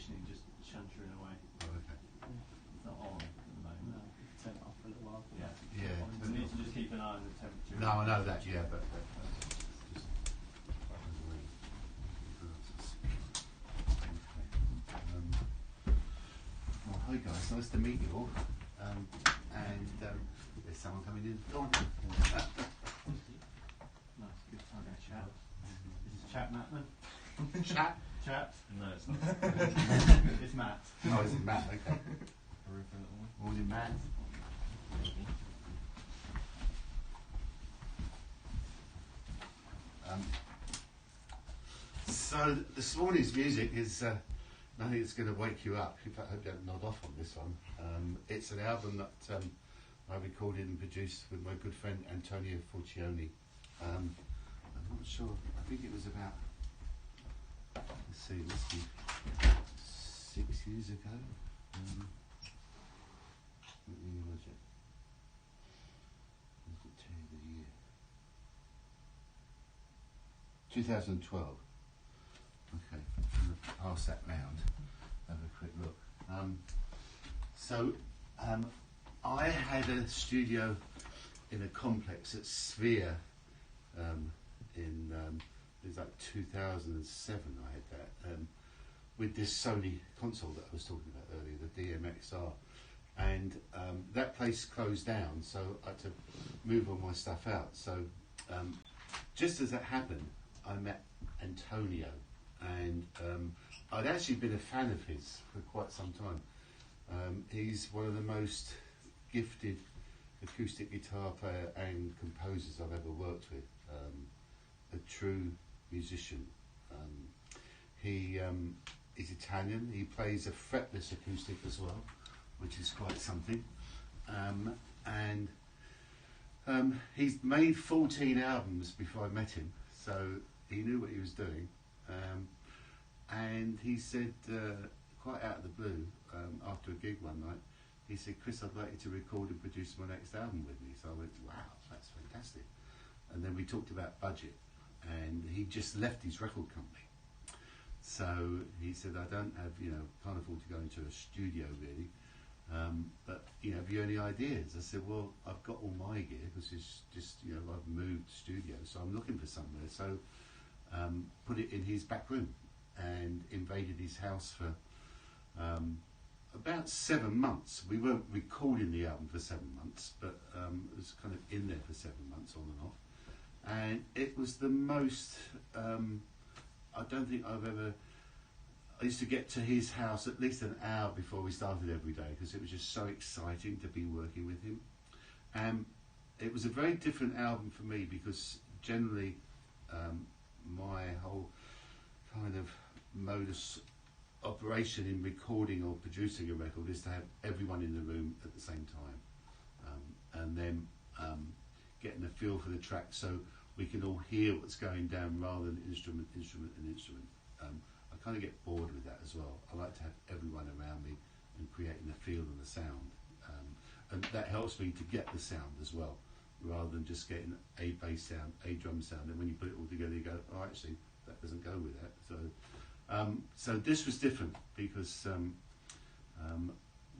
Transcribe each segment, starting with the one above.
conditioning just shuntering away. Oh, okay. It's not on at the moment. No, turn it off for a little while. Yeah. Yeah. We need to just keep an eye on the temperature. No, I know that. Yeah, but just. Well, hi guys, nice to meet you all. There's someone coming in. Go on. Nice, good time to chat. This is Chat Matman. Chat? Chat? No, it's not. It's Matt. Oh, is it Matt? Okay. Morning, Matt. So this morning's music is nothing that's going to wake you up. In fact, I hope you don't nod off on this one. It's an album that I recorded and produced with my good friend Antonio Forcioni. I'm not sure. I think it was about, let's see, it must be 6 years ago. Let me imagine. I'll tell you the year. 2012. Okay, I'm going to pass that round. Have a quick look. I had a studio in a complex at Sphere it was like 2007. I had that with this Sony console that I was talking about earlier, the DMXR, and that place closed down, so I had to move all my stuff out. So just as that happened, I met Antonio, and I'd actually been a fan of his for quite some time. He's one of the most gifted acoustic guitar player and composers I've ever worked with. A true musician. He's Italian. He plays a fretless acoustic as well, which is quite something. He's made 14 albums before I met him, so he knew what he was doing. And he said, quite out of the blue, after a gig one night, he said, "Chris, I'd like you to record and produce my next album with me." So I went, "Wow, that's fantastic." And then we talked about budget, and he just left his record company. So he said, "I don't have, can't afford to go into a studio really, but, have you any ideas?" I said, "Well, I've got all my gear, because it's just, I've moved studio, so I'm looking for somewhere." So put it in his back room and invaded his house for about 7 months. We weren't recording the album for 7 months, but it was kind of in there for 7 months on and off. And it was the most, I don't think I've ever, I used to get to his house at least an hour before we started every day, because it was just so exciting to be working with him. And it was a very different album for me, because generally my whole kind of modus operation in recording or producing a record is to have everyone in the room at the same time, and then getting a feel for the track so we can all hear what's going down rather than instrument. I kind of get bored with that as well. I like to have everyone around me and creating the feel and the sound, and that helps me to get the sound as well, rather than just getting a bass sound, a drum sound, and when you put it all together you go, "Oh, actually that doesn't go with that." So this was different, because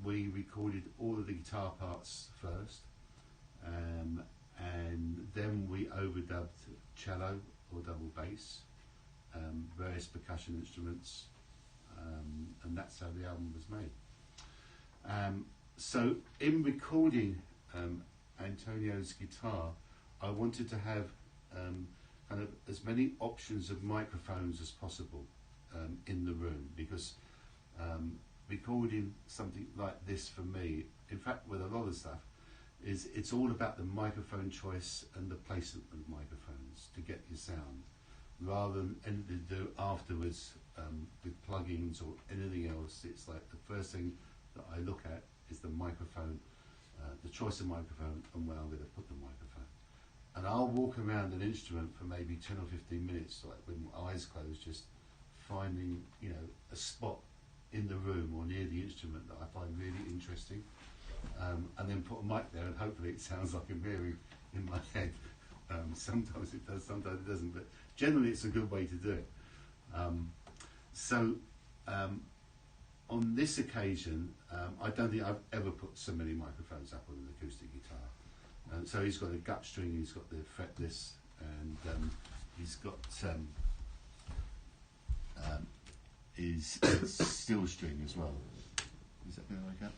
we recorded all of the guitar parts first, and then we overdubbed cello or double bass, various percussion instruments, and that's how the album was made. So in recording Antonio's guitar, I wanted to have kind of as many options of microphones as possible in the room, because recording something like this for me, in fact with a lot of stuff, it's all about the microphone choice and the placement of microphones to get your sound, rather than anything to do afterwards with plugins or anything else. It's like the first thing that I look at is the microphone, the choice of microphone, and where I'm going to put the microphone. And I'll walk around an instrument for maybe 10 or 15 minutes, like with my eyes closed, just finding, a spot in the room or near the instrument that I find really interesting, and then put a mic there, and hopefully it sounds like I'm hearing in my head. Sometimes it does, sometimes it doesn't, but generally it's a good way to do it. on this occasion, I don't think I've ever put so many microphones up on an acoustic guitar. So he's got a gut string, he's got the fretless, and he's got his steel string as well. Is that going to wake up?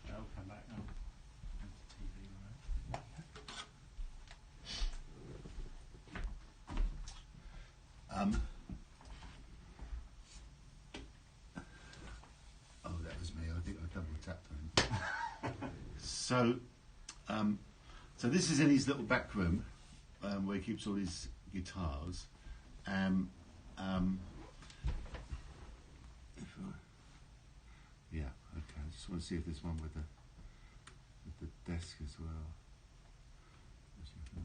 Yeah, I'll come back now. TV, Oh, that was me. I think I double tapped on him. So this is in his little back room where he keeps all his guitars. Yeah, okay. I just want to see if there's one with the desk as well. This way.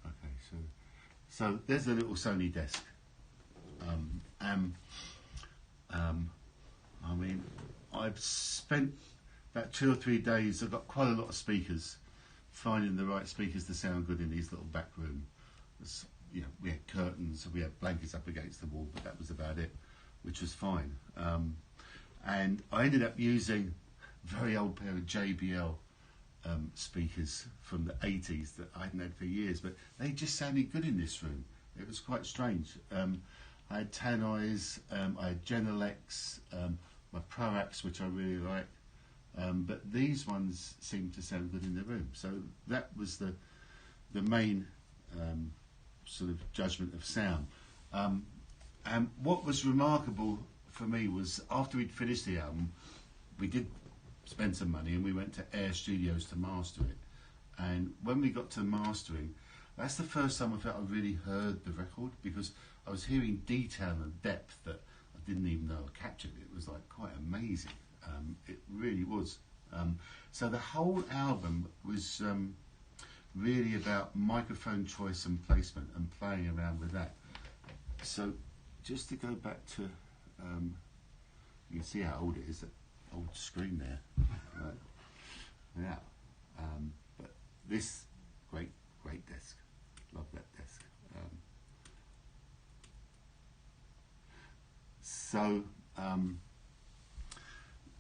Okay, so there's a little Sony desk. I mean, I've spent about 2 or 3 days. I've got quite a lot of speakers, finding the right speakers to sound good in his little back room. You know, we had curtains, we had blankets up against the wall, but that was about it, which was fine. And I ended up using a very old pair of JBL speakers from the 80s that I hadn't had for years, but they just sounded good in this room. It was quite strange. I had Tannoys, I had Genelecs, my Proax, which I really like, but these ones seemed to sound good in the room. So that was the main sort of judgment of sound. And what was remarkable for me was after we'd finished the album, we did spend some money and we went to Air Studios to master it. And when we got to mastering, that's the first time I felt I really heard the record, because I was hearing detail and depth that I didn't even know I captured. It was like quite amazing. It really was. So the whole album was really about microphone choice and placement and playing around with that. So just to go back to, you can see how old it is, that old screen there. Right. Yeah. But this great desk. Love that desk.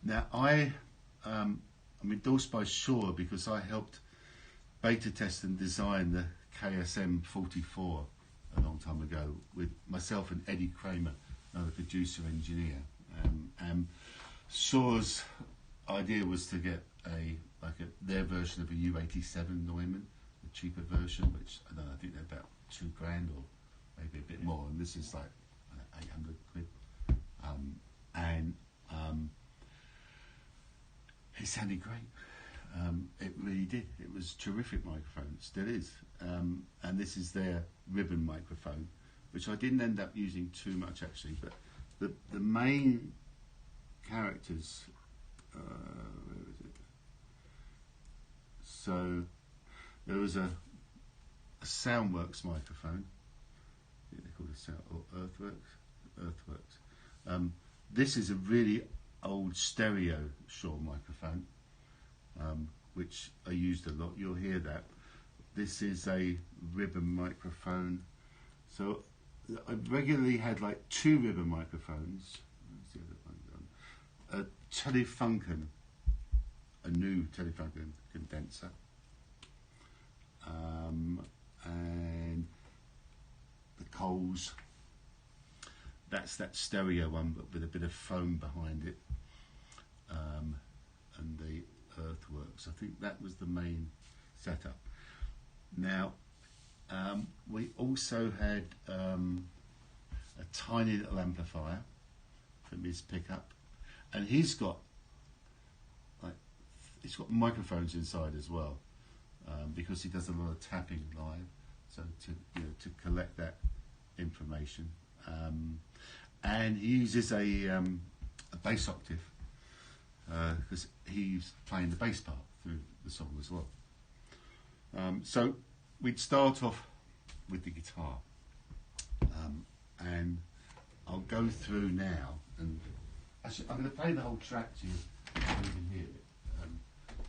Now I'm endorsed by Shure because I helped beta test and design the KSM 44 a long time ago with myself and Eddie Kramer, another producer engineer. Shure's idea was to get their version of a U87 Neumann, the cheaper version, which I don't know, I think they're about $2,000 or maybe a bit more, and this is like 800 quid. It sounded great. It really did. It was a terrific microphone. It still is. And this is their ribbon microphone, which I didn't end up using too much actually. But the main characters, where is it? So there was a Soundworks microphone. I think they call it Sound or Earthworks. This is a really old stereo Shure microphone, which I used a lot. You'll hear that. This is a ribbon microphone. So I regularly had like 2 ribbon microphones. Where's the other one gone? A Telefunken, a new Telefunken condenser, and the Coles. That's that stereo one, but with a bit of foam behind it, and the Earthworks. I think that was the main setup. Now, we also had a tiny little amplifier from his pickup, and he's got microphones inside as well, because he does a lot of tapping live, so to collect that information. And he uses a bass octave because he's playing the bass part through the song as well. So we'd start off with the guitar, and I'll go through now, and actually, I'm going to play the whole track to you so you can hear it,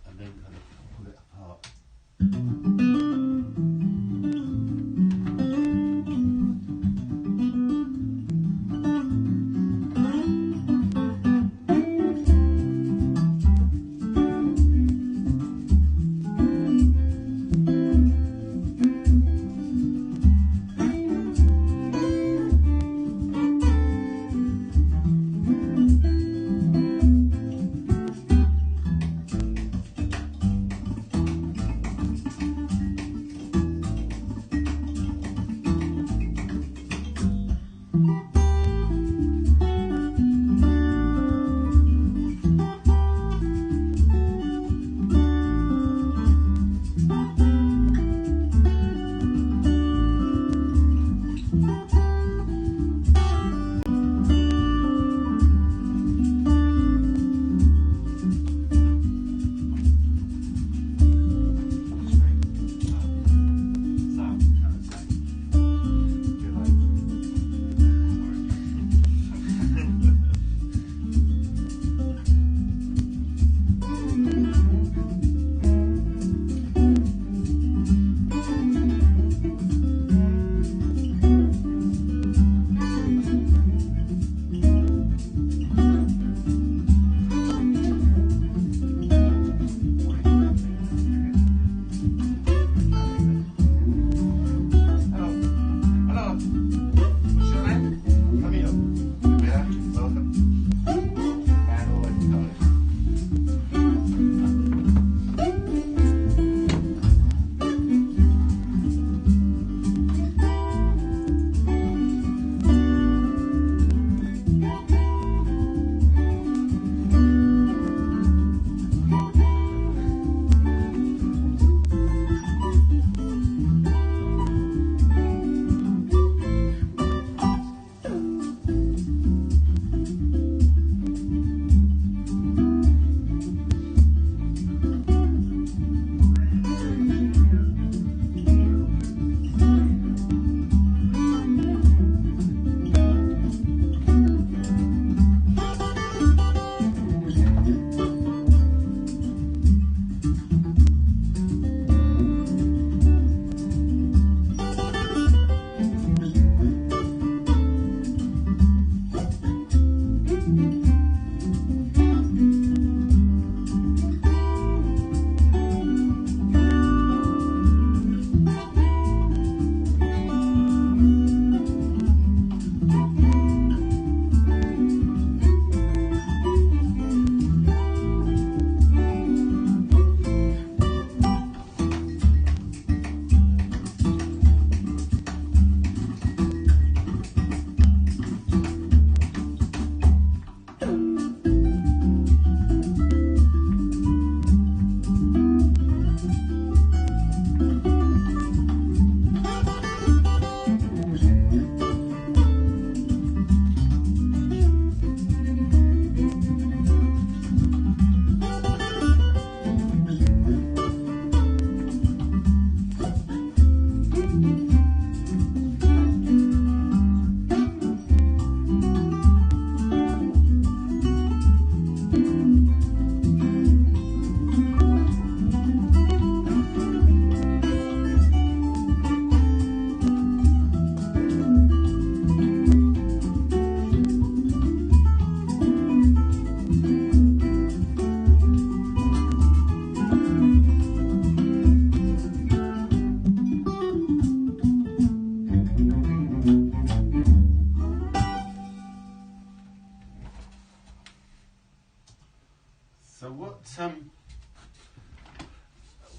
and then kind of pull it apart.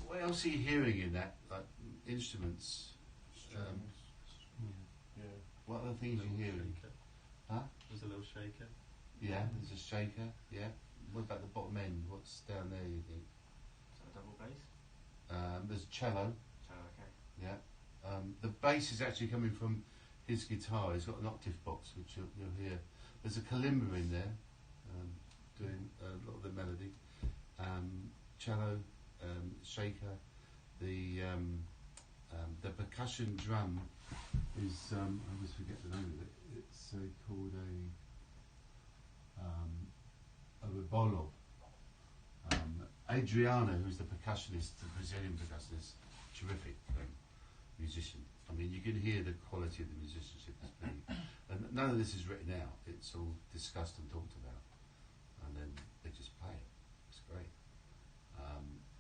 What else are you hearing in that? Like instruments? Yeah. What other things are you hearing? Shaker. Huh? There's a little shaker. Yeah, there's a shaker. Yeah. What about the bottom end? What's down there? You think? Is that a double bass? There's cello. Cello, okay. Yeah. The bass is actually coming from his guitar. He's got an octave box, which you'll hear. There's a kalimba in there, doing a lot of the melody. Cello, shaker, the The percussion drum is, I always forget the name of it, it's called a rebolo. Adriano, who's the percussionist, the Brazilian percussionist, terrific musician. I mean, you can hear the quality of the musicianship is pretty, and none of this is written out, it's all discussed and talked about, and then they just play it. It's great.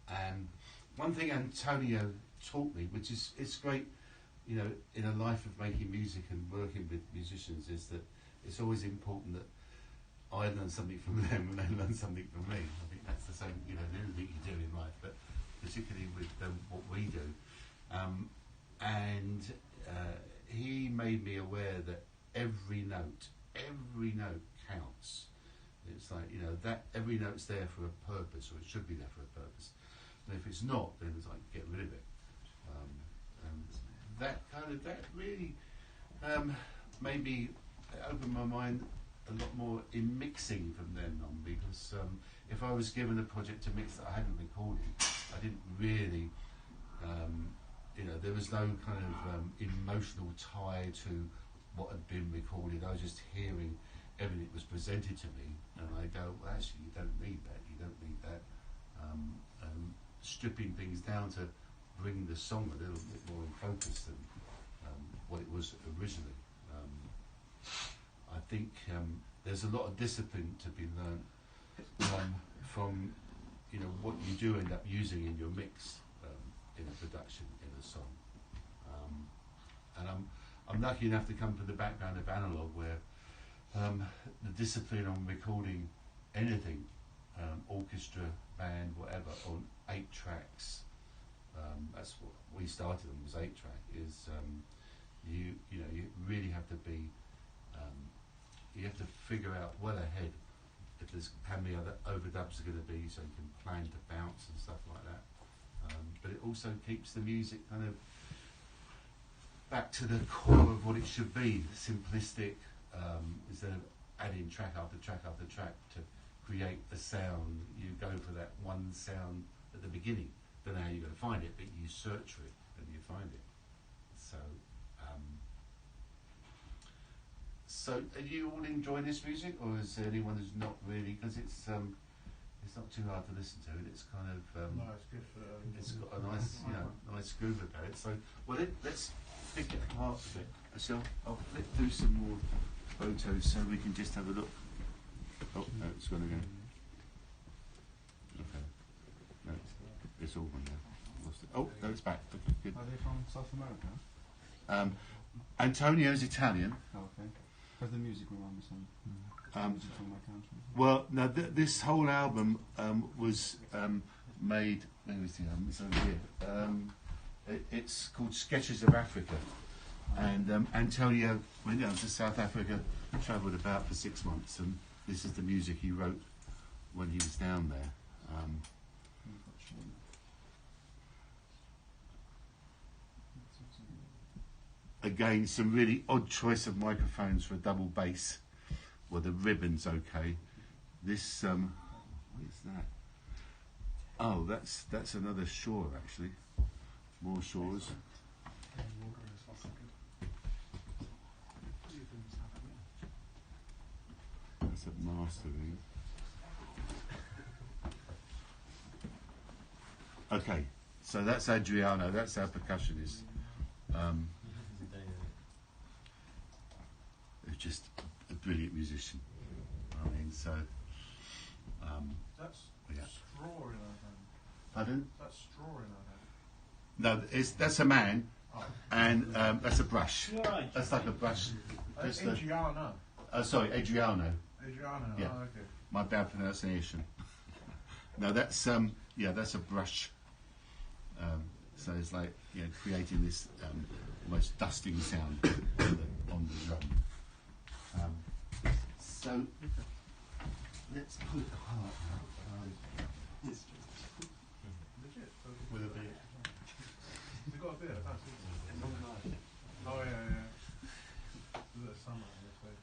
And one thing Antonio taught me, which is, it's great, you know, in a life of making music and working with musicians, is that it's always important that I learn something from them and they learn something from me. I think that's the same, you know, in anything you do in life, but particularly with what we do. And he made me aware that every note counts. It's like, you know, that every note's there for a purpose, or it should be there for a purpose. And if it's not, then it's like, get rid of it. And that really made me open my mind a lot more in mixing from then on, because if I was given a project to mix that I hadn't recorded, I didn't really, you know, there was no kind of emotional tie to what had been recorded. I was just hearing everything that was presented to me, and I go, well, actually, you don't need that, stripping things down to bring the song a little bit more in focus than what it was originally. I think there's a lot of discipline to be learned from, you know, what you do end up using in your mix in a production, in a song. And I'm lucky enough to come from the background of analog, where the discipline on recording anything, orchestra, band, whatever, on 8 tracks. That's what we started on, was 8 track. Is you know, you really have to be. You have to figure out well ahead if there's how many other overdubs are going to be, so you can plan to bounce and stuff like that. But it also keeps the music kind of back to the core of what it should be, simplistic, instead of adding track after track after track to create a sound. You go for that one sound at the beginning. Don't know how you're going to find it, but you search for it and you find it. So are you all enjoying this music, or is there anyone who's not really? Because it's not too hard to listen to, and it's kind of No, it's good for. it's got a nice, you know, nice groove about it. So let's pick it apart a bit. So I'll flip through some more photos so we can just have a look. Oh no, it's gonna go. Okay, no, it's all gone now. Lost it. Oh no, it's back. Okay, good. Are they from South America? Antonio's Italian. Oh, okay. Because the music reminds me some music from my country. Well, no, this whole album was made. Where is the album? It's over here. It's called Sketches of Africa, and Antonio went down to South Africa, travelled about for 6 months, and this is the music he wrote when he was down there. Again, some really odd choice of microphones for a double bass. Well, the ribbon's okay. This, what is that? Oh, that's another Shore, actually. More Shores. That's a mastering. Okay, so that's Adriano. That's our percussionist. Just a brilliant musician. I mean, so. That's yeah. straw in our hand. Pardon? That's straw in our hand. No, that's a man, Oh. and that's a brush. Right. That's like a brush. Just a, Adriano. sorry, Adriano. Adriano. Yeah. Oh, okay. My bad pronunciation. No, that's yeah, that's a brush. So it's like, you know, creating this almost dusting sound on the drum. So let's pull it apart now. Legit. With a bit. We've got a bit. I can't see it. Oh yeah. There's a summer in this way.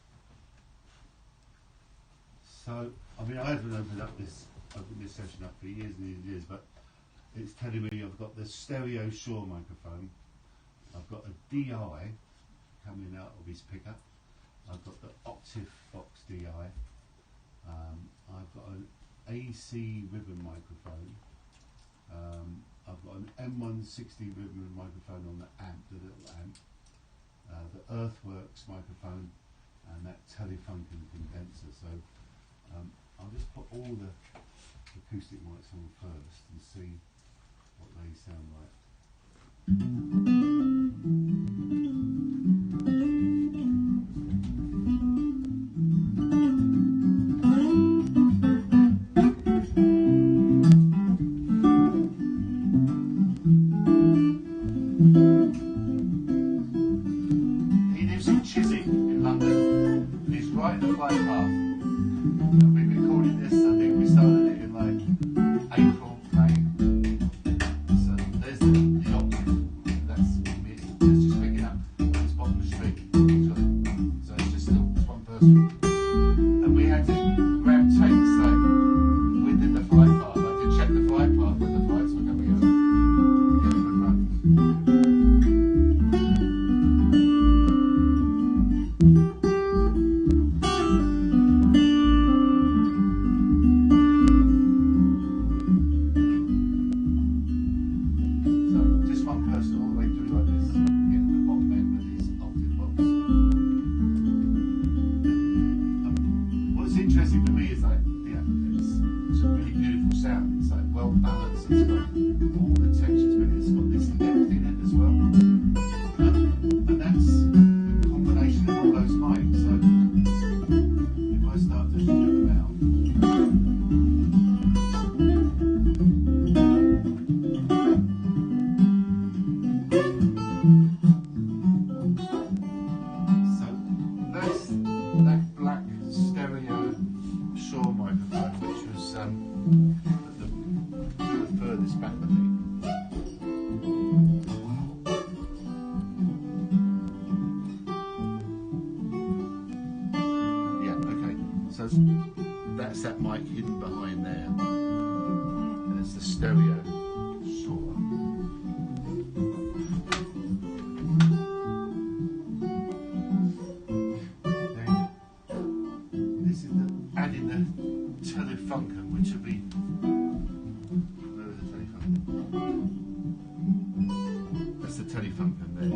So I mean, I haven't opened this session up for years and years and years, but it's telling me I've got the stereo Shure microphone, I've got a DI coming out of his pickup. I've got the Octave Box DI. I've got an AC ribbon microphone. I've got an M160 ribbon microphone on the amp, the little amp. The Earthworks microphone and that Telefunken condenser. So I'll just put all the acoustic mics on first and see what they sound like. That's that mic hidden behind there, and it's the stereo Shaw. Then this is adding the Telefunken, which will be where is the Telefunken? That's the Telefunken there.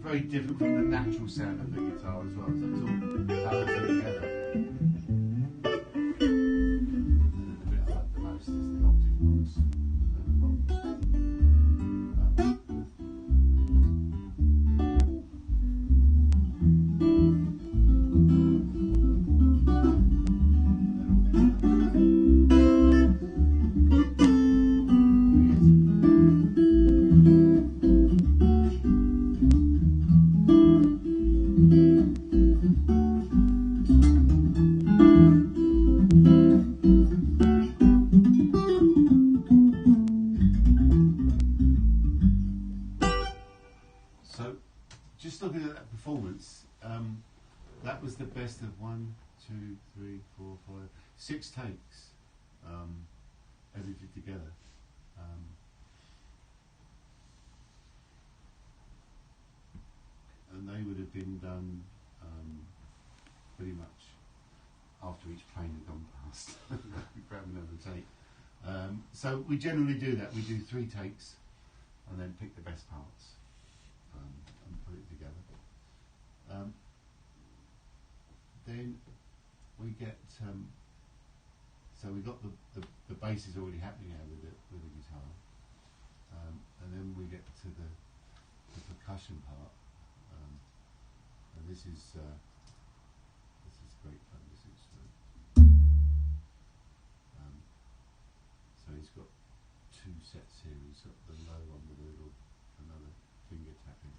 Very different from the natural sound of the guitar as well, so it's all balancing together. The bit I like the most is the Octave Box. performance, that was the best of 1, 2, 3, 4, 5, 6 takes, edited together. And they would have been done pretty much after each plane had gone past. Grab another take. So we generally do that. We do 3 takes and then pick the best parts and put it together. Then we get so we got the bass is already happening now with the guitar, and then we get to the percussion part, and this is great fun. This is so he's got 2 sets here. He's got the low one with another finger tapping.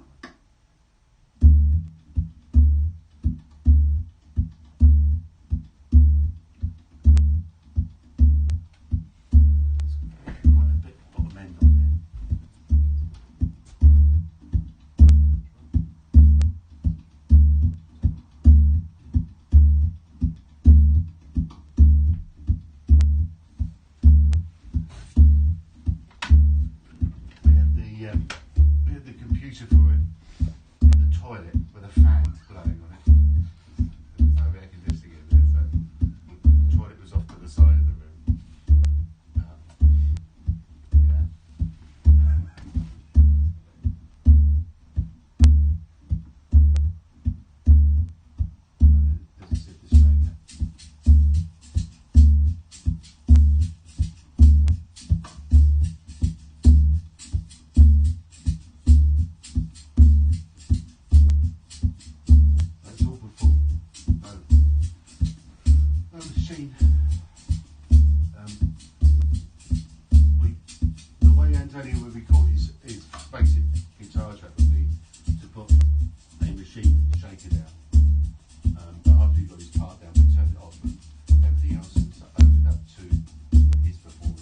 We had the computer for it in the toilet with a fan blowing on it. There was no air conditioning in there, so the toilet was off to the side of the room. Yeah. And then, as I said, the shaker. The way Antonio would record his basic guitar track would be to put a machine shaker down, but after he got his part down, we turned it off and everything else was opened up to his performance.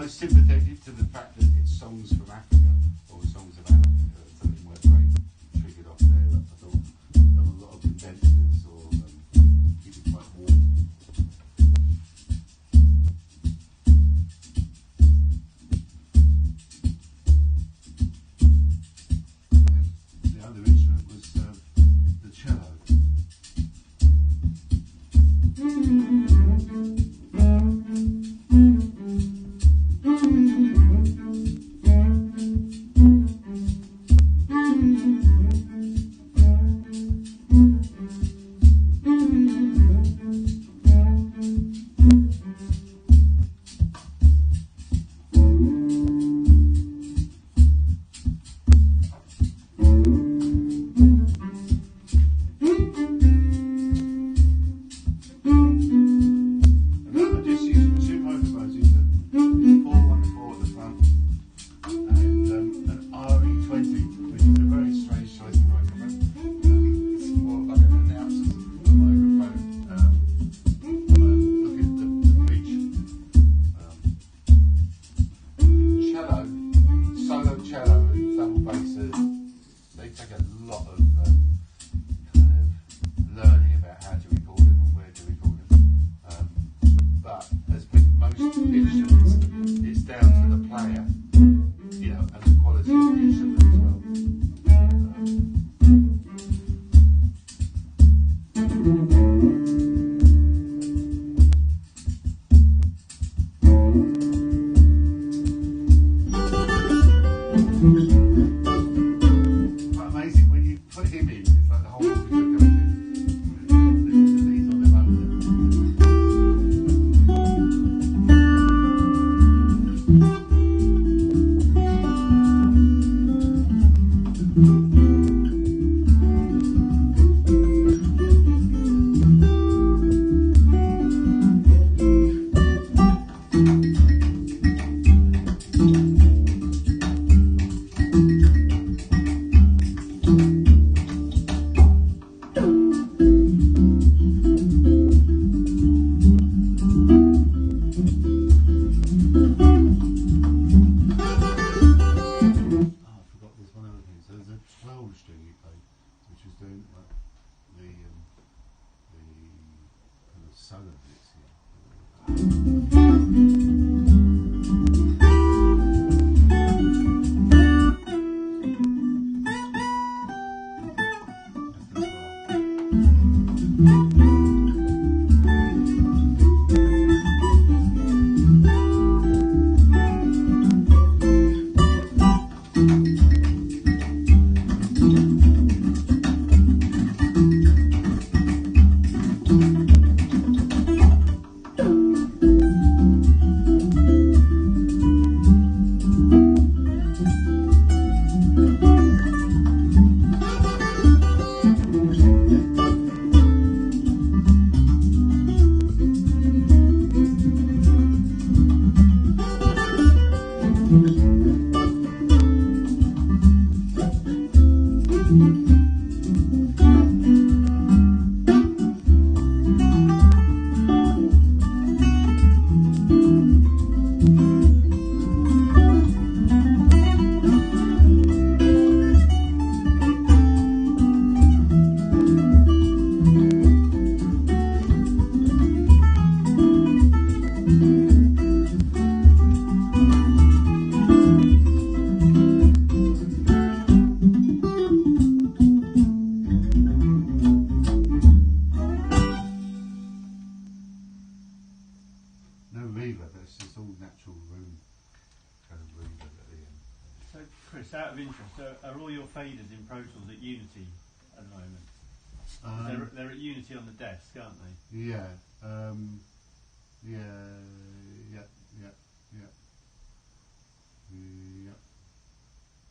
Sympathetic to the fact that it's songs from Africa or songs about Africa. Something my brain triggered off there. I thought there were a lot of condensers or keep it quite warm. The other instrument was the cello. instruments. It's down to the player, you know, and the quality of the instrument as well. Quite amazing when you put him in. It's like the whole orchestra comes in. These on their own. Out of interest, are all your faders in Pro Tools at Unity at the moment? They're at Unity on the desk, aren't they? Yeah.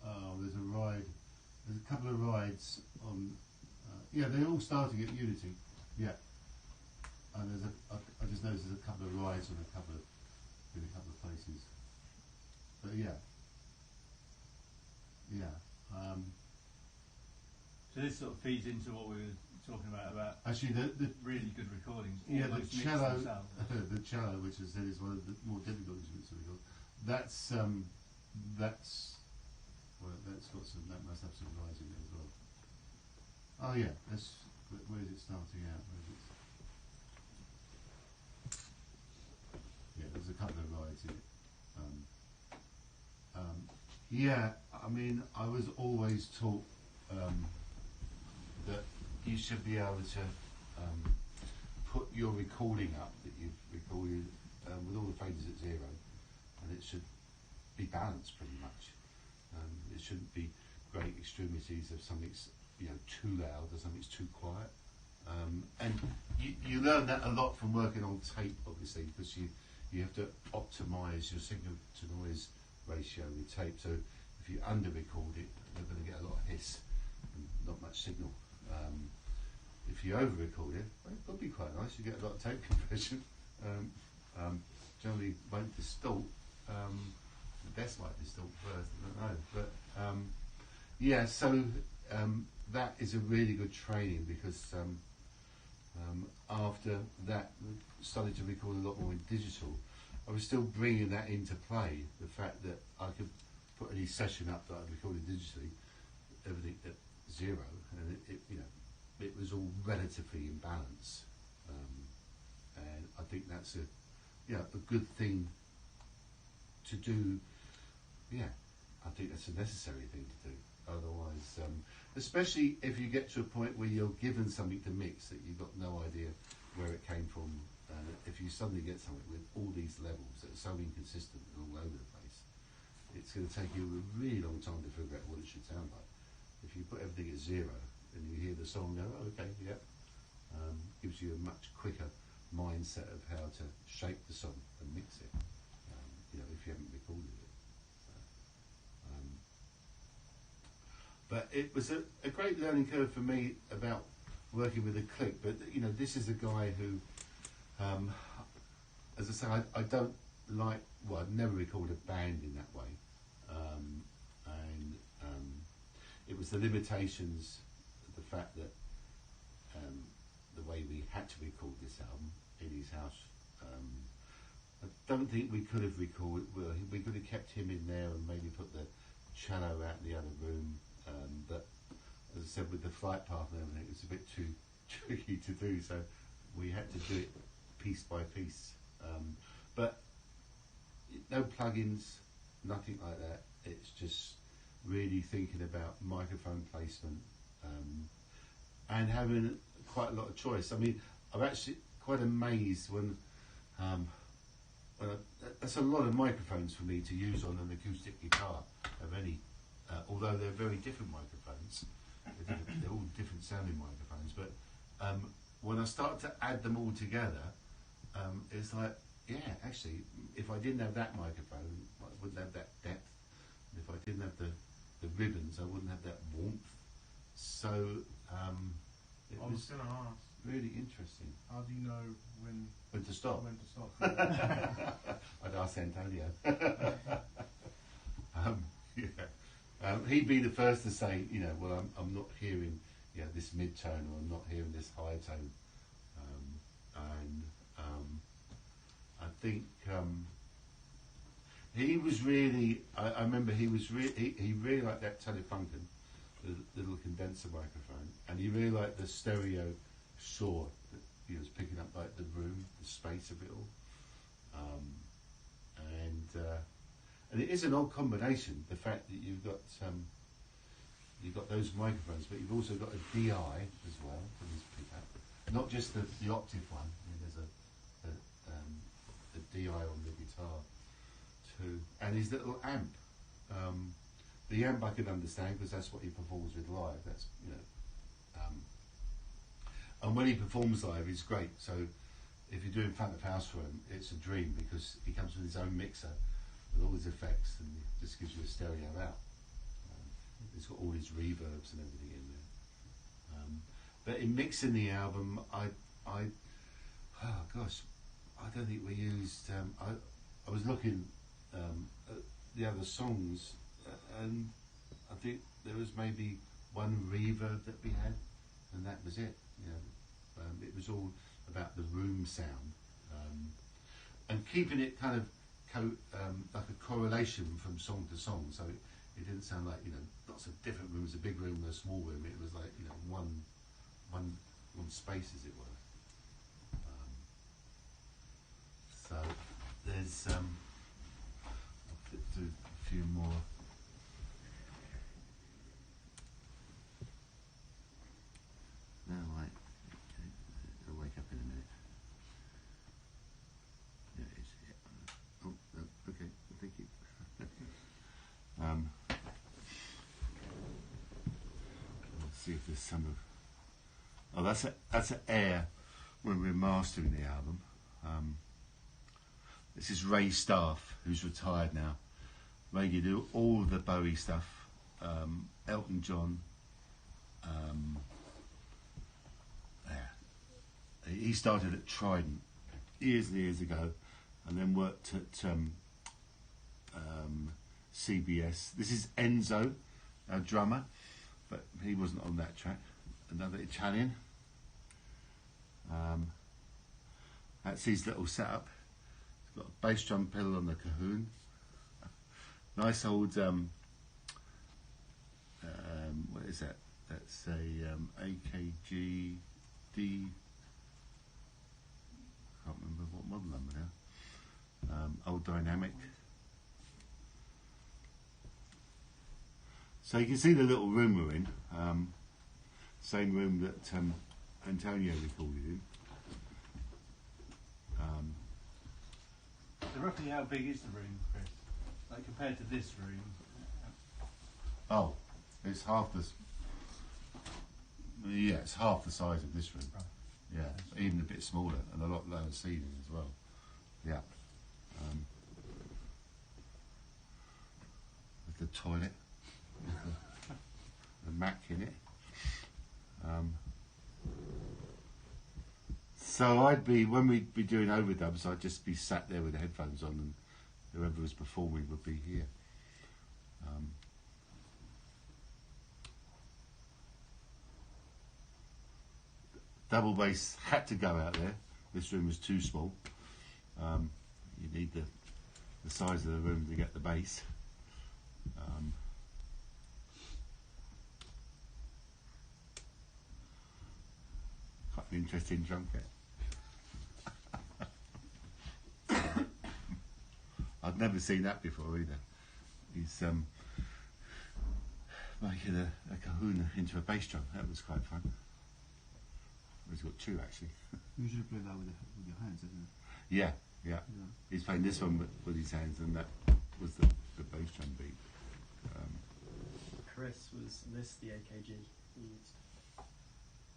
Oh, there's a ride. There's a couple of rides on. Yeah, they're all starting at Unity. Yeah. And there's I just noticed there's a couple of rides on in a couple of places. But yeah. Yeah. So this sort of feeds into what we were talking about actually the really good recordings. Yeah, the cello, the cello, which I said is one of the more difficult instruments to record. That's got some. That must have some rides in it as well. Oh yeah, where is it starting out? Yeah, there's a couple of rides in it. Yeah, I mean, I was always taught that you should be able to put your recording up that you've recorded with all the faders at 0, and it should be balanced pretty much. It shouldn't be great extremities of something's too loud or something's too quiet. And you learn that a lot from working on tape, obviously, because you have to optimise your signal to noise ratio with tape. So if you under record it, you're going to get a lot of hiss and not much signal. If you over record it, well, it could be quite nice. You get a lot of tape compression. Generally won't distort. The desk might distort first, I don't know. But yeah, so that is a really good training because after that, started to record a lot more in digital. I was still bringing that into play. The fact that I could put any session up that I recorded digitally, everything at 0, and it was all relatively in balance. And I think that's a good thing to do. Yeah, I think that's a necessary thing to do. Otherwise, especially if you get to a point where you're given something to mix that you've got no idea where it came from, if you suddenly get something with all these levels that are so inconsistent and all over the place, it's going to take you a really long time to figure out what it should sound like. If you put everything at 0 and you hear the song go, oh, okay, yeah, gives you a much quicker mindset of how to shape the song and mix it, if you haven't recorded it. But it was a great learning curve for me about working with a click. But this is a guy who, as I say, I don't like. Well, I've never recorded a band in that way, and it was the limitations, the fact that the way we had to record this album in his house. I don't think we could have recorded. Well, we could have kept him in there and maybe put the cello out in the other room. But as I said, with the flight path and everything, it's a bit too tricky to do. So we had to do it piece by piece. But no plugins, nothing like that. It's just really thinking about microphone placement and having quite a lot of choice. I mean, I'm actually quite amazed when that's a lot of microphones for me to use on an acoustic guitar of any, although they're very different microphones. They're all different sounding microphones, but when I start to add them all together, it's like, yeah, actually, if I didn't have that microphone, I wouldn't have that depth. If I didn't have the ribbons, I wouldn't have that warmth. So it was going to ask, really interesting. how do you know when to stop? When to stop? I'd ask Antonio. He'd be the first to say, well, I'm not hearing, this mid-tone, or I'm not hearing this high tone, and I think he was really. I remember he was he really liked that Telefunken, the little condenser microphone, and he really liked the stereo saw that he was picking up, like the room, the space of it all, and it is an odd combination. The fact that you've got those microphones, but you've also got a DI as well for this pickup, not just the octave one. I mean, there's a DI on the guitar too, and his little amp. The amp I could understand because that's what he performs with live. That's and when he performs live, he's great. So if you're doing front of house for him, it's a dream because he comes with his own mixer with all his effects and it just gives you a stereo out. It's got all his reverbs and everything in there. But in mixing the album, I don't think we used. I was looking at the other songs, and I think there was maybe one reverb that we had, and that was it. It was all about the room sound, and keeping it kind of like a correlation from song to song. So it didn't sound like lots of different rooms, a big room and a small room. It was like one space, as it were. So there's I'll do a few more. No, right. Okay. I'll wake up in a minute. Yeah, it's it. Oh, no, okay. Thank you. Let's see if there's some of. Oh, that's an air when we're mastering the album. This is Ray Staff, who's retired now. Ray did do all the Bowie stuff, Elton John. He started at Trident years and years ago, and then worked at CBS. This is Enzo, our drummer, but he wasn't on that track. Another Italian. That's his little setup. He's got a bass drum pedal on the cajon. Nice old what is that? That's a AKG D. Can't remember what model number now. old dynamic. So you can see the little room we're in, same room that Antonio recorded in. So roughly how big is the room, Chris? Like compared to this room? Oh, it's half the. Yeah, it's half the size of this room. Right. Yeah, even a bit smaller and a lot lower ceiling as well. Yeah. With the toilet, with the Mac in it. So I'd be, when we'd be doing overdubs, I'd just be sat there with the headphones on, and whoever was performing would be here. Double bass had to go out there. This room was too small. You need the size of the room to get the bass. Quite an interesting drum kit. I'd never seen that before either. He's making a kahuna into a bass drum. That was quite fun. He's got two actually. You usually play that with your hands, isn't it? Yeah. He's playing this one with his hands, and that was the bass drum beat. Chris, was this the AKG you used?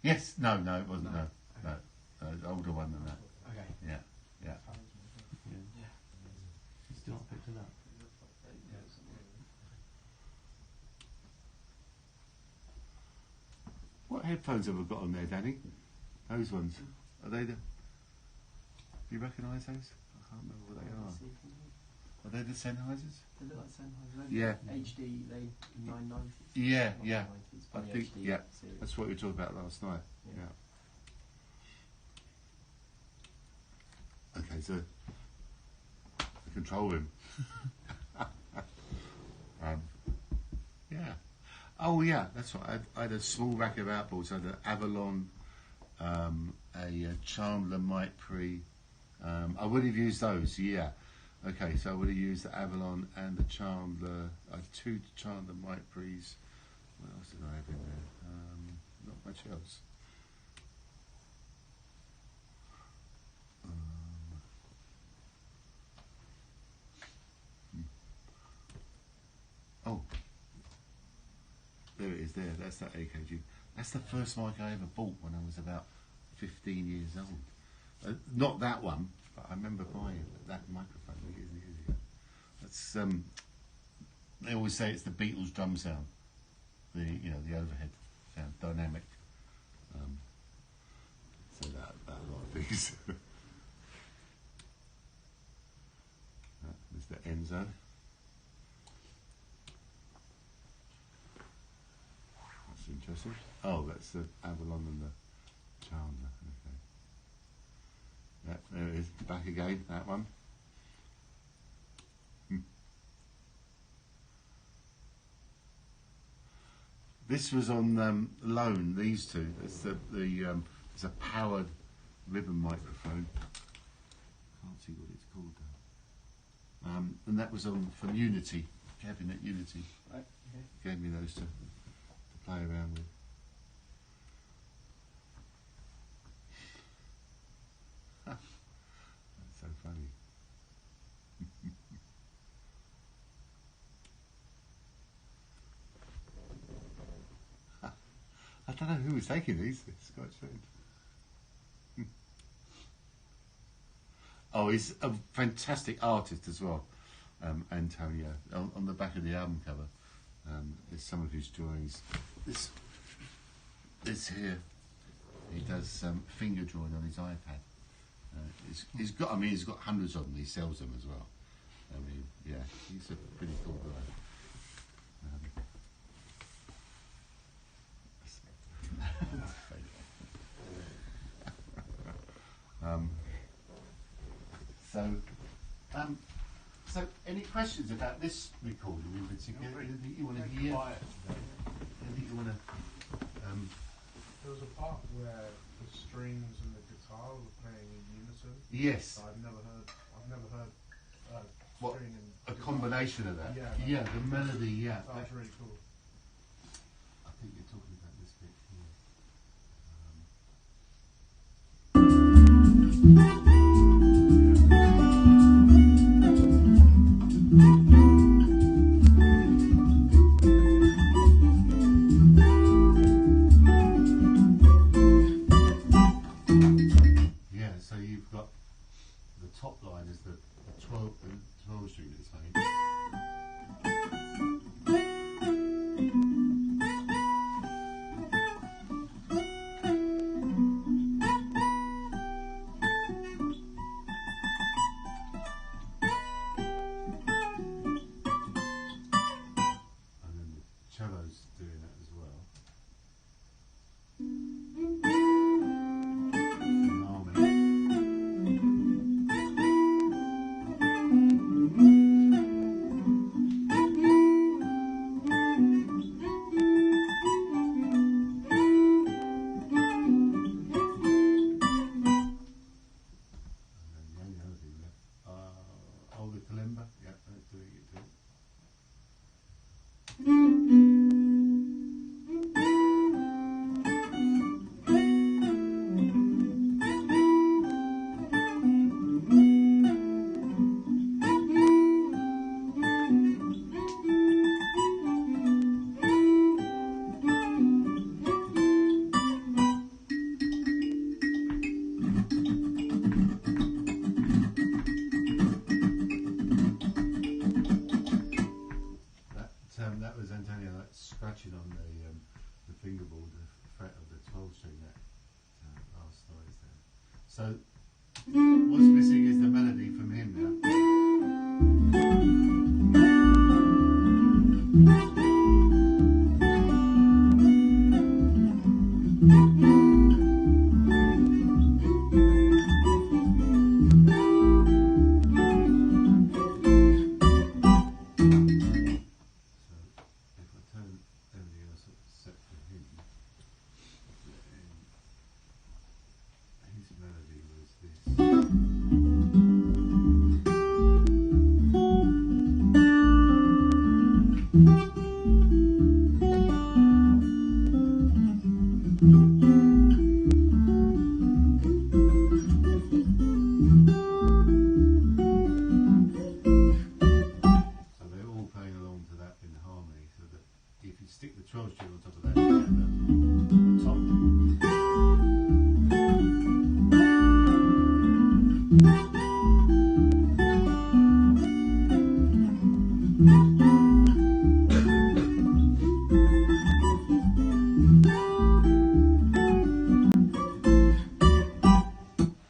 Yes, no, it wasn't. No, Okay. no, it's an older one than that. Okay. Yeah. Yeah. You still not picked it up. What headphones have we got on there, Danny? Those ones. Are they the? Do you recognise those? I can't remember what they are. Are they the Sennheisers? They look like Sennheiser. Yeah. HD, they 990s. Yeah, Not yeah. 990s, I but the think, HD yeah. series. That's what we talked about last night. Yeah. Yeah. Okay, so the control room. Yeah. Oh yeah, that's right. I had a small rack of outboards. I had an Avalon, a Chandler Mic Pre. I would have used those, yeah. Okay, so I would have used the Avalon and the Chandler. I had two Chandler Mic Pre's. What else did I have in there? Not much else. Oh, there it is. There, that's that AKG. That's the first mic I ever bought when I was about 15 years old. Not that one, but I remember buying that microphone years and years ago. That's they always say it's the Beatles drum sound, the overhead sound, dynamic. So that about a lot of things. There's the Enzo. That's interesting. Oh, that's the Avalon and the Chandler. Okay. Yeah, there it is. Back again, that one. This was on loan, these two. It's it's a powered ribbon microphone. Can't see what it's called though. And that was on from Unity, Kevin at Unity. Right, okay. Gave me those to play around with. That's so funny. I don't know who was taking these. It's quite strange. Oh, he's a fantastic artist as well, Antonio. On the back of the album cover, there's some of his drawings. This here, he does finger drawing on his iPad. He's got hundreds of them. He sells them as well. I mean, yeah, he's a pretty cool guy. So any questions about this recording in particular? Anything you want to hear? Anything you want to? There was a part where the strings and the guitar were playing in unison. Yes. I've never heard What? string and A combination of that. Yeah. Yeah, the melody. Yeah. That's really cool. I think you're talking about this bit here. Yeah, so you've got the top line is the 12 string that's playing. And then the cello's doing that as well. In harmony. And then the only other thing left, the kalimba, yeah, that's doing it too. That was Antonio scratching on the fingerboard, the fret of the 12 string, that last noise there. So what's missing is the melody from him now. Stick the 12 string on top of that, you get the top.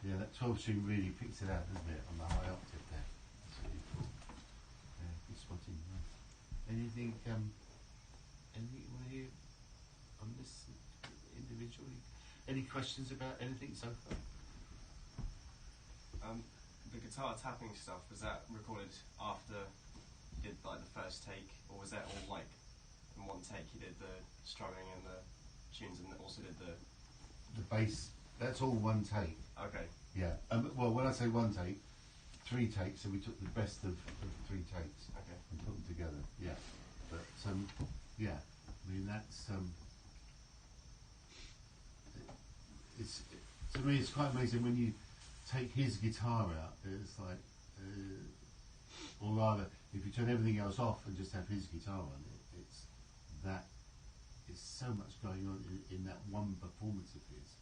Yeah, that 12 string really picks it out, doesn't it, on the high octave there. That's really cool. Yeah, good spotting. Anything you want to hear on this individually? Any questions about anything so far? The guitar tapping stuff, was that recorded after you did like the first take, or was that all like in one take? You did the strumming and the tunes, and also did the bass. That's all one take. Okay. Yeah. Well, when I say one take, 3 takes. So we took the best of 3 takes. Okay. And put them together. Yeah. But yeah. I mean, that's it's to me it's quite amazing when you take his guitar out. It's like, or rather, if you turn everything else off and just have his guitar on, it's so much going on in that one performance of his,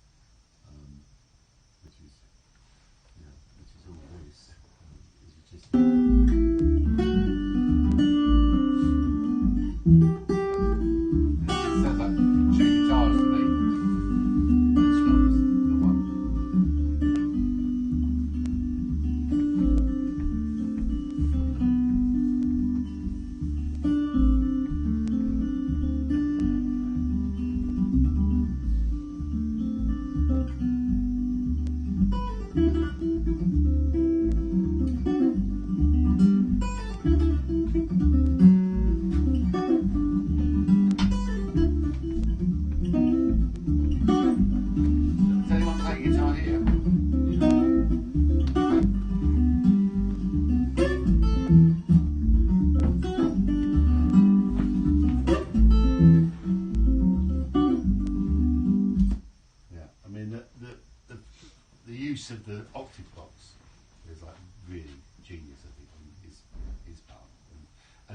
which is all this. It's just. Sounds like 2 guitars to me. That's not the one.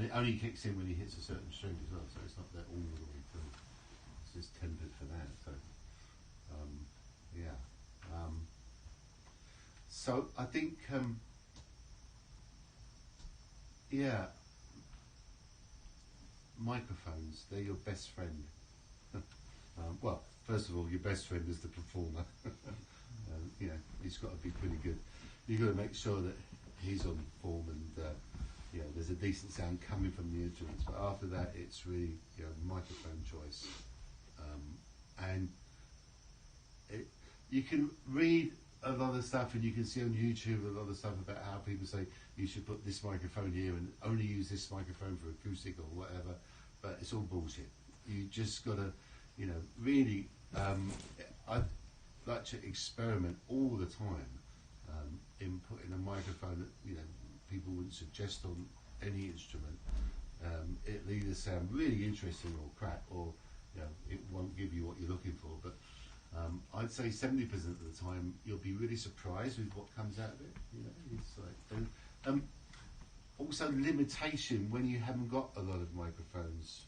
And it only kicks in when he hits a certain string as well, so it's not that all the way through. It's just tempered for that. So, yeah. So I think, yeah, microphones, they're your best friend. Well, first of all, your best friend is the performer. You know, he's got to be pretty good. You've got to make sure that he's on form and yeah, there's a decent sound coming from the instruments. But after that, it's really, you know, microphone choice. And you can read a lot of stuff, and you can see on YouTube a lot of stuff about how people say you should put this microphone here and only use this microphone for acoustic or whatever. But it's all bullshit. You just got to, you know, really. I like to experiment all the time in putting a microphone that, you know, people wouldn't suggest on any instrument. It'll either sound really interesting or crap, or, you know, it won't give you what you're looking for. But I'd say 70% of the time you'll be really surprised with what comes out of it. You know, it's like, and also limitation when you haven't got a lot of microphones.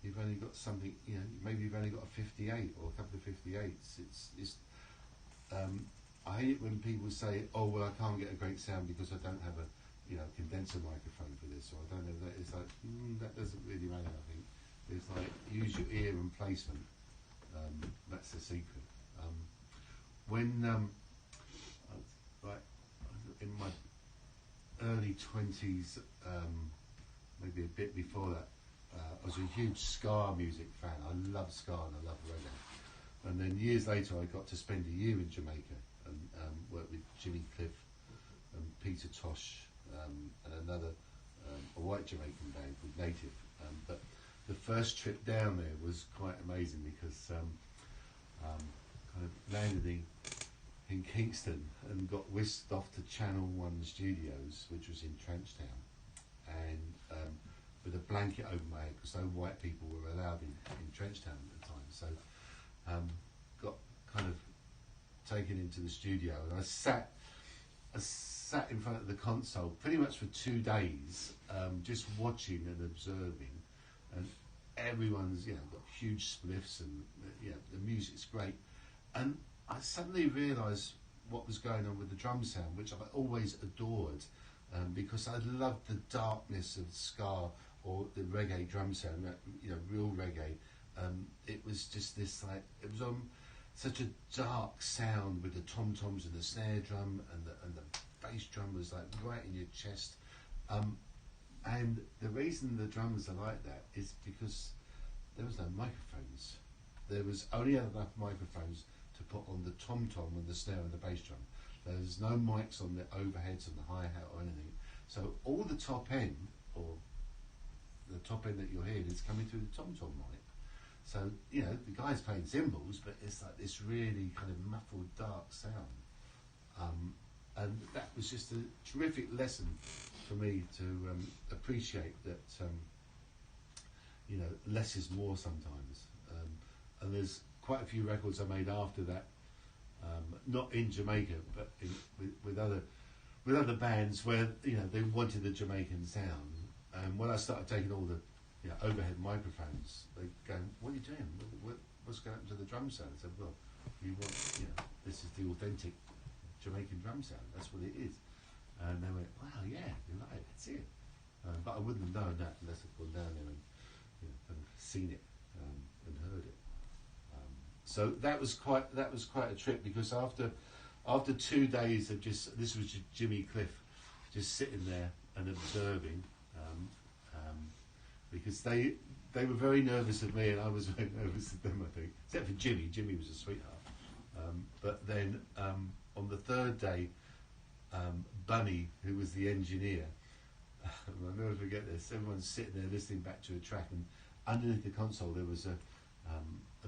You've only got something, you know, maybe you've only got a 58 or a couple of 58s. It's I hate it when people say, oh, well, I can't get a great sound because I don't have a, you know, condenser microphone for this, or I don't have that. It's like, that doesn't really matter, I think. It's like, use your ear and placement. That's the secret. When, like, in my early 20s, maybe a bit before that, I was a huge ska music fan. I love ska and I love reggae. And then years later, I got to spend a year in Jamaica and worked with Jimmy Cliff and Peter Tosh and another a white Jamaican band called Native. But the first trip down there was quite amazing because kind of landed in Kingston and got whisked off to Channel 1 Studios, which was in Trenchtown, and with a blanket over my head because no white people were allowed in Trenchtown at the time. So got kind of taken into the studio, and I sat in front of the console pretty much for 2 days, just watching and observing, and everyone's, you know, got huge spliffs, and you know, the music's great, and I suddenly realised what was going on with the drum sound, which I've always adored, because I loved the darkness of ska or the reggae drum sound, you know, real reggae. It was just this, like, it was on such a dark sound with the tom-toms and the snare drum and the bass drum was like right in your chest. And the reason the drums are like that is because there was no microphones. There was only enough microphones to put on the tom-tom and the snare and the bass drum. There's no mics on the overheads and the hi-hat or anything. So all the top end, or the top end that you're hearing, is coming through the tom-tom mic. So, you know, the guy's playing cymbals, but it's like this really kind of muffled, dark sound. And that was just a terrific lesson for me to appreciate that, you know, less is more sometimes. And there's quite a few records I made after that, not in Jamaica, but with other bands where, you know, they wanted the Jamaican sound. And when I started taking all the, you know, overhead microphones, they go, what are you doing? What's going to the drum sound? I said, well, you want, you know, this is the authentic Jamaican drum sound. That's what it is. And they went, wow, yeah, you're right, that's it. But I wouldn't have known that unless I'd gone down there and, you know, and seen it and heard it. So that was quite a trip, because after 2 days of just, this was Jimmy Cliff, just sitting there and observing, because they were very nervous of me and I was very nervous of them, I think, except for Jimmy. Jimmy was a sweetheart. But then on the third day, Bunny, who was the engineer, I'll never forget this, everyone's sitting there listening back to a track, and underneath the console there was a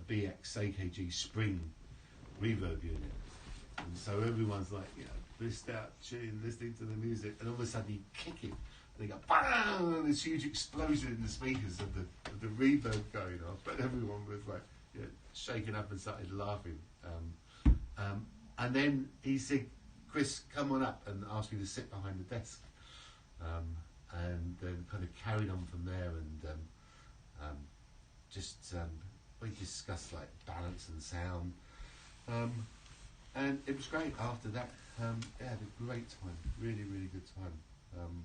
BX AKG spring reverb unit, and so everyone's like, you know, blissed out tune, listening to the music, and all of a sudden you kick it and they go bang, and this huge explosion in the speakers of the reverb going off, but everyone was like, you know, shaking up and started laughing. And then he said, Chris, come on up, and asked me to sit behind the desk. and then kind of carried on from there, and we discussed like balance and sound, and it was great. After that, yeah, had a great time, really, really good time,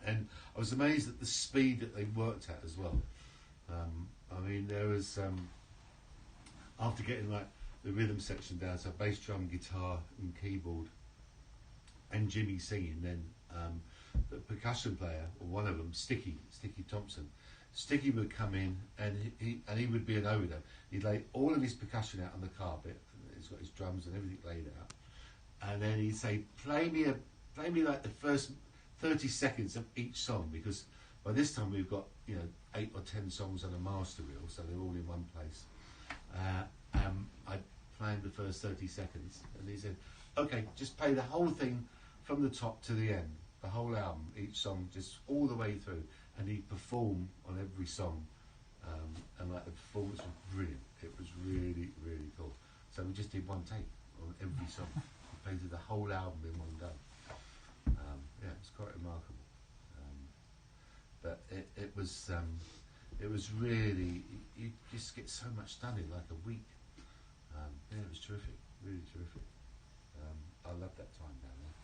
and I was amazed at the speed that they worked at as well. I mean, there was after getting like the rhythm section down, so bass, drum, guitar, and keyboard, and Jimmy singing. Then the percussion player, or one of them, Sticky Thompson. Sticky would come in, and he would be an overdub. He'd lay all of his percussion out on the carpet. He's got his drums and everything laid out, and then he'd say, "Play me like the first 30 seconds of each song," because by this time we've got 8 or 10 songs on a master reel, so they're all in one place. I'd play him the first 30 seconds, and he said, "Okay, just play the whole thing from the top to the end, the whole album, each song, just all the way through." And he'd perform on every song, and like the performance was brilliant. It was really, really cool. So we just did one take on every song. We played the whole album in one go. Yeah, it was quite remarkable. But it was really, you just get so much done in like a week. Yeah, it was terrific, really terrific. I loved that time down there.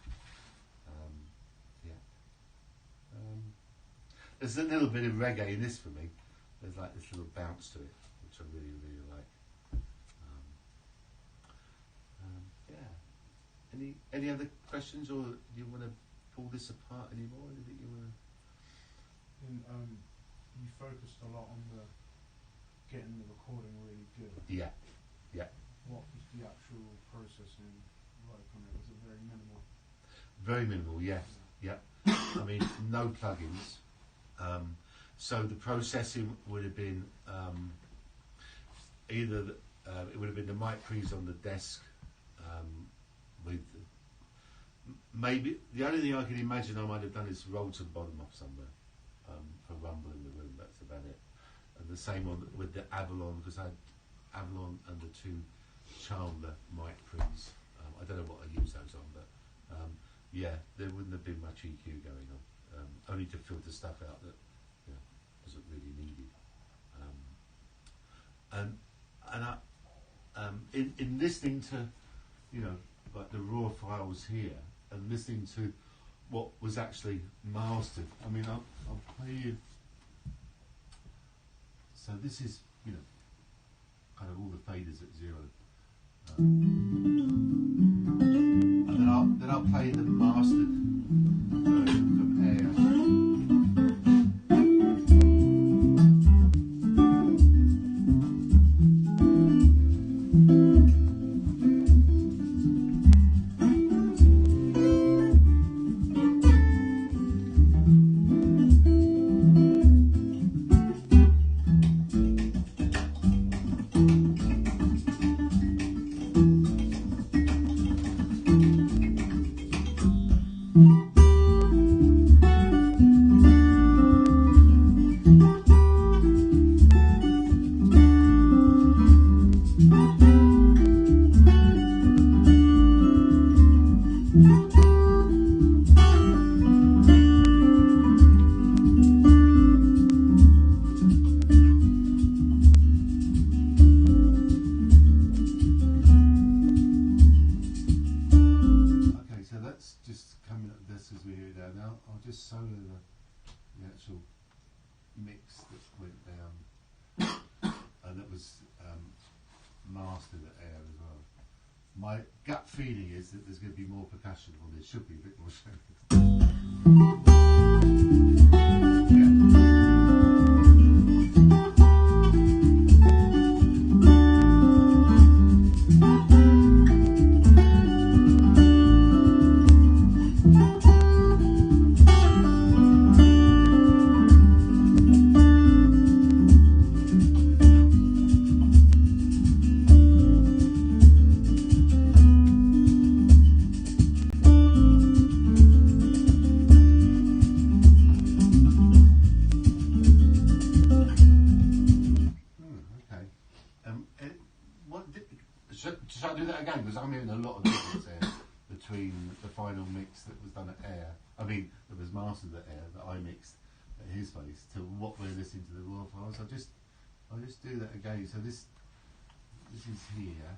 Yeah. There's a little bit of reggae in this for me. There's like this little bounce to it, which I really, really like. Yeah. Any other questions, or do you want to pull this apart anymore? Anything you want to? You focused a lot on getting the recording really good. Yeah. What was the actual processing like on it? Was it very minimal? Very minimal, yes. Yeah. I mean, no plugins. So the processing would have been either it would have been the mic pre's on the desk with maybe the only thing I can imagine I might have done is roll some bottom off somewhere for rumble in the room. That's about it. And the same with the Avalon, because I had Avalon and the 2 Chandler mic pre's. I don't know what I used those on, but yeah, there wouldn't have been much EQ going on. Only to filter stuff out that wasn't really needed. In listening to like the raw files here, and listening to what was actually mastered. I mean, I'll play you. So this is kind of all the faders at 0. And then I'll play the mastered version from Air. Mastered at Air as well. My gut feeling is that there's going to be more percussion, or there should be a bit more Shall I do that again? Because I'm hearing a lot of difference there between the final mix that was done at Air. I mean, that was mastered that air that I mixed at his place to what we're listening to the raw files. I'll just do that again. So this is here.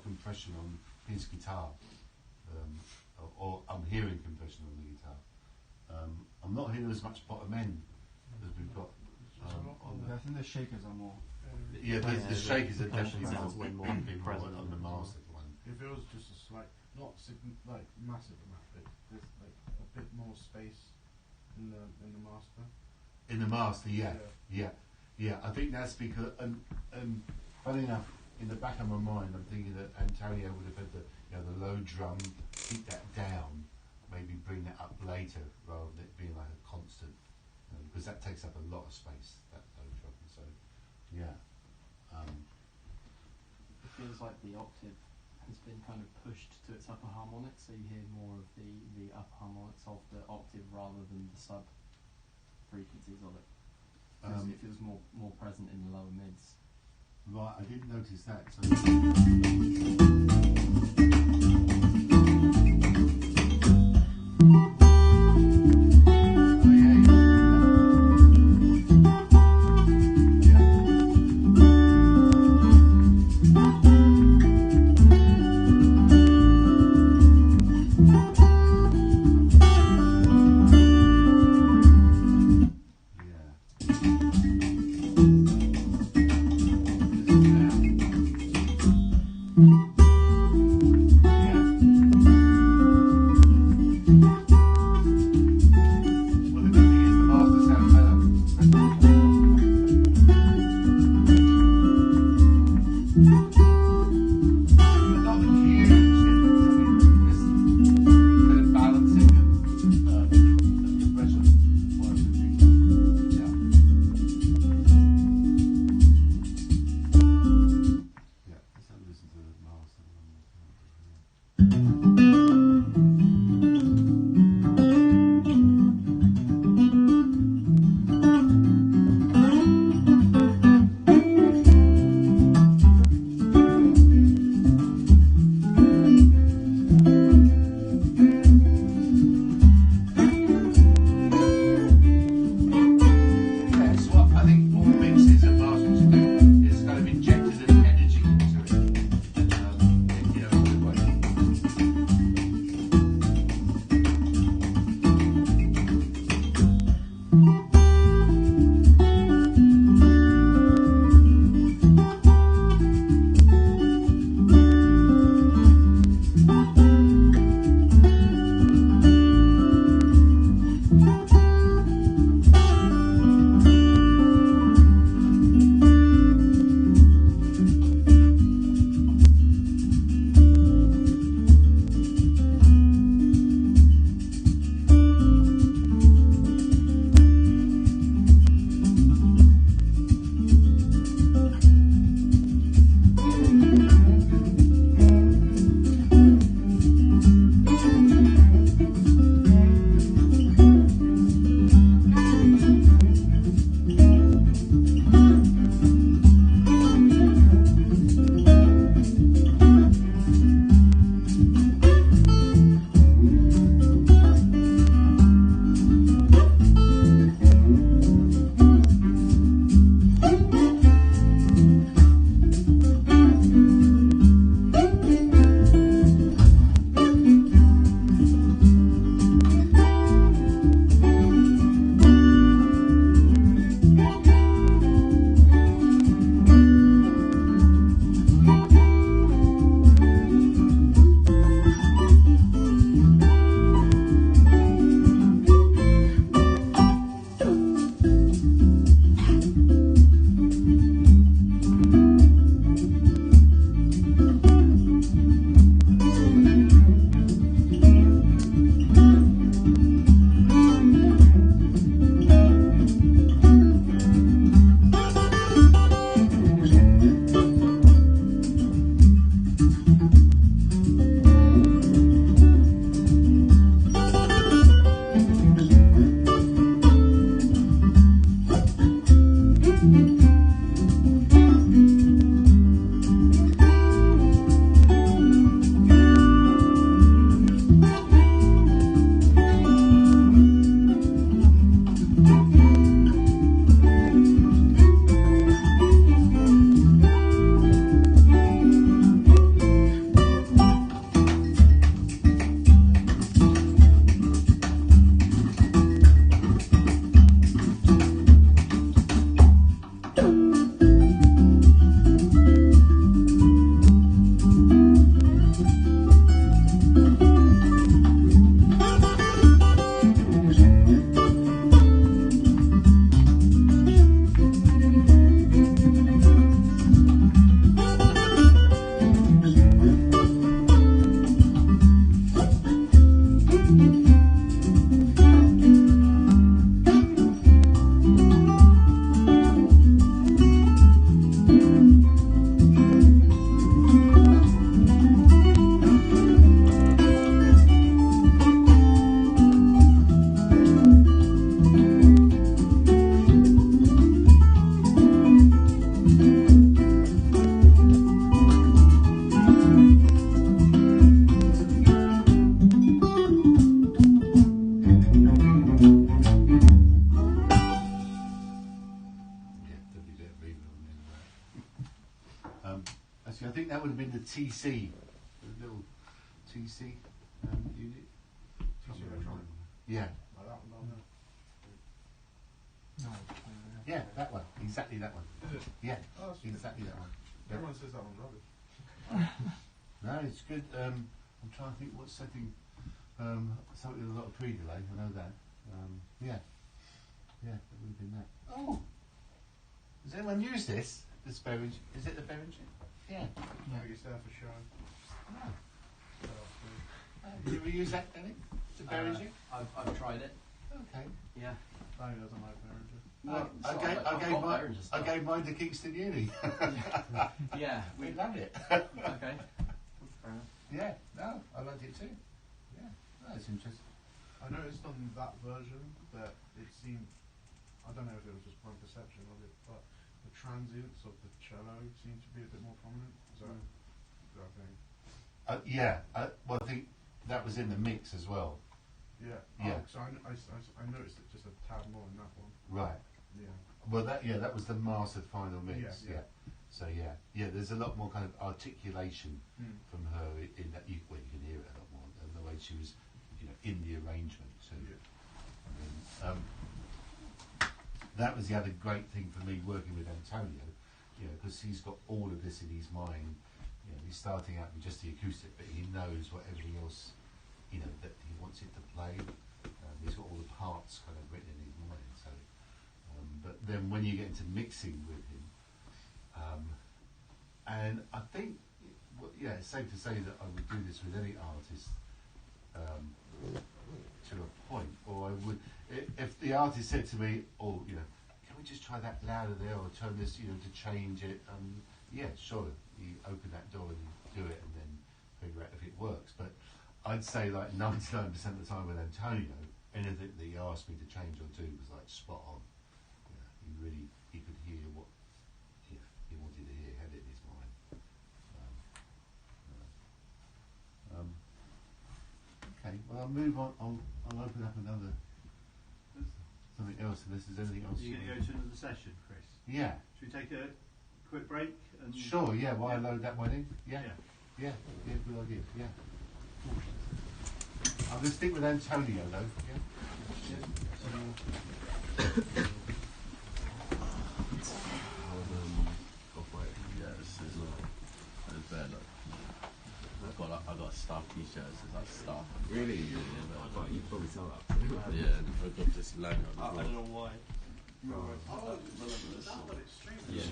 Compression on his guitar, or I'm hearing compression on the guitar. I'm not hearing as much bottom end as we've got on I think the shakers are more. the shakers are definitely sounds way more present on the mastered one. If it was just a slight, not like massive amount, but there's like a bit more space in the master. In the master, yeah. I think that's because, funny enough, in the back of my mind, I'm thinking that Antonio would have had the low drum, keep that down, maybe bring that up later rather than it being like a constant, because that takes up a lot of space, that low drum. So, yeah. It feels like the octave has been kind of pushed to its upper harmonics, so you hear more of the upper harmonics of the octave rather than the sub frequencies of it. It feels more present in the lower mids. Right, I didn't notice that. So yeah. TC, the little TC unit. TC electronic. Yeah, Like that one down there. No. yeah, that one. Exactly that one. Is it? Yeah, Oh, that's good. exactly that one. Everyone says that one's rubbish. No, it's good. I'm trying to think what setting. Something with a lot of pre-delay. I know that. Yeah, that would have been that. Oh, does anyone use this? This Behringer? Is it the Behringer? Yeah. Yeah. It's there for show. Oh. So that's good. Did you ever use that, Danny? The Behringer? I've tried it. Okay. Yeah. Danny doesn't like Behringer. I gave mine to Kingston Uni. Yeah. We love it. Okay. Fair enough. Yeah, no, I liked it too. Yeah, that's interesting. I noticed on that version that it seemed, I don't know if it was just my perception of it, but the transients of the cello seemed to be a bit more prominent. Is that a thing? Yeah, well, I think that was in the mix as well. Yeah. Yeah. Oh, so I noticed it just a tad more in that one. Right. Yeah. Well, that was the mastered final mix. Yeah. So yeah, there's a lot more kind of articulation from her in that. You can hear it a lot more, and the way she was, in the arrangement. So that was the other great thing for me working with Antonio, because he's got all of this in his mind. He's starting out with just the acoustic, but he knows what everything else, that he wants it to play. He's got all the parts kind of written in his mind. So, but then when you get into mixing with him, and I think, it's safe to say that I would do this with any artist to a point, or I would, if the artist said to me, can we just try that louder there, or turn this, to change it, yeah, sure, you open that door and you do it and then figure out if it works. But I'd say like 99% of the time with Antonio, anything that he asked me to change or do was like spot on. He could hear what he wanted to hear, had it in his mind. Okay, well I'll move on. I'll open up another something else unless there's anything else. You're going to go to another session, Chris? Yeah. Should we take a quick break? And Sure, yeah, while I load that one in. Yeah, good idea, yeah. I'm going to stick with Antonio though, I got a staff t-shirt that says like staff. Really? Yeah, you probably tell that. yeah, and I got this logo as well. I don't know why. Yeah.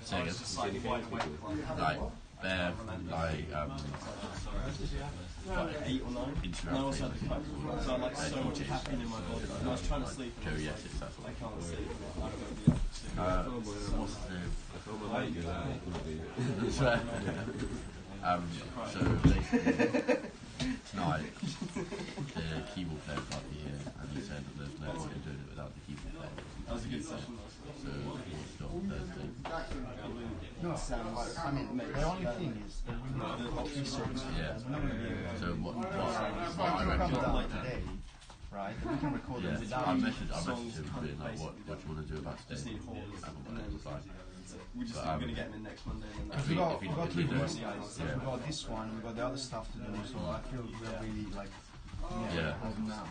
So it's just like Like, they're like 8 or 9. And I also had the cut. So I'm like so much happening in my body. And I was trying to sleep. And Joe, I was yes, like, that's what I can't sleep. I'm going to be up soon. what's the name? So basically, tonight the keyboard player can't be here, and he said that there's no way of doing it without the keyboard player. That was a good session. So it's not Thursday. No, I mean, the only thing is that we know the research. Yeah. So what I Come reckon. down today, right? And we can record them Yeah, without. I messaged songs him kind of being like, what do you want to do about Just today? need halls. I haven't And got then it replied. we're just But, going to get them in next Monday. And then Because we got if three you do voice it, guys. yeah. We got this one. We got the other stuff to do. So I feel we're really like Yeah. holding now.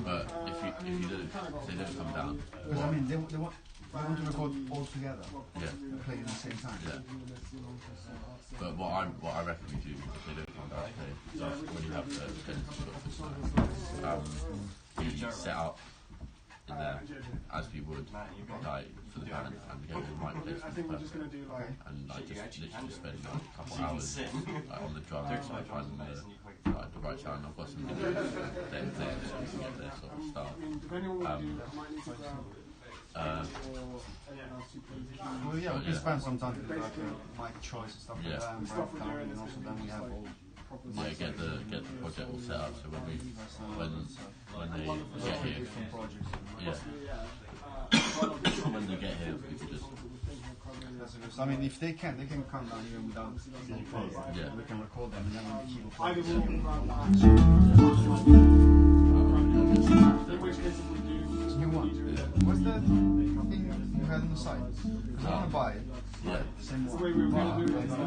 But if you don't, if they don't come down, Because I mean, they want to record all together. yeah, And play at the same time. yeah. But what I reckon we do if they don't come down today, is when you have the tendency to go we set up in there as we would like for the band and go to the mic place with the person. And like just literally spend like a couple hours like on the drums, like finding the right sound. I've got some videos then things so we can get there sort of start. Well, yeah, we can spend some time with like mic choice and stuff like that, and break down, and also then we have all. Yeah, get the project all set up so when they get here, Different projects. yeah. When they get here, we can just So I mean, if they can come down even without keyboard player. Yeah. We can record them and then when the keyboard player. New one. What's the thing you had on the side? Because I want to buy it. Yeah. Same That's the one. way we were going to do it. But,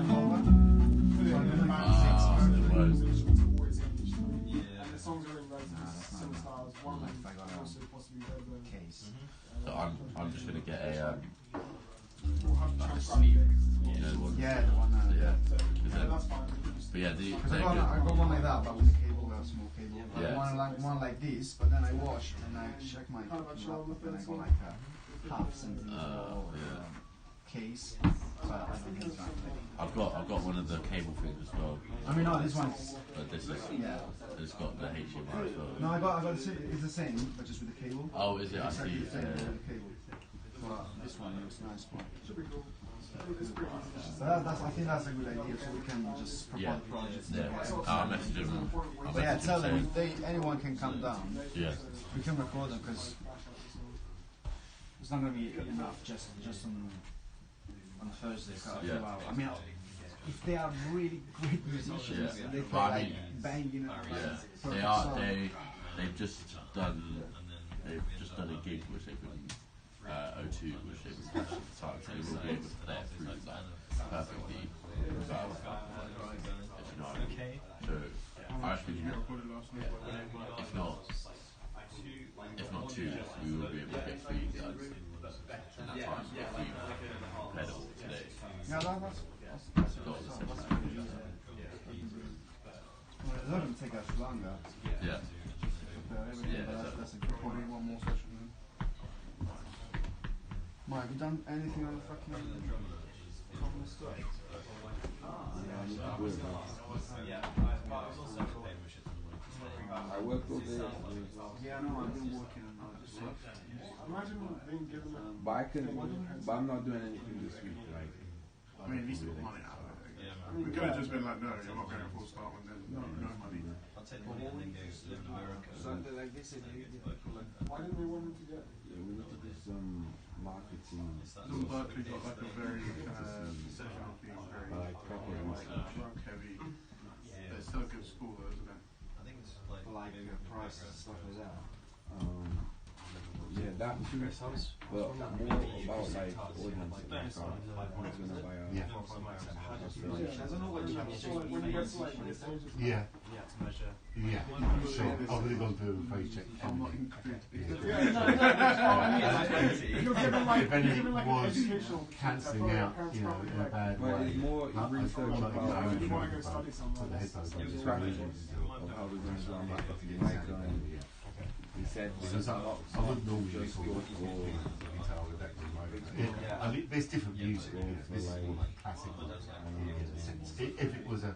And the songs are in relatively similar styles. One also possibly over. case. So I'm just gonna get a We'll have like a transcribed sleeve. it. You know, the one. Yeah, the one that. Yeah. Yeah, that's fine. But yeah, the Because they're I good. got one like that, but with a cable, a small cable. Yeah. One like this, but then I wash and I check my How about laptop Charlotte and I Benson? go like a half centimeter yeah. case. But I don't think it's right. I've got one of the cable things as well. I mean, no, this one is. But this is Yeah. it's got the HDMI as well. No, I got the same, it's the same, but just with the cable. Oh, is it? I Exactly see. the same Yeah. with the cable. But this one is nice one. Should be cool. It's pretty easy. So I think that's a good idea. So we can just propose Yeah. projects. Yeah. I'll message him. I'll But yeah, message tell him them if anyone can come down. Yeah. We can record them because it's not going to be enough just on Thursday. Yeah. Wow. I mean, if they are really great musicians, Yeah. they can Well, I like mean, banging out. Yeah. perfect They are. song. They've just done a gig which they've been O2 which they've been catching at the time, so they will be able to play it through like perfectly. If you know what I mean. So I actually if not two, we will be able to get three done in that time if we played it all today. Yeah, that's Got all the sessions. well, it doesn't take us longer. Yeah. Prepare everything, Yeah, but that's a good point. One more session. Then. Mike, have you done anything on the fucking common stuff? I worked all day. Yeah, no, I've been working on other stuff. Imagine being given a. But I'm not doing anything this week. Like, I mean, at least put money out of it. We could have just been like, no, you're not going full start and then no money. So, like this, Why didn't they want him to get? yeah, we need to do some marketing. Doesn't Berkeley got like a very sessional thing, very Like proper research. drug heavy? But it's still a good school though, isn't it? like price and stuff like that. Yeah, that too. But more about like audience. Like, who's gonna buy our Yeah. I don't know what you have to So like when you get to like the stages. Yeah. Yeah. So I've really gone through a phase check. I'm not included. Yeah, no, I mean, you're given like, If you're any given like an was educational cancelling out, you know, in a bad But way. it's more research about you want to go study somewhere. the headphones on. strategies of how we're going to do our marketing. Like, he said, Because I wouldn't normally sort of guitar with that thing, right? I mean, there's different music. This is more like classical in a sense. If it was a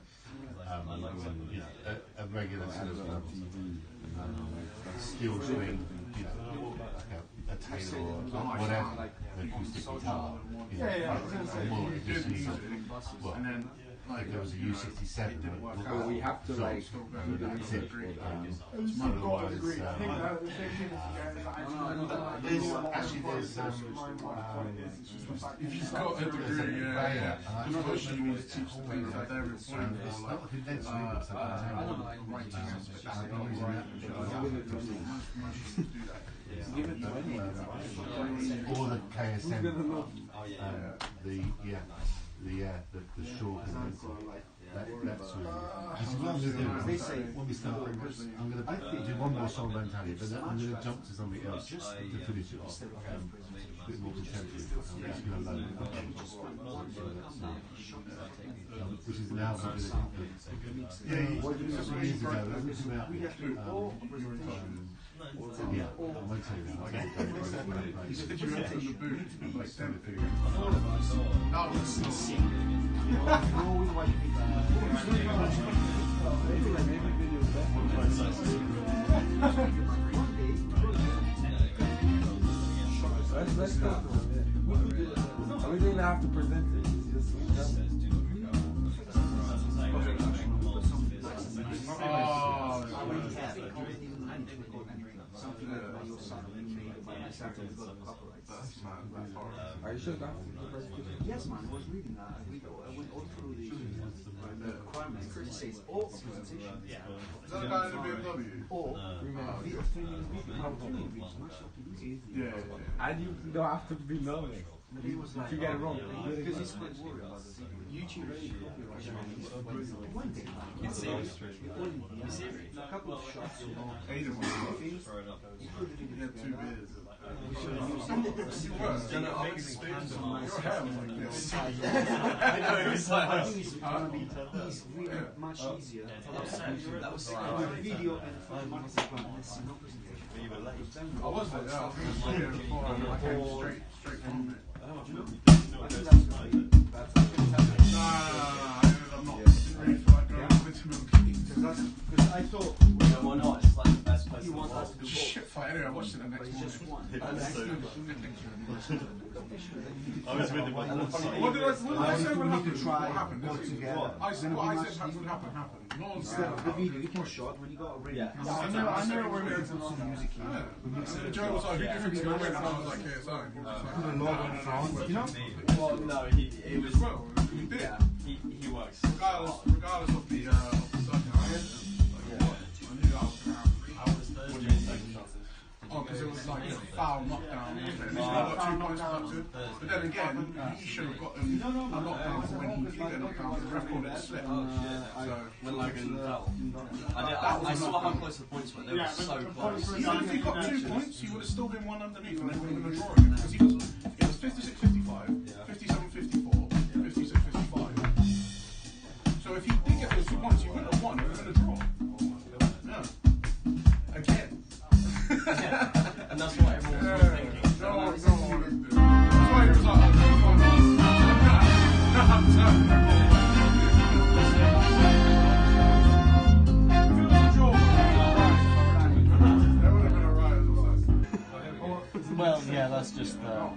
regular sort of steel string, you know, like a Taylor or whatever, an acoustic guitar, you know, more just use well, And then like there was a U67. but we have to like do the That's it. research for that. At least you've got a degree. I think that the big thing is to get is actually if you've got a degree, yeah. Because what she means to teach things that they're employing for, like writing and stuff. Give it to anyone. Or the KSM, the short that's really. This is what I'm going to do. They say when we start, I'm going to do one more song, don't tell you, but then I'm going to jump to something else just to finish it off. A bit more contemporary. I'm just going to load it up. Which is an album that yeah, years ago. It was about yeah, I won't tell you that. Did you enter the booth and like send it to you? No, it's insane. Always why you think Let's go. We didn't have to present it. It's just Are you sure that? yes, man, I was reading that. I went all through the requirements. It says all presentation. Is that the guy in the BMW? Or video streaming video. Yeah. And you don't have to be knowing. He was like, if you get it wrong, because he's quite worried about this. YouTube really copyright. In series. A couple of shots. Aiden was Including 2 beers. I know, it's like, I think it's gonna be really much easier. That was video and Masterclass. I was there, yeah. I think it was here before I came straight from it. I think that's gonna be Nah, I'm not really feel like going with him. because I thought why not? It's like the best place he in the wants us world. to go. Shit fight, anyway, I watched it the next It's just morning. one. I was with him on the side. What did I say? What happened? try What happened? go together. I said what I said would happen. No one Instead said of the video, you can shot when you got already. Yeah. I know when we were Put some music in. yeah. Joe was like, who do you think is going to win? And I was like, KSI. And he was Put a like, logo in front, you know? Well, no, he was. well, we did. Yeah, he works. Regardless of the circuit, I knew that I was going to have. What do you mean second chances? Oh, because it was like foul knockdown. At least I got 2 points deducted. But then again, he should have gotten a knockdown for when he did get knocked down. The ref called it a slip. So When Logan fell. I saw how close the points were. They were so close. even if he got 2 points, he would have still been one underneath, and they would have been a draw again. Because it was 56-55, 57-54, 56-55. So if he did get those 2 points, he wouldn't have won. It would have been a draw. Yeah. Again. And that's what everyone was thinking. No one. That's why he was like, Well, yeah, that's just I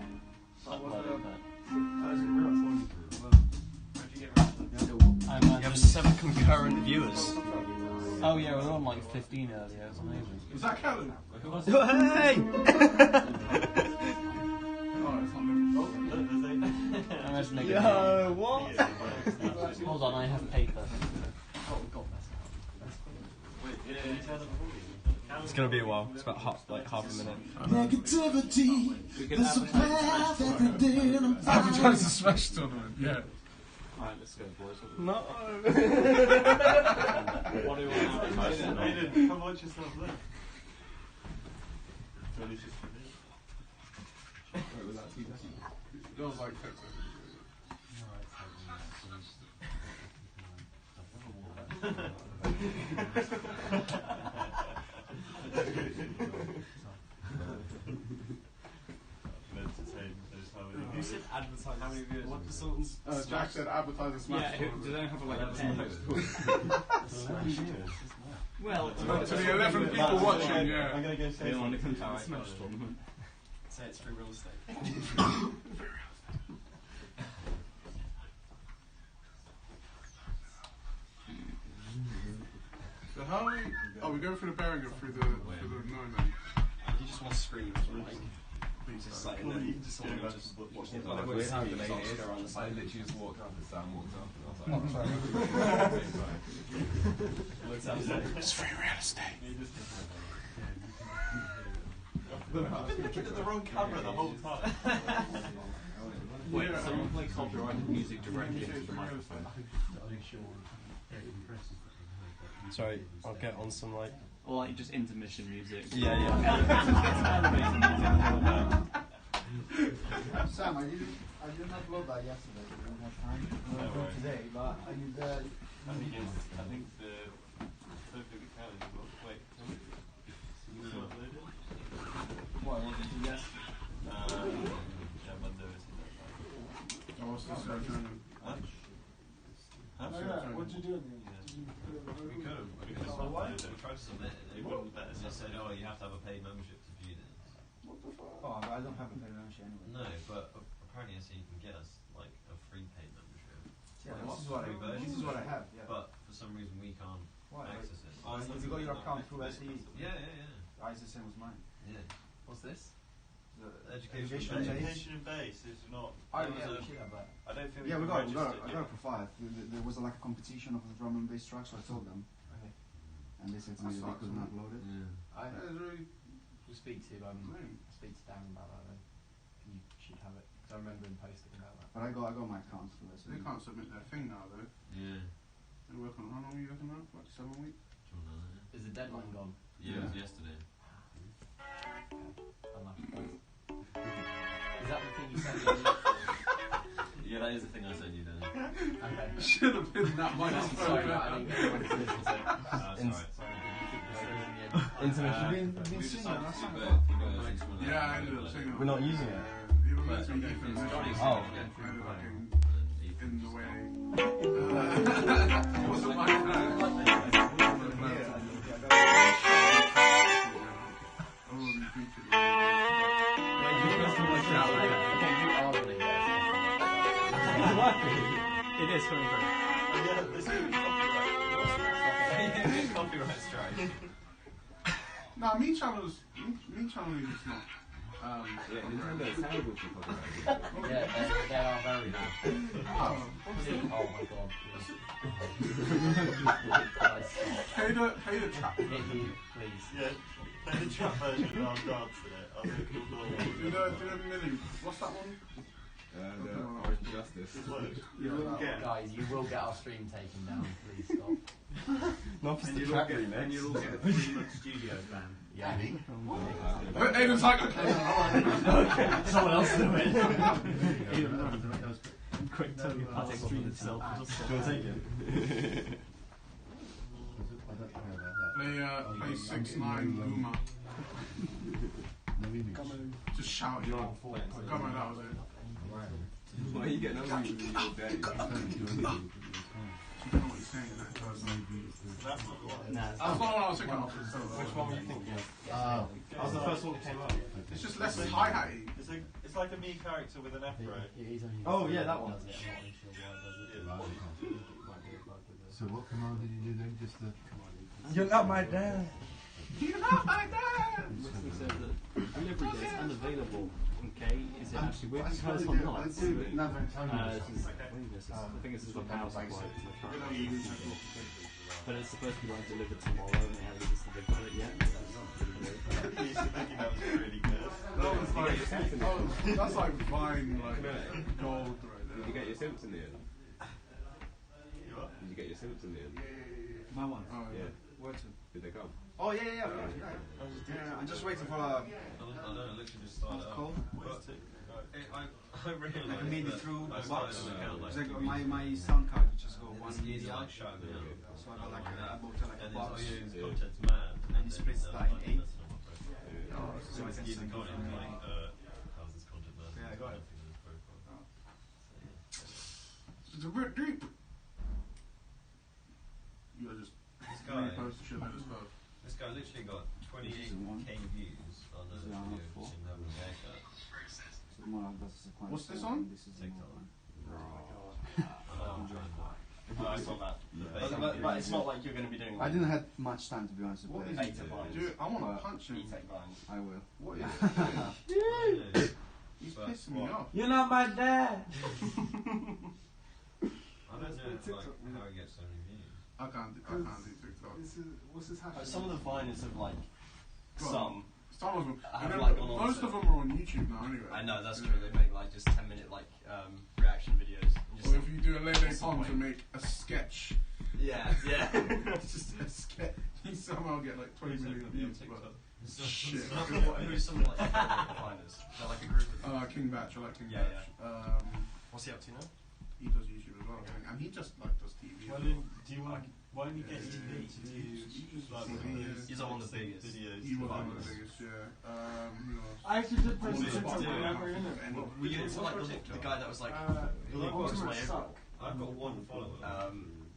You have imagine. 7 concurrent viewers. Oh yeah, we were on like 15 earlier. It was amazing. was that Kellen? Hey! I imagine they Yo, what? Hold on, I have paper. It's gonna be a while. It's about half a minute. Negativity. There's a path every day and I'm Advertise the Smash tournament, yeah. Alright, let's go, boys. No. What do you want to advertise? Aiden, come watch yourself there. It was like Texas. You said advertise. How many viewers? What consultants? Jack said advertise the Smash tournament. Do they have like a pen? Well, To the 11 people watching, yeah. I'm gonna go say They don't want to come to Alright, the Smash tournament. say it's free real estate. So how are we? Oh, we're going through the pairing or through the no then? You just want to scream for like. Just like, no, you just want to just watch the Like, video. weird how delayed it is. Go around the I side. literally just walked up and Sam walked up and I was like, It's free real estate. I've been looking at the wrong camera the whole time. Wait, someone play copyrighted music directly into the microphone. Sorry, I'll get on some like. Or like just intermission music. Yeah. Sam, I didn't upload that yesterday. I didn't have time. I'm gonna do it today, but I need I think the perfect account is wait. Is it uploaded? what I wanted to do yesterday. Yeah, Monday is in that time. Oh, what's this journey? Huh? What'd you do in the end? We could have uploaded it. We tried to submit it. They wouldn't let us. They said, oh, you have to have a paid membership to view this. Oh, I don't have a paid membership anyway. No, but apparently SAE can get us like a free paid membership. Yeah, this is what I have. Yeah. But for some reason we can't Why? access it. Have you got your account through SAE? Yeah. It's the same as mine. Yeah. What's this? Education base is not. I there was don't a- I don't think Yeah, we we got registered it for 5. There was like a competition of a drum and bass track, so I told them. Okay. And they said to me that they couldn't upload it. I That is really will speak to lame. speak to Dan about that then. You should have it. So I remember him posting about that. But I got my accounts for this. They can't submit their thing now though. Yeah. They're working on how long are you working on? Like 7 weeks? Is the deadline gone? Yeah, it was yesterday. Is that the thing you sent me? Yeah, that is the thing I sent you, Danny. Okay. Should have been that much. Sorry, I didn't get anyone to listen to it. Intermission. Yeah, I ended up singing. We're not using it. Even meant to be Ethan. Oh. I ended up in the way. What's the mic? It is coming through. Yeah, this is copyright strike. Nah, me channels is not. Yeah, Nintendo is terrible for copyright. Yeah, they are very bad. Oh my god. Pay the trap. Please. Yeah, play the trap version and I'll dance to it. I'll make it all. Do the Millie. What's that one? The Orange Justice. Guys, you will get our stream taken down. Please stop. Not for And the you'll track get, remix. and you'll all get a 3-month studio ban. Yeah. Aiden's like, Someone else do it. Quick, tell me how to stream itself. Just take it. play 6ix9ine Boomer. Just shout it. Come on, that was it. Why are you getting over with your daddy? You don't know what he's saying. That's not the one. Nah, That's not what I was thinking of. which one were you thinking of? That was the first one that came up. It's just less hi-hatty. It's like a me character with an afro. Oh, yeah, that one. So what command did you do then? Just the... You're not my dad. You're not my dad! Listening said that delivery is unavailable. Okay, is it actually with you guys or not? I think this is for power supply. But it's supposed to be like delivered tomorrow, and they haven't even delivered it yet. You used to think that was really good. That's like Vine, like gold right there. Did you get your simps in the end? You what? Did you get your simps in the end? My one. Oh, Yeah. Where to? Did they come? Oh yeah. I'm just waiting for a. I don't know, literally just started What's up. called? I realised I made it through I the started box. an account like Because I got my sound card just got one it's easy media. like shutting me out. So I got like I bought like a And box. it's content's mad. And it's split that in 8. So it's easy go going like, how's this content man? Yeah, I got it. Nothing in his profile. It's a bit deep. You gotta just This guy, repost the shit like this stuff. this guy literally got 28k views on the video of him having a haircut. What's this on? TikTok. I saw that. But it's not like you're going to be doing. I didn't have much time to be honest What with is you. it? Dude, I want to punch him. E-Tech lines. I will. What is it? Yeah. He's But pissing me what? off. You're not my dad. I don't know how he gets so many views. I can't do TikTok. What's this hashtag? Some of the viners have like Go on. some. Some of them. I and have then like gone on most to- of them are on YouTube now anyway. I know that's true. They make like just 10-minute like reaction videos. And just Or if you do a Lele What's the Pond to point? make a sketch, yeah. it's just a sketch, you somehow get like 20 million views. But shit. Who's some like viners? They're like a group of. King Batch, I like King Yeah, Batch. What's he up to now? He does YouTube as well, I think. And he just like does TV. Why as well. do you want? Why don't you get TV to do like He's on the biggest. videos? He was to one of the like- biggest, yeah. Who else? I actually did All post this a TikTok. stuff. Were you into like the guy that was like Well, I've got- my suck. I've got one follower.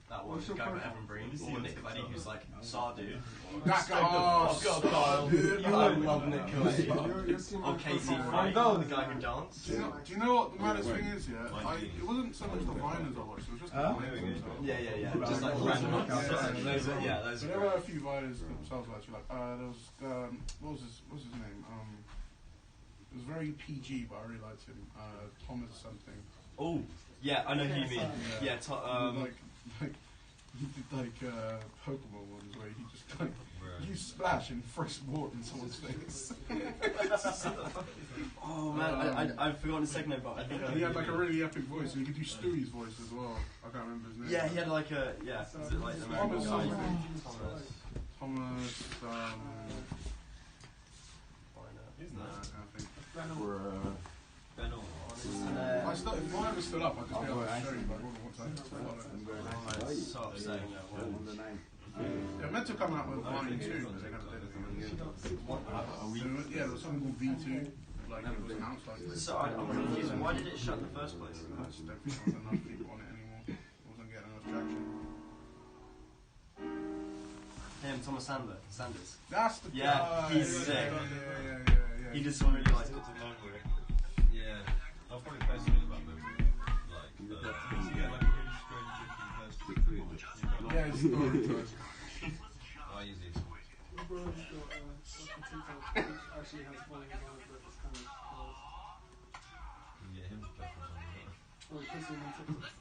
that one What's your guy with profile? Evan Breen or Nick Cleddy who's like Saw dude. That guy. I love Nick Cleddy. You're Or Casey I'm Frank, the guy who danced. Do you know what the maddest thing is, yeah? It wasn't so much the viners I watched, it was just the viners themselves. Yeah. Just like random accounts. Those So there were a few viners themselves actually, like, there was, what was his name? It was very PG, but I really liked him. Thomas something. Oh, yeah, I know who you mean. Yeah, like he did like Pokemon ones where he just like you splash and fresh water in someone's face. Oh man, I've forgotten his second name, but I think he had like a really epic voice, and he could do Stewie's voice as well. I can't remember his name. Yeah, he had like a is it like an American guy? Thomas. Isn't I can't think. I If I ever stood up, I'd just be able to show you, but I wouldn't want to. stop saying that one. They're meant to come out with Volume 2, but they never did it. Yeah, there was something called V2, like it was announced like this. So I'm confused. Why did it shut in the first place? I just don't think there was enough people on it anymore. It wasn't getting enough traction. Him, Thomas Sanders. That's the Yeah, guy. he's sick. Yeah. He did some really like. Yeah, I'll probably play something about them. Like, you get like a really strange looking person. Yeah, it's story time. I use these. My brother's got like a TikTok which actually has volume on it, but it's kind of You can get him to play for something. or it puts him on TikTok.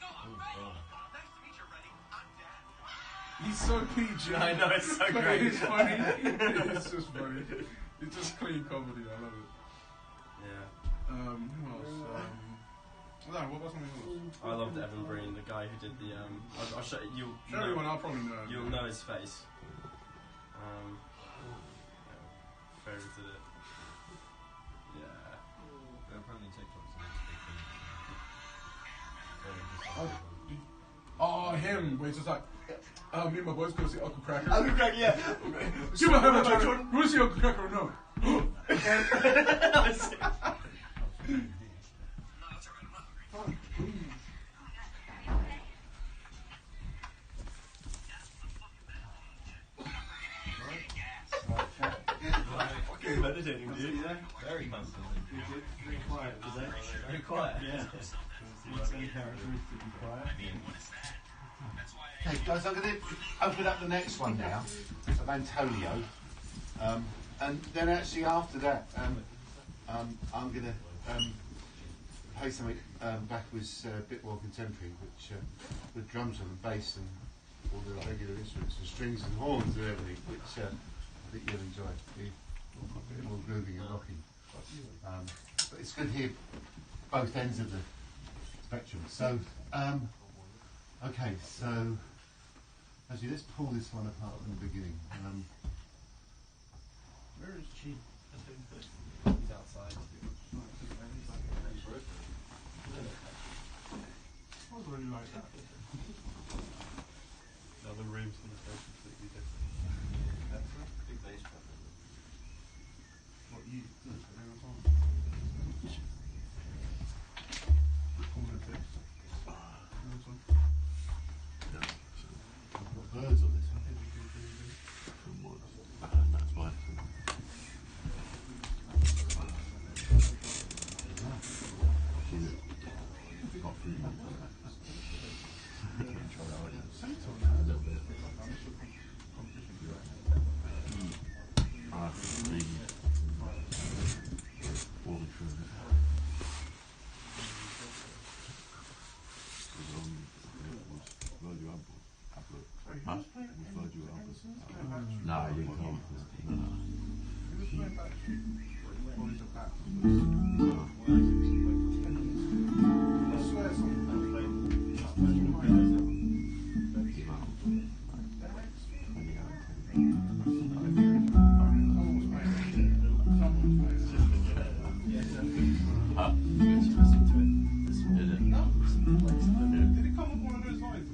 He's so PG. I know, it's so great. It's funny. It's just funny. It's just clean comedy. I love it. Yeah. Who else? I don't know, what was something else? I loved Evan Breen, the guy who did the I'll show you. Show everyone, I'll probably know. You'll know his face. Fairies did it. Yeah. Apparently TikTok's the next big thing. Oh, him, where it's just like, me and my boys go see Uncle Cracker. Uncle Cracker, yeah. Give me a hammer, Jordan. You want to see Uncle Cracker or no? Meditating, dude. Yeah, very constant. Very quiet, is that? Very quiet, yeah. Okay, guys, I'm going to open up the next one now of Antonio, and then actually after that, I'm going to play something backwards, a bit more contemporary, which with drums on and bass and all the regular instruments and strings and horns and everything, which I think you'll enjoy. Be a bit more groovy and rocking. But it's good to hear both ends of the spectrum. So, okay, so actually let's pull this one apart from the beginning. Where is Chi? He's outside. I was really like that. Now the room's going to go completely different. Big bass drum. What you? Birds on this one. That's fine. No, you can't. Did it come with one of those lines?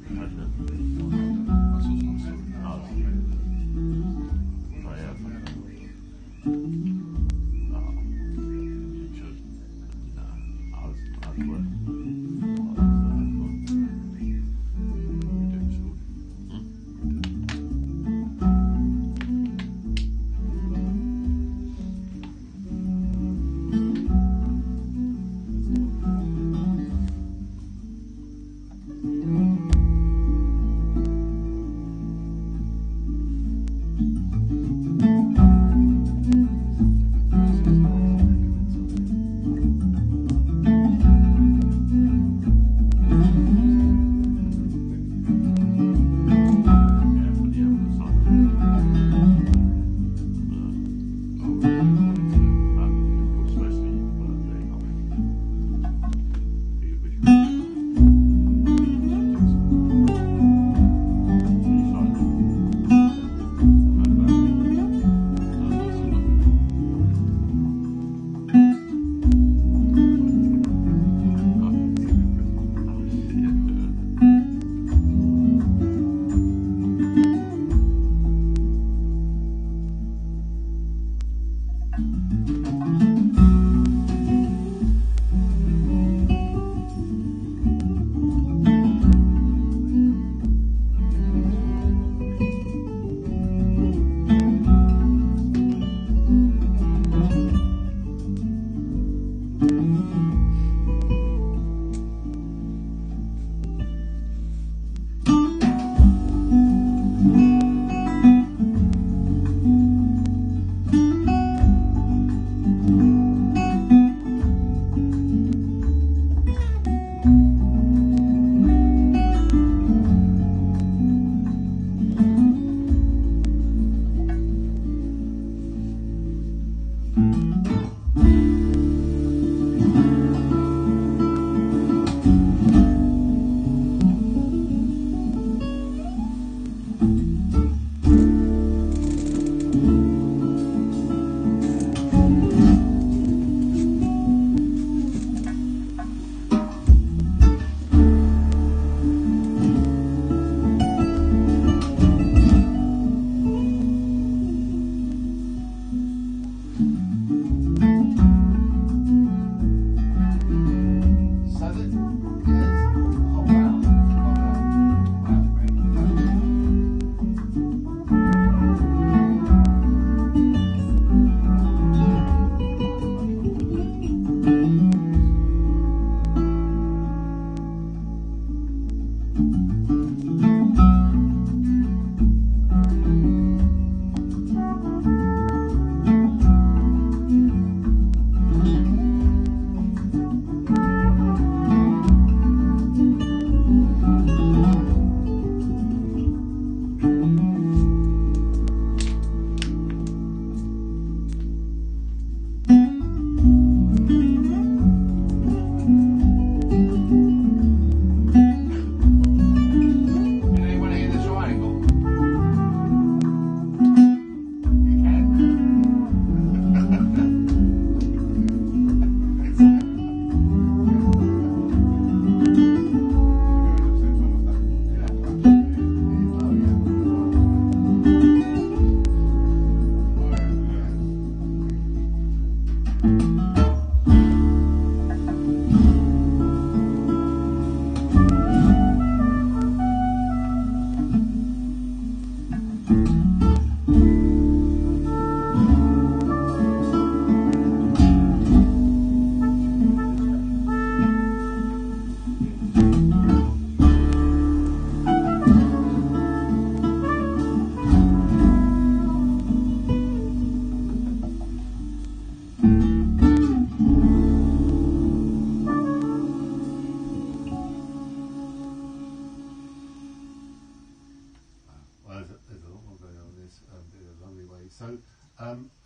So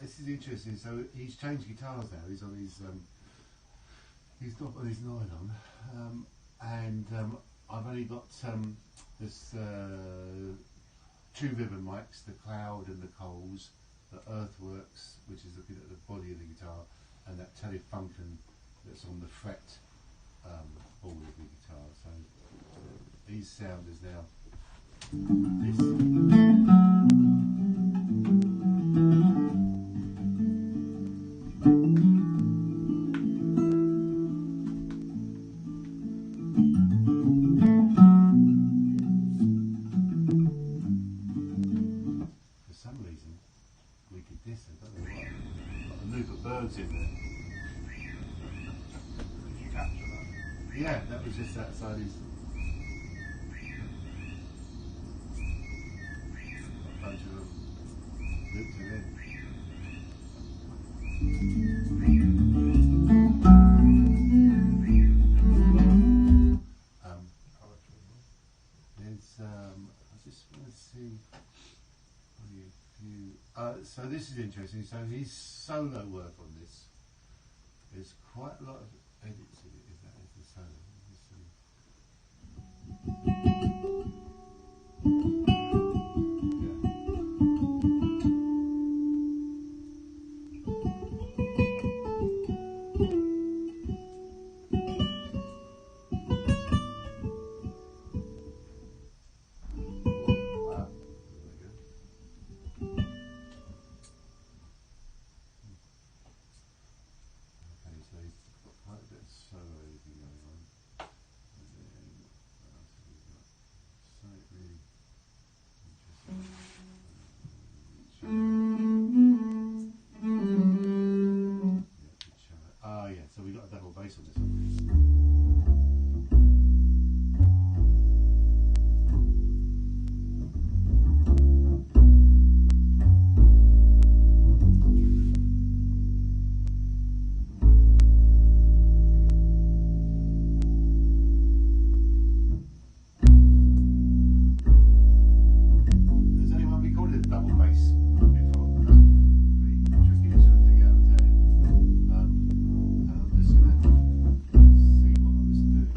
this is interesting. So he's changed guitars now. He's on his he's not on his nylon, and I've only got this two ribbon mics, the Cloud and the Coles, the Earthworks, which is looking at the body of the guitar, and that Telefunken that's on the fret ball of the guitar. So his sound is now this. In there. Did you capture that? Yeah, that was just outside his. A bunch of them looped it in. There's I just want to see. So this is interesting. So his solo work on this, there's quite a lot of edits in it, if that is the solo. So we got a double bass on this one. Has anyone recorded a double bass before? Pretty tricky instrument to get out of town. I'm just going to see what I was doing.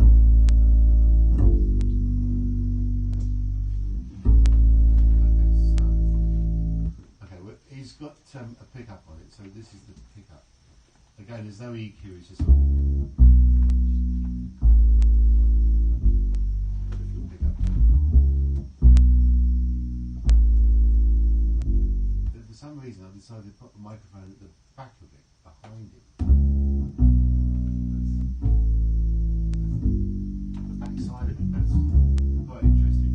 Okay, well, he's got a pickup on it, so this is the pickup. Again, there's no EQ, it's just all pickup. For some reason, I decided to put the microphone at the back of it, behind it. The back side of it, that's quite interesting.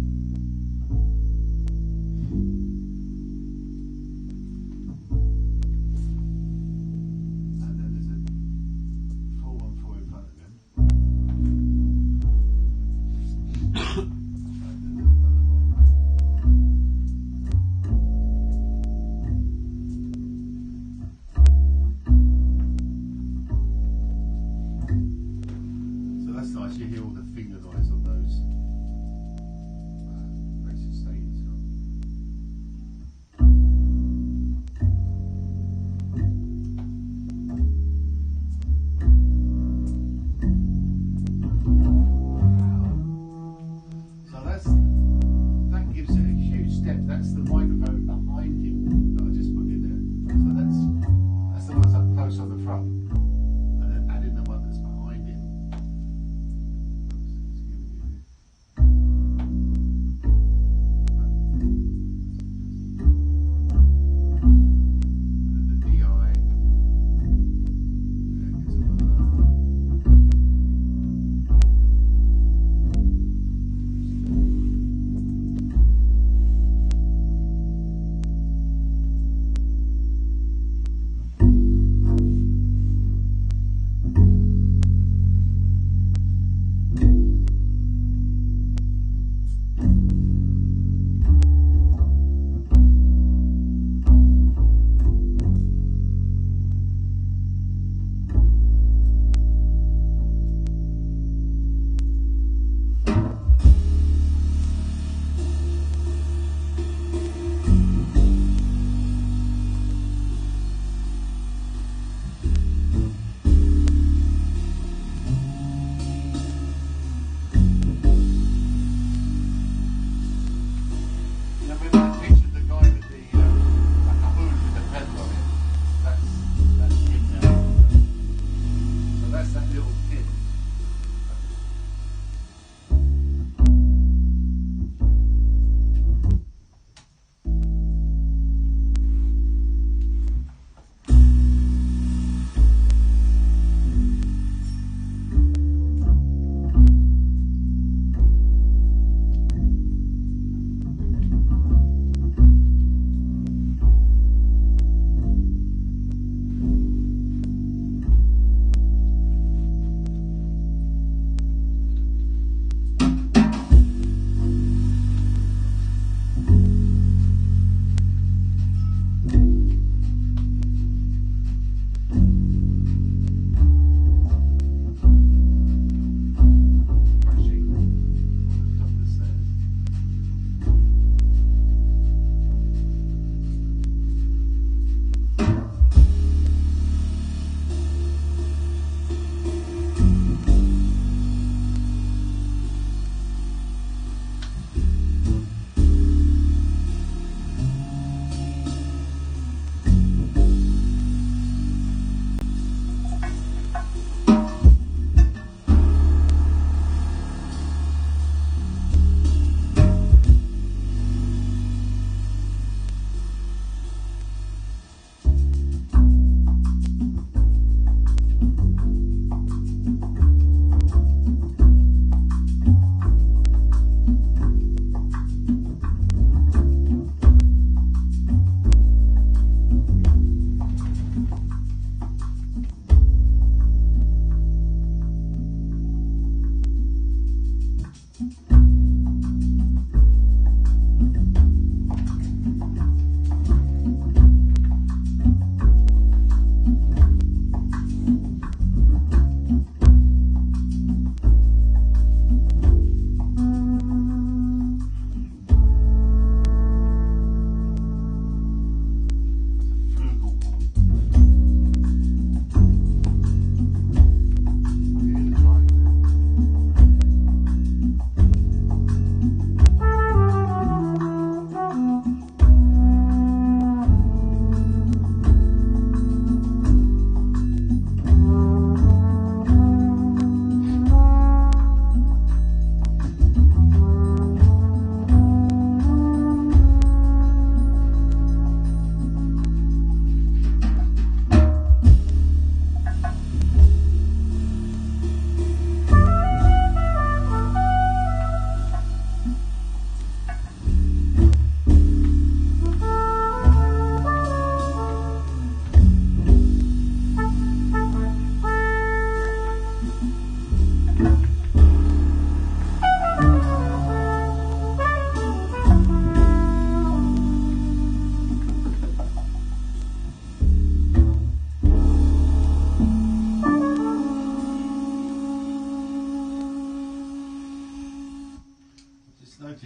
And then there's a 414 in front of him. And then there's another mic. So that's nice, you hear all the finger noise on those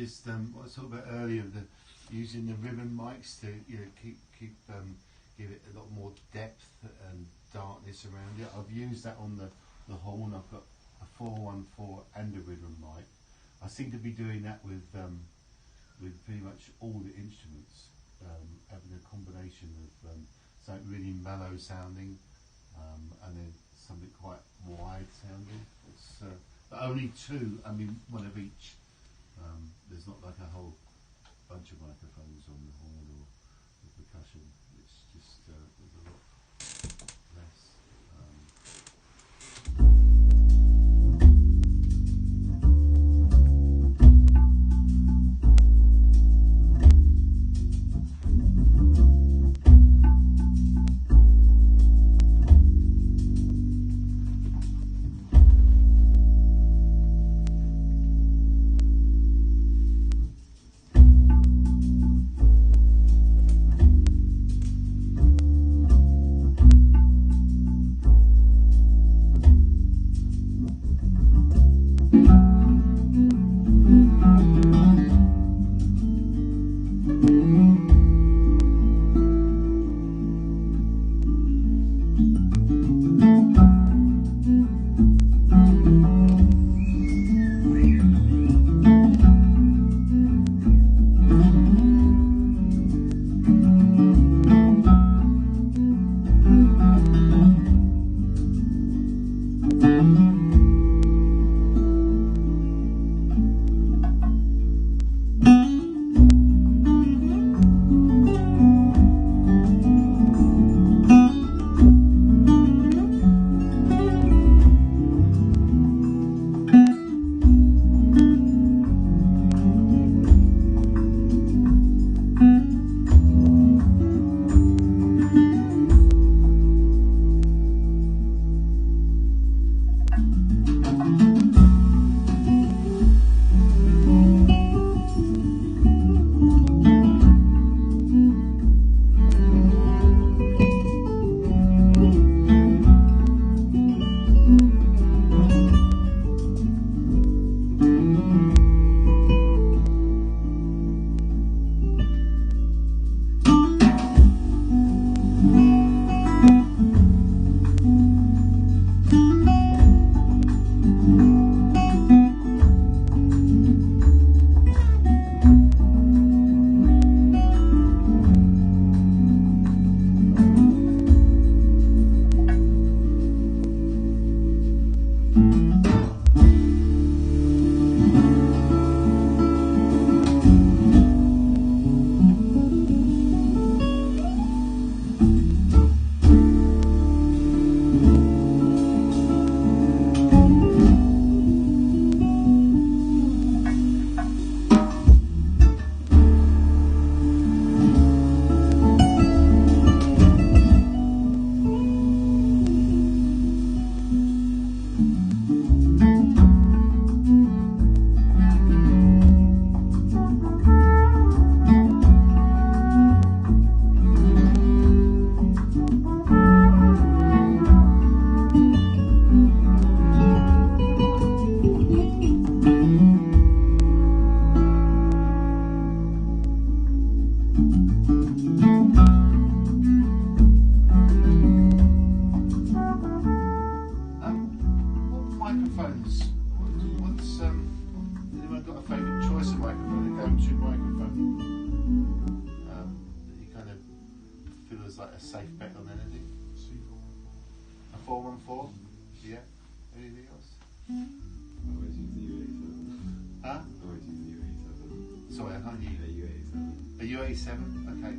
just what I talked about earlier, using the ribbon mics to keep give it a lot more depth and darkness around it. I've used that on the horn. I've got a 414 and a ribbon mic. I seem to be doing that with pretty much all the instruments, having a combination of something really mellow sounding and then something quite wide sounding. It's but only two. I mean, one of each. There's not like a whole bunch of microphones on the horn or the percussion. It's just there's a lot less. A safe bet on anything? A 414? Yeah. Anything else? Always use the U87. Huh? Always use the U87. Sorry, I can't hear you. A U87. A U87? Okay.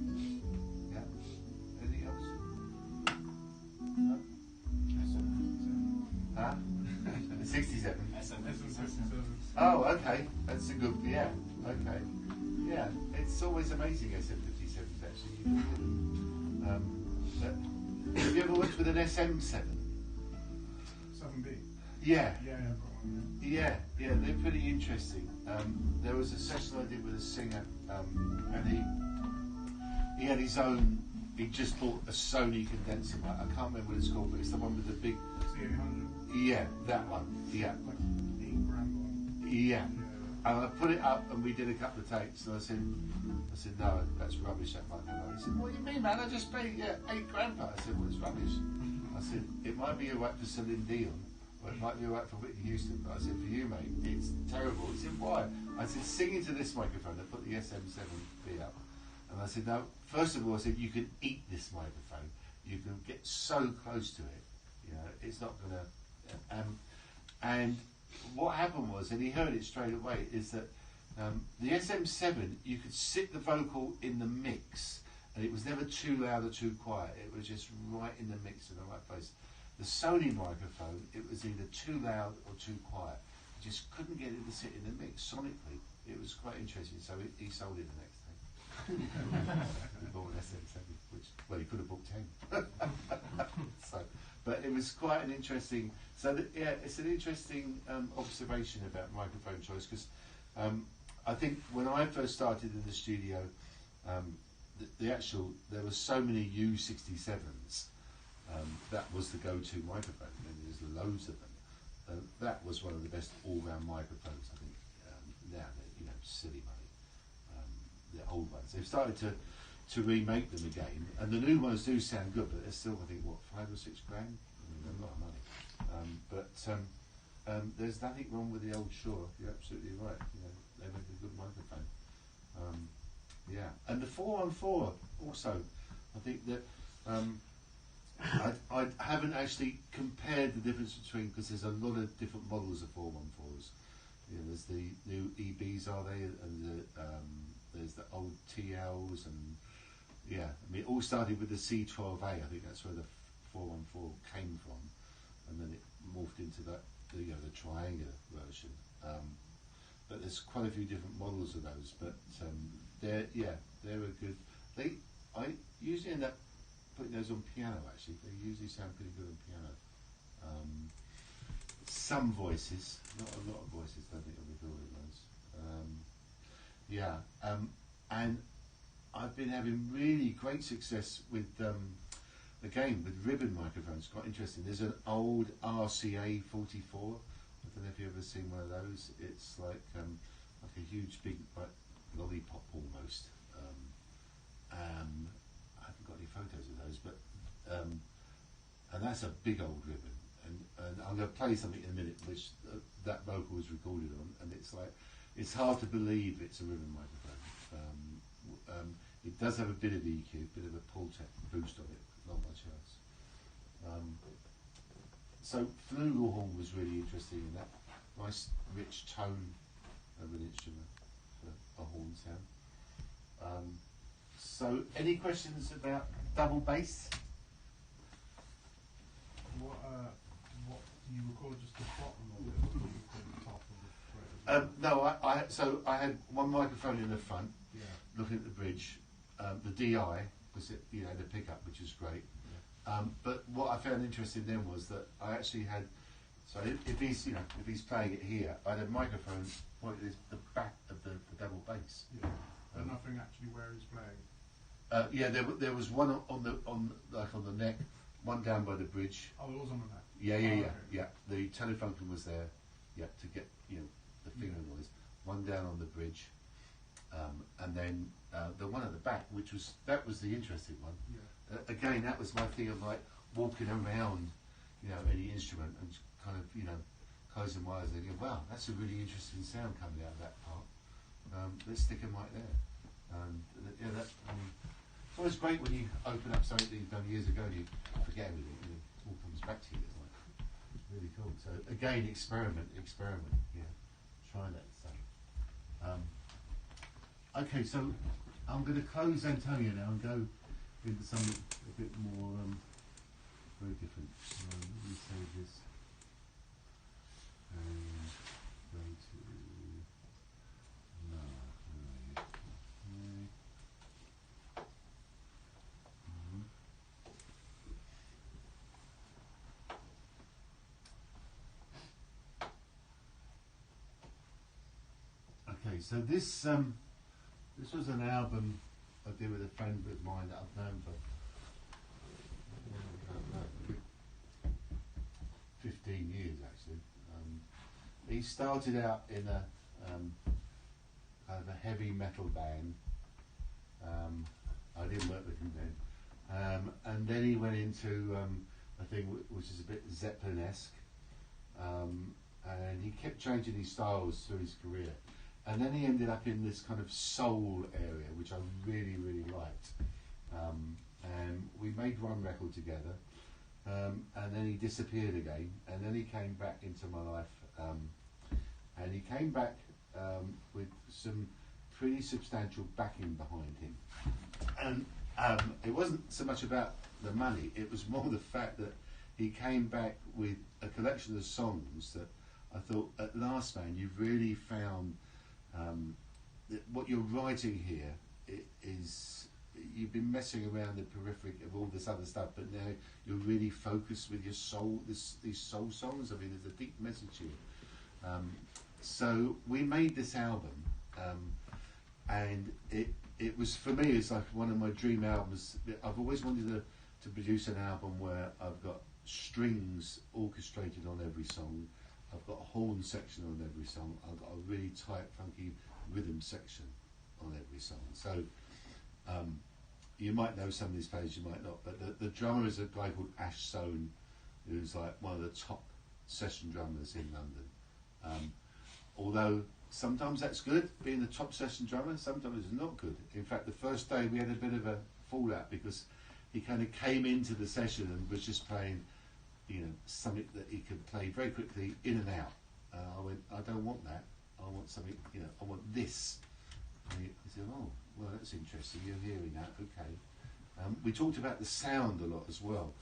Yeah. Anything else? No? Huh? 67? Oh, okay. That's a good, yeah. Okay. Yeah. It's always amazing SM57s actually. Have you ever worked with an SM7? 7B? Yeah. Yeah, I've got one. Yeah, they're pretty interesting. There was a session I did with a singer, and he had his own. He just bought a Sony condenser mic. I can't remember what it's called, but it's the one with the big. C800. Yeah, that one. Yeah. Like 8 grand one. Yeah. And I put it up, and we did a couple of takes, and I said, no, that's rubbish, that microphone. He said, what do you mean, man? I just paid £8 for it. I said, well, it's rubbish. I said, it might be alright for Celine Dion, or it might be alright for Whitney Houston, but I said, for you, mate, it's terrible. He said, why? I said, sing into this microphone. I put the SM7B up, and I said, no, first of all, I said, you can eat this microphone. You can get so close to it, you know, it's not going to... and what happened was, and he heard it straight away, is that the SM7, you could sit the vocal in the mix, and it was never too loud or too quiet. It was just right in the mix in the right place. The Sony microphone, it was either too loud or too quiet. You just couldn't get it to sit in the mix sonically. It was quite interesting, so he sold it the next day. He bought an SM7, which, well, he could have bought 10. So, but it was quite an interesting, yeah, it's an interesting observation about microphone choice, because I think when I first started in the studio, there were so many U67s, that was the go-to microphone, and there's loads of them. That was one of the best all-round microphones, I think. Now they're, you know, silly money. The old ones. They've started to remake them again, and the new ones do sound good, but they're still, I think, what, £5 or £6 grand? I mean, they're a lot of money. There's nothing wrong with the old Shure. You're absolutely right. You know, they make a good microphone. Yeah, and the 414 also. I think that I haven't actually compared the difference between, because there's a lot of different models of 414s. You know, there's the new EBs, are they, and there's the old TLs, and yeah, I mean, it all started with the C12A. I think that's where the 414 came from, and then it morphed into the triangular version. But there's quite a few different models of those. But they're a good. I usually end up putting those on piano. Actually, they usually sound pretty good on piano. Some voices, not a lot of voices, don't think on recording ones. And I've been having really great success with, again, with ribbon microphones. Quite interesting. There's an old RCA 44. I don't know if you've ever seen one of those. It's like a huge, big, like lollipop almost. I haven't got any photos of those, but and that's a big old ribbon. And I'm going to play something in a minute, which that vocal was recorded on, and it's like, it's hard to believe it's a ribbon microphone. It does have a bit of EQ, a bit of a pull-tech boost on it, not much else. So flugelhorn was really interesting in that. Nice rich tone of an instrument for a horn sound. So any questions about double bass? What do you record, just the bottom of it, or do you record the top of the thread? No, I had one microphone in the front, Yeah. looking at the bridge. The DI was it, you know, the pickup, which is great. But what I found interesting then was that I actually had, so if he's playing it here, I had a microphone pointed at the back of the double bass. Yeah. But nothing actually where he's playing. Yeah, there was one on the neck, one down by the bridge. Oh, it was on the neck. Yeah. The Telefunken was there, to get the finger noise. One down on the bridge, and then the one at the back, that was the interesting one. Yeah. Again, that was my thing of like walking around, any instrument and kind of closing my eyes and thinking, wow, that's a really interesting sound coming out of that part. Let's stick them right there. It's always great when you open up something that you've done years ago and you forget everything and it all comes back to you. It's like really cool. So again, experiment. Try that. So, okay, so I'm going to close Antonio now and go into something a bit more very different. Let me save this and go to Okay, so this was an album I did with a friend of mine that I've known for 15 years actually. He started out in of a heavy metal band. I didn't work with him then. And then he went into a thing which is a bit Zeppelin-esque. And he kept changing his styles through his career. And then he ended up in this kind of soul area, which I really, really liked. And we made one record together. And then he disappeared again. And then he came back into my life. And he came back with some pretty substantial backing behind him. And it wasn't so much about the money, it was more the fact that he came back with a collection of songs that I thought, at last, man, you've really found that what you're writing here is, you've been messing around the periphery of all this other stuff, but now you're really focused with your soul, these soul songs. I mean, there's a deep message here. So we made this album, and it was, for me, it's like one of my dream albums. I've always wanted to produce an album where I've got strings orchestrated on every song, I've got a horn section on every song, I've got a really tight, funky rhythm section on every song. So you might know some of these players, you might not, but the drummer is a guy called Ash Sohn, who's like one of the top session drummers in London. Although sometimes that's good, being the top session drummer, sometimes it's not good. In fact, the first day we had a bit of a fallout because he kind of came into the session and was just playing, you know, something that he could play very quickly in and out. I went, I don't want that. I want something, you know, I want this. And he said, oh, well, that's interesting. You're hearing that, okay. We talked about the sound a lot as well.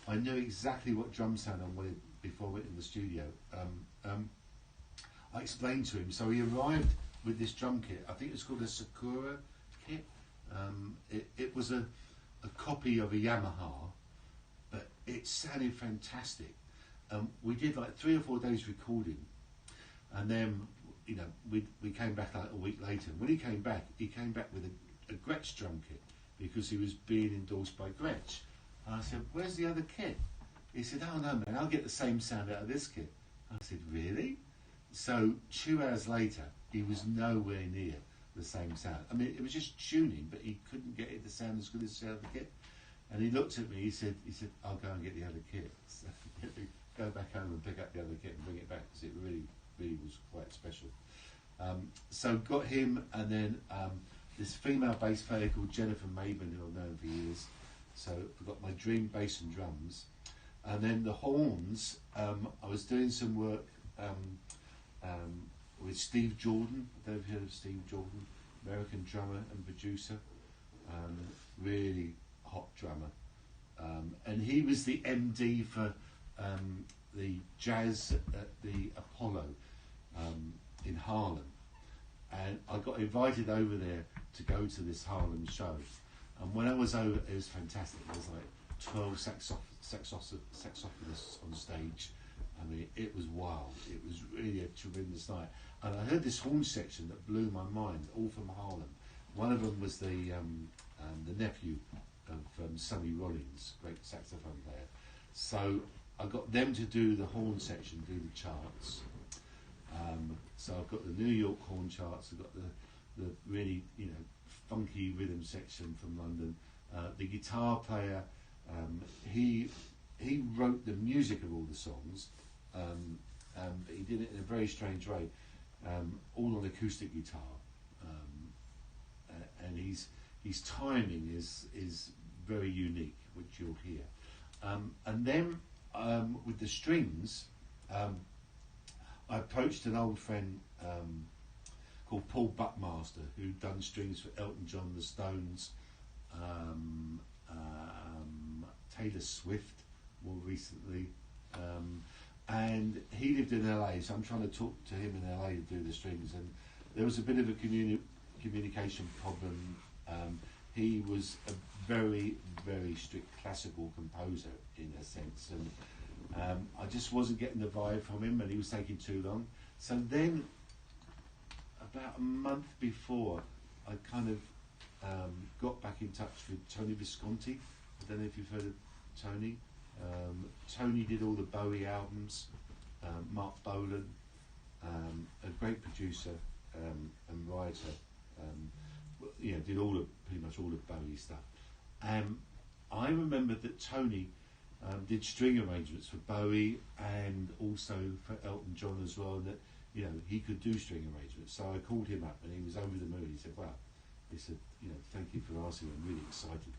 I knew exactly what drum sound I wanted before I went in the studio. I explained to him, so he arrived with this drum kit. I think it's called a Sakura kit. It was a copy of a Yamaha, but it sounded fantastic. We did like 3 or 4 days recording, and then, you know, we came back like a week later. When he came back with a Gretsch drum kit because he was being endorsed by Gretsch. And I said, where's the other kit? He said, oh no, man, I'll get the same sound out of this kit. I said, really? So 2 hours later, he was nowhere near the same sound. I mean, it was just tuning, but he couldn't get it to sound as good as the other kit. And he looked at me, he said, I'll go and get the other kit. So go back home and pick up the other kit and bring it back, because it really, really was quite special. So got him, and then this female bass player called Jennifer Maben, who I've known for years. So I got my dream bass and drums. And then the horns, I was doing some work with Steve Jordan. I don't know if you've heard of Steve Jordan, American drummer and producer, really hot drummer. And he was the MD for the jazz at the Apollo in Harlem. And I got invited over there to go to this Harlem show. And when I was over, it was fantastic. There was like 12 saxophonists on stage. I mean, it was wild. It was really a tremendous night. And I heard this horn section that blew my mind, all from Harlem. One of them was the nephew of Sonny Rollins, great saxophone player. So I got them to do the horn section, do the charts. So I've got the New York horn charts. I've got the really, you know, funky rhythm section from London. The guitar player, he wrote the music of all the songs, but he did it in a very strange way, all on acoustic guitar, and his timing is very unique, which you'll hear. And then with the strings, I approached an old friend called Paul Buckmaster, who'd done strings for Elton John, the Stones, Taylor Swift more recently, and he lived in LA, so I'm trying to talk to him in LA to do the strings, and there was a bit of a communication problem. He was a very, very strict classical composer in a sense, and I just wasn't getting the vibe from him, and he was taking too long. So then, about a month before, I kind of got back in touch with Tony Visconti. I don't know if you've heard of Tony. Tony did all the Bowie albums, Mark Bolan, a great producer and writer. Did pretty much all of Bowie stuff. I remember that Tony did string arrangements for Bowie and also for Elton John as well. That he could do string arrangements. So I called him up and he was over the moon. He said, "Wow," he said, "Thank you for asking. I'm really excited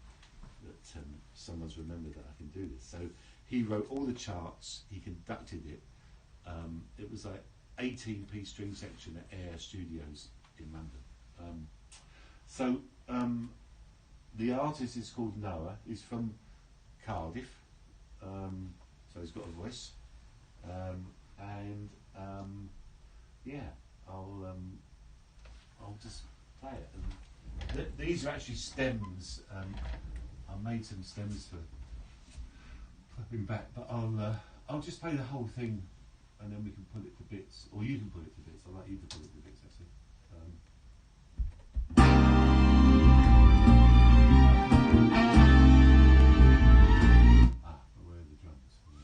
that someone's remembered that I can do this." So he wrote all the charts. He conducted it. It was like 18-piece string section at Air Studios in London. The artist is called Noah. He's from Cardiff, so he's got a voice. I'll just play it. And these are actually stems. I made some stems for flipping back, but I'll just play the whole thing, and then we can put it to bits, or you can put it to bits. I'd like you to put it to bits, actually. Where are the drums? Oh,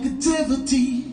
negativity.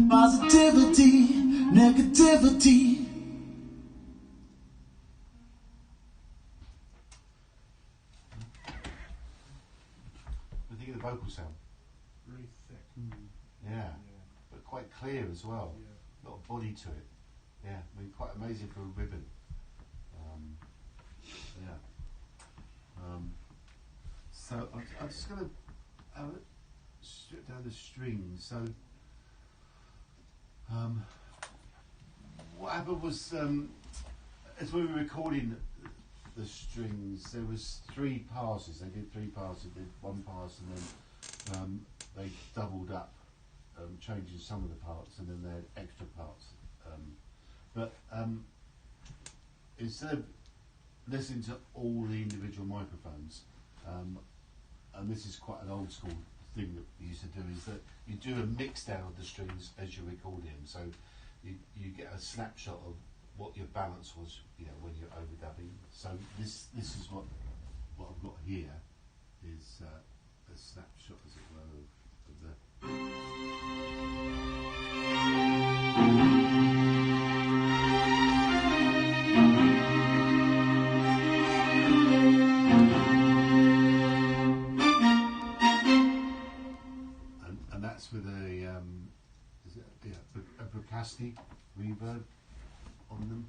Positivity, negativity. What do you think of the vocal sound? Really thick. Yeah, but quite clear as well. Yeah. A lot of body to it. Yeah, I mean, quite amazing for a ribbon. So I'm just going to strip down the strings. So what happened was, as we were recording the strings, there was 3 passes. They did 3 passes. They did 1 pass, and then they doubled up, changing some of the parts, and then they had extra parts. But instead of listening to all the individual microphones, and this is quite an old school thing that we used to do, is that you do a mix down of the strings as you're recording them, so you get a snapshot of what your balance was, when you're overdubbing. So this is what I've got here is a snapshot, as it were, of the. And that's with a Brocasti reverb on them.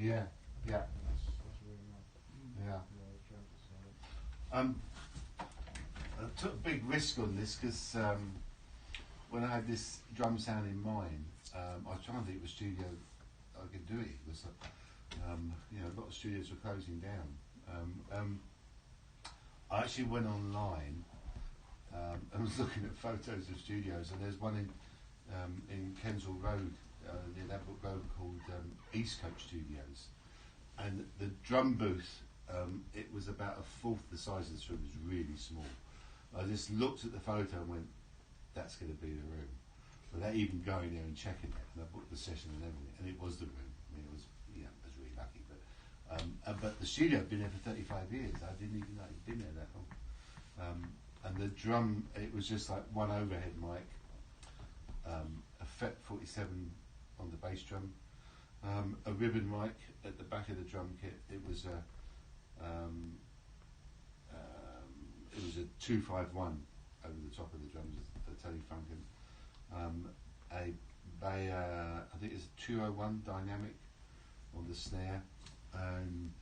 Yeah, yeah. That's really nice. Yeah. I took a big risk on this because when I had this drum sound in mind, I was trying to think of a studio I could do it. It was, a lot of studios were closing down. I actually went online and was looking at photos of studios, and there's one in Kensal Road, near Ladbroke Road, called East Coast Studios, and the drum booth, it was about a fourth the size of this room. It was really small, I just looked at the photo and went, that's going to be the room. Without even going there and checking it, and I booked the session and everything, and it was the room. I mean, it was, I was really lucky. But the studio had been there for 35 years. I didn't even know it'd been there that long. And the drum, it was just like one overhead mic, a FET 47 on the bass drum, a ribbon mic at the back of the drum kit. It was a 251 over the top of the drums, a Tony Frampton. I think it's a 201 dynamic on the snare, and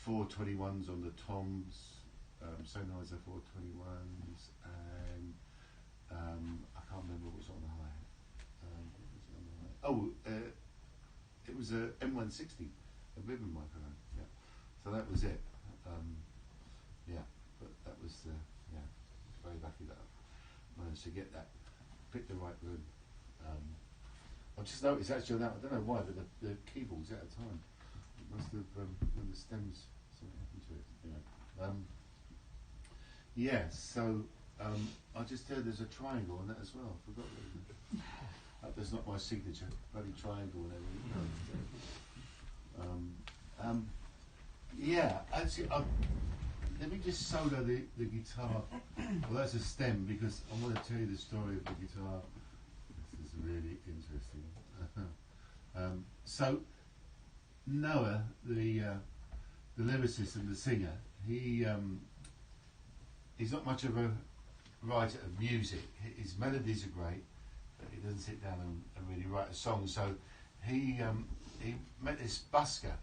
421s on the toms, Sennheiser 421s, and I can't remember what was on the hi-hat. It was a M160, a ribbon microphone. Yeah, so that was it. But that was very lucky that I managed to get that, pick the right room. I just noticed actually on that, I don't know why, but the keyboard's out of time. It must have, when the stems, something happened to it. Anyway. So I just heard there's a triangle on that as well. I forgot that. That's not my signature, bloody triangle and everything. Actually, let me just solo the guitar. Well, that's a stem, because I want to tell you the story of the guitar. This is really interesting. So Noah, the lyricist and the singer, he's not much of a writer of music. His melodies are great, but he doesn't sit down and really write a song. So he met this busker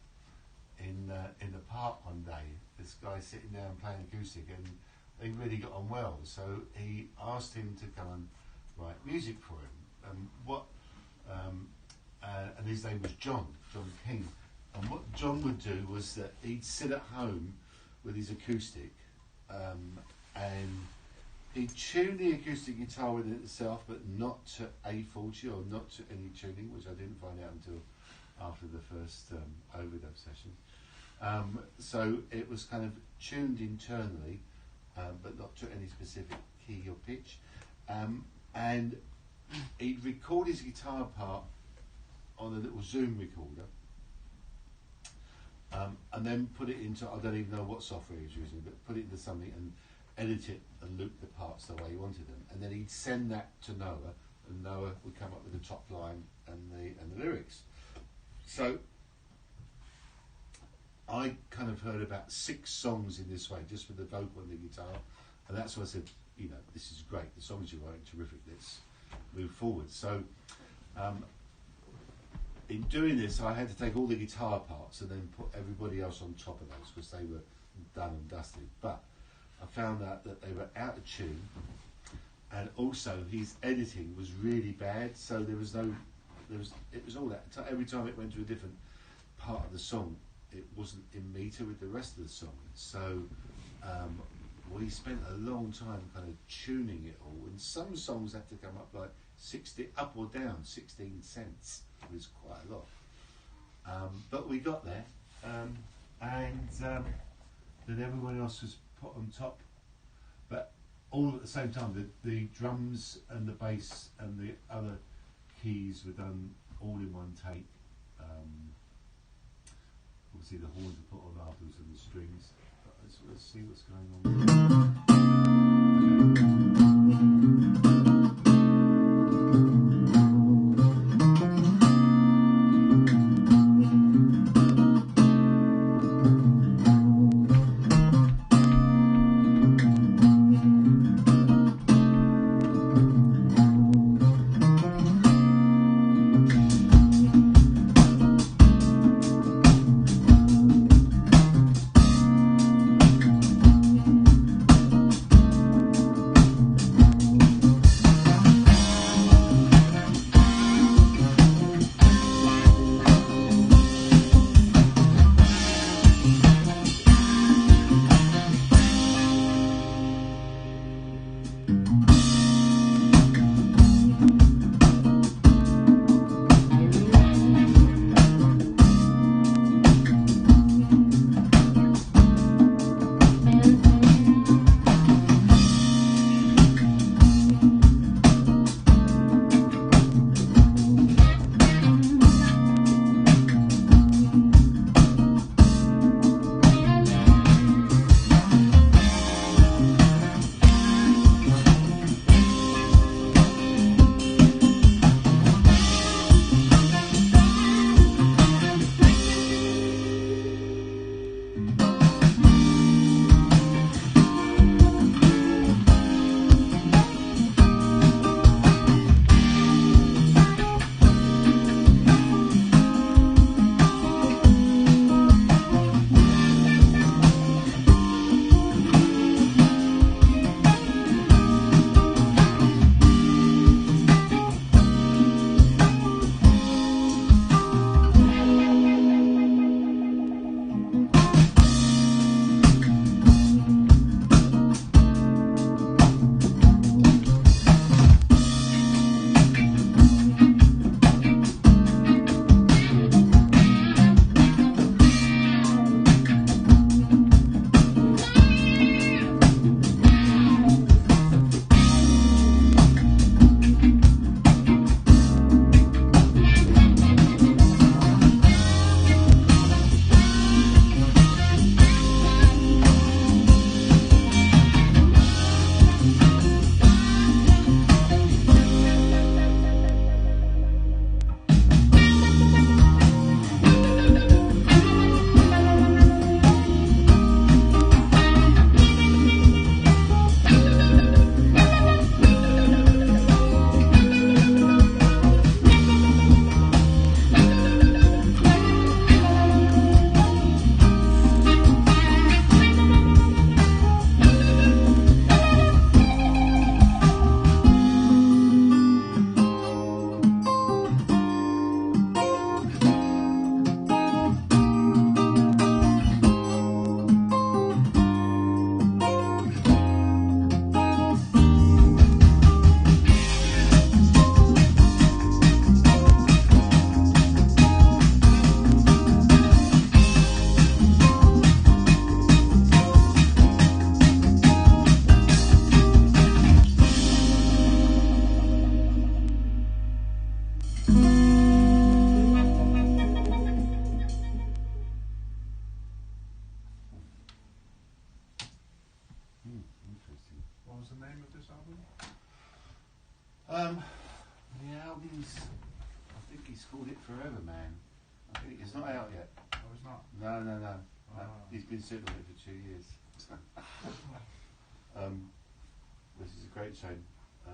in the park one day. This guy sitting down playing acoustic, and they really got on well. So he asked him to come and write music for him. And his name was John King. And what John would do was that he'd sit at home with his acoustic, and he'd tune the acoustic guitar within itself, but not to A40 or not to any tuning, which I didn't find out until after the first overdub session. So it was kind of tuned internally, but not to any specific key or pitch. And he'd record his guitar part on a little Zoom recorder, and then put it into, I don't even know what software he was using, but put it into something and edit it and loop the parts the way he wanted them. And then he'd send that to Noah, and Noah would come up with the top line and the lyrics. So I kind of heard about 6 songs in this way, just with the vocal and the guitar, and that's why I said, this is great. The songs you're writing, terrific. Let's move forward. So in doing this, I had to take all the guitar parts and then put everybody else on top of those, because they were done and dusted. But I found out that they were out of tune, and also his editing was really bad. So it was all that. Every time it went to a different part of the song, it wasn't in meter with the rest of the song. So we spent a long time kind of tuning it all, and some songs had to come up like 60 up or down 16 cents. It was quite a lot, but we got there, and then everyone else was put on top, but all at the same time. The drums and the bass and the other keys were done all in one take. Obviously the horns were put on afterwards and the strings, but let's see what's going on. The album's, I think he's called it Forever Man. I think it's not out yet. Oh, it's not? No. He's been sitting on it for 2 years. Which is a great shame. I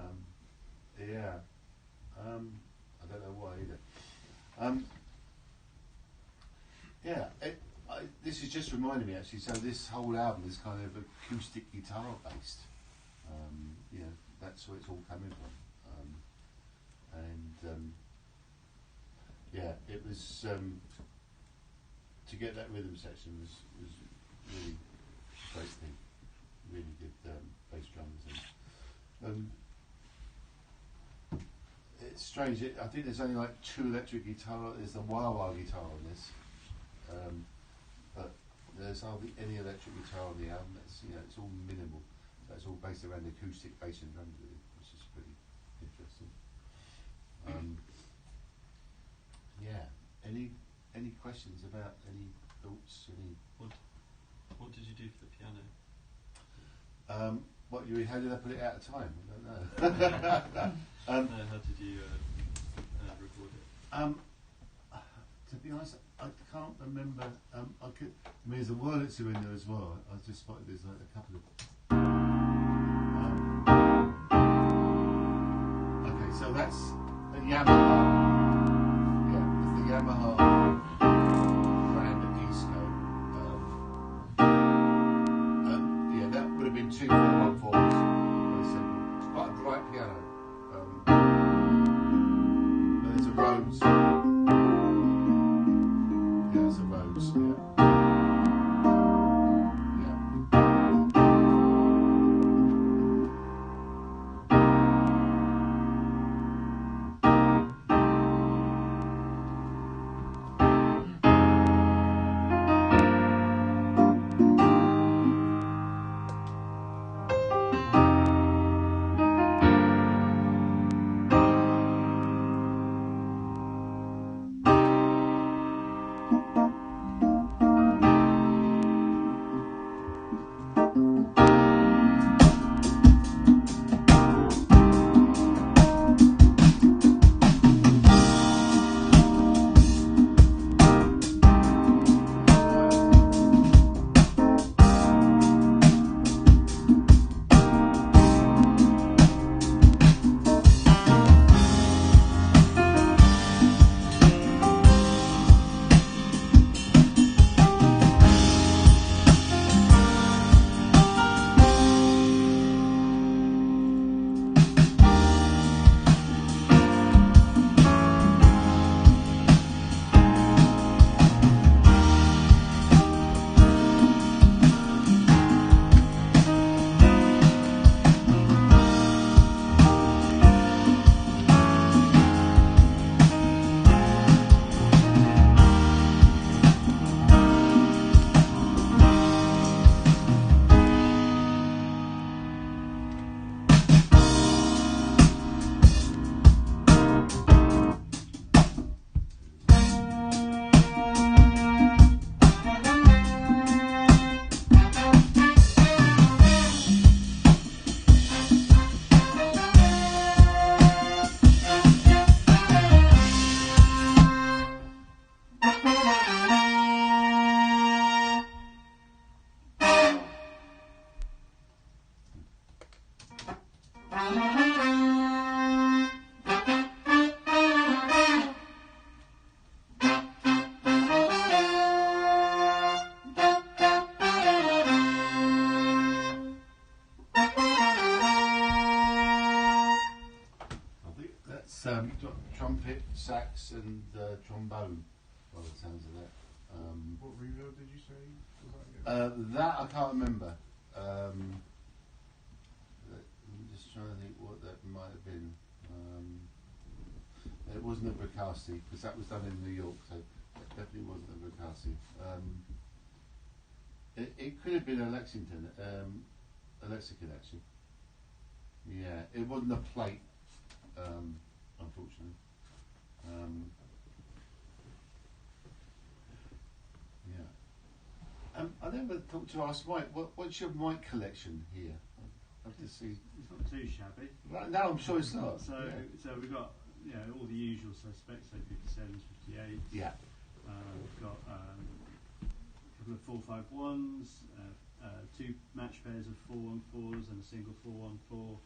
don't know why either. This is just reminding me actually. So this whole album is kind of acoustic guitar based. That's where it's all coming from. It was to get that rhythm section was really a great thing. Really good bass drums and. It's strange. I think there's only like 2 electric guitars. There's the wah-wah guitar on this, but there's hardly any electric guitar on the album. It's all minimal. So it's all based around acoustic bass and drums, really, which is pretty interesting. Any questions about any thoughts? What did you do for the piano? How did I put it out of time? I don't know. How did you record it? To be honest, I can't remember. There's a Wurlitzer in there as well. I just spotted there's like a couple of. Okay, so that's a Yamaha. Yeah, it's the Yamaha brand disco. That would have been 2 414s. It's quite a bright piano. There's a Rhodes. Yeah, it's a Rhodes. Yeah. Trumpet, sax, and trombone. By the sounds of that. What reverb did you say? That I can't remember. I'm just trying to think what that might have been. It wasn't a Bricasti because that was done in New York, so it definitely wasn't a Bricasti. It could have been a Lexington, a Lexicon actually. Yeah, it wasn't a plate, unfortunately. I never thought to ask Mike, what's your mic collection here? have to see. It's not too shabby. No, I'm sure it's not. So we've got all the usual suspects. So 57s, 58s. Yeah. We've got a couple of 451s, two match pairs of 414s and a single 414.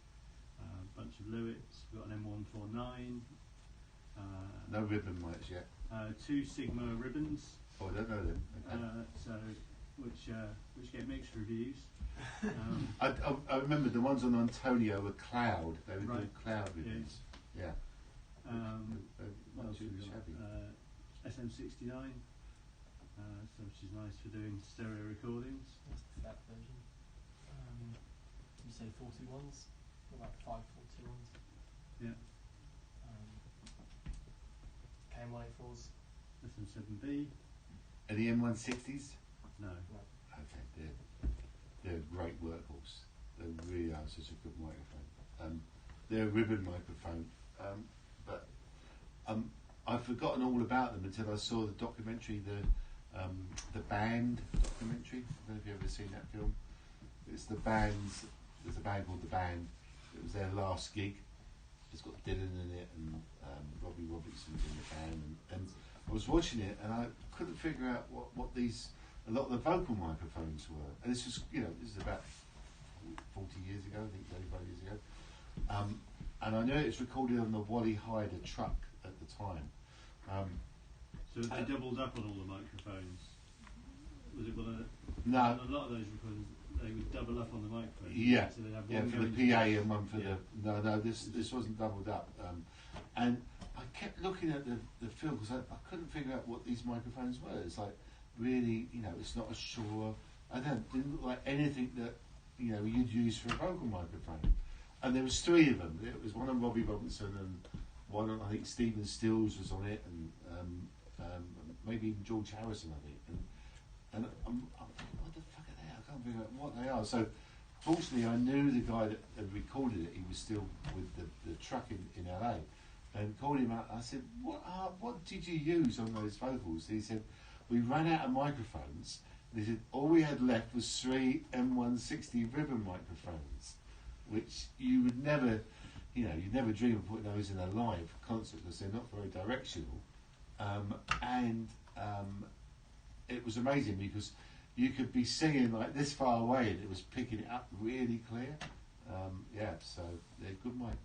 A bunch of Lewitts. We've got an M149. No ribbon mics yet. Two Sigma ribbons. Oh, I don't know them. Okay. Which get mixed reviews. I remember the ones on Antonio were cloud. They were Right. cloud ribbons. Yeah. What else have we got? SM69, which is nice for doing stereo recordings. What's the flat version? You say 41s? About 5 41s. Yeah. KM184s. SM7B. And the M160s? No. Okay, they're a great workhorse. They really are such a good microphone. They're a ribbon microphone, but I've forgotten all about them until I saw the documentary, the Band documentary. I don't know if you've ever seen that film. It's the bands. There's a band called The Band. It was their last gig. It's got Dylan in it and Robbie Robertson's in the band. And I was watching it and I couldn't figure out what a lot of the vocal microphones were. And this was, this is about 40 years ago, I think 35 years ago. And I know it was recorded on the Wally Hyder truck at the time. So they doubled up on all the microphones. Was it one of the, No. A lot of those recordings, they would double up on the microphone. Yeah, So they'd have yeah, one for the going PA to and one for the. This wasn't doubled up. And I kept looking at the film because I couldn't figure out what these microphones were. It's like really, it's not a Shure. Didn't look like anything that you'd use for a vocal microphone. And there was three of them. It was one on Robbie Robinson and one on, I think Stephen Stills was on it, and maybe even George Harrison, I think. And I'm thinking, what the fuck are they? I can't figure out what they are. So fortunately, I knew the guy that had recorded it. He was still with the truck in LA, and called him out. I said, what did you use on those vocals? He said, we ran out of microphones. And he said, all we had left was 3 M160 ribbon microphones, which you would never, you'd never dream of putting those in a live concert because they're not very directional. It was amazing because you could be singing like this far away and it was picking it up really clear. So they're good mic.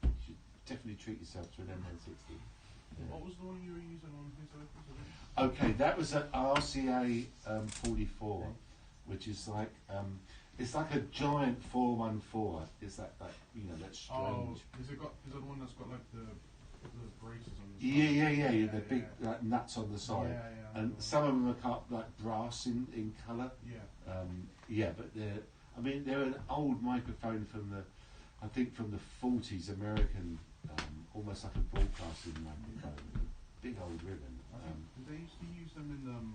You should definitely treat yourself to an M160. Yeah. What was the one you were using on his vocals? Okay, that was an RCA 44, which is like it's like a giant 414. It's that strange. Oh, is it the one that's got like the braces on the Yeah, side? the big like, nuts on the side. Yeah, And some of them are cut like brass in colour. Yeah. But they're an old microphone from the 40s, American, almost like a broadcasting microphone, big old ribbon. Did they used to use them in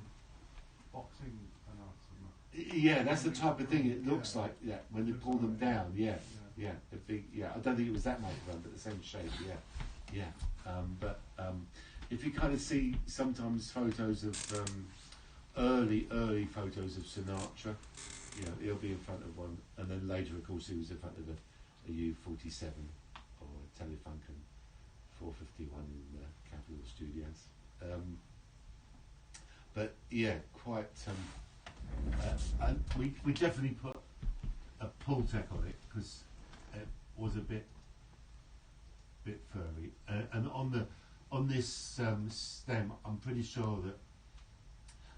boxing announcements? Yeah, that's the type of thing it looks like. Yeah, when they pull them down. Yeah, the big. Yeah, I don't think it was that microphone, but the same shape. Yeah. If you kind of see sometimes photos of early photos of Sinatra, he'll be in front of one, and then later, of course, he was in front of a U47 or a Telefunken 451 in the Capitol Studios. But yeah, quite. And we definitely put a Pultec on it because it was a bit furry, and on this stem, I'm pretty sure that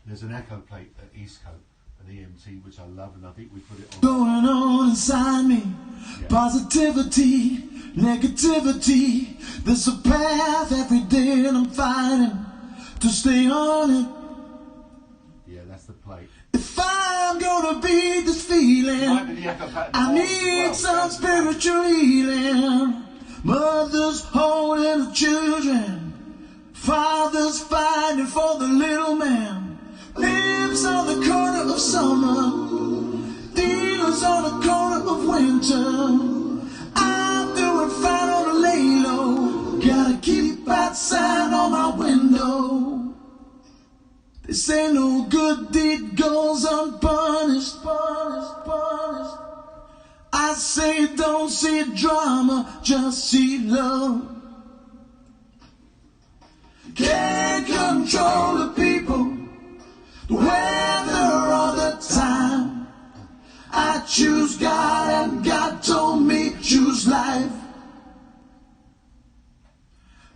there's an echo plate at Eastcote, an EMT, which I love, and I think we put it on. Going on inside me, positivity, negativity. There's a path every day, and I'm fighting to stay on it. Yeah, that's the plate. If I'm gonna beat this feeling, I need some spiritual healing. Mothers holding the children, fathers fighting for the little man. Lives on the corner of summer, dealers on the corner of winter. I'm doing fine on the lay low, gotta keep outside on my window. They say no good deed goes unpunished. I say don't see drama, just see love. Can't control the people, the weather all the time. I choose God and God told me choose life.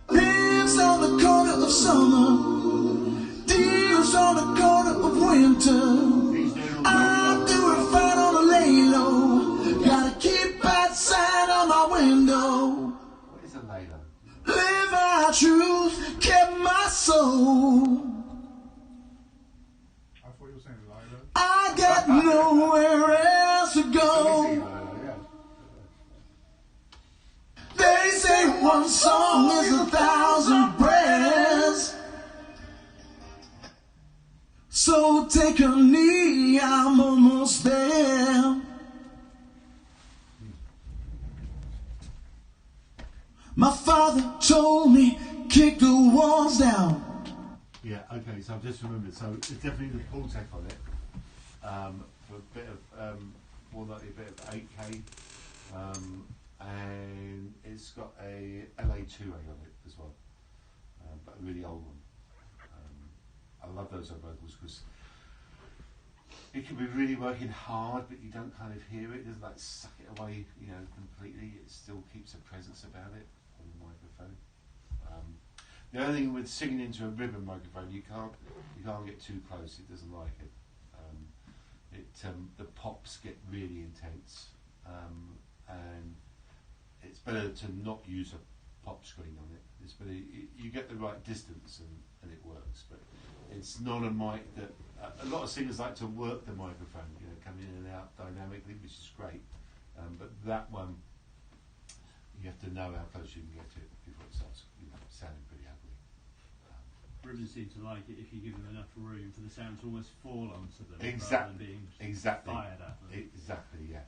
Lives on the corner of summer, deals on the corner of winter. I'm doing fine on a lay low. Gotta keep that sign on my window. What is a lay-low? Live our truth, kept my soul. I thought you were saying Lilo. I got nowhere else to go. They say one song is 1,000 prayers. So take a knee, I'm almost there. My father told me, kick the walls down. Yeah, okay, so I've just remembered. So it's definitely the pull tech on it. For a bit of, more likely a bit of 8K. And it's got a LA2A on it as well. But a really old one. I love those old vocals because it can be really working hard, but you don't kind of hear it. It doesn't like suck it away, you know, completely. It still keeps a presence about it on the microphone. The only thing with singing into a ribbon microphone, you can't get too close. It doesn't like it. The pops get really intense, and it's better to not use a pop screen on it. It's better you get the right distance and it works. But it's not a mic that a lot of singers like to work the microphone, you know, come in and out dynamically, which is great. But that one, you have to know how close you can get to it before it starts, you know, sounding pretty ugly. Ribbons seem to like it if you give them enough room for the sound to almost fall onto them rather Exactly. than being Exactly. fired at them. Exactly. Yeah.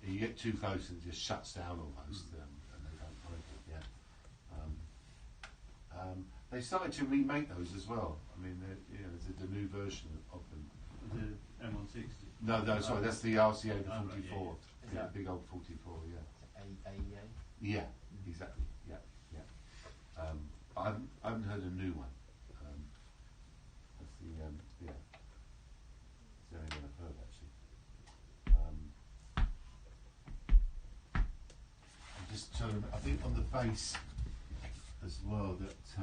You get too close and it just shuts down almost, and they don't like it. Yeah. They started to remake those as well. I mean, you know, there's a new version of them. The M160. No, sorry, that's the RCA, the 44. Right, Yeah, big old 44. Yeah. AEA? Yeah, exactly. Yeah. I haven't heard a new one. That's the yeah. It's the only one I've heard actually. I'm just trying to. I think on the bass as well that I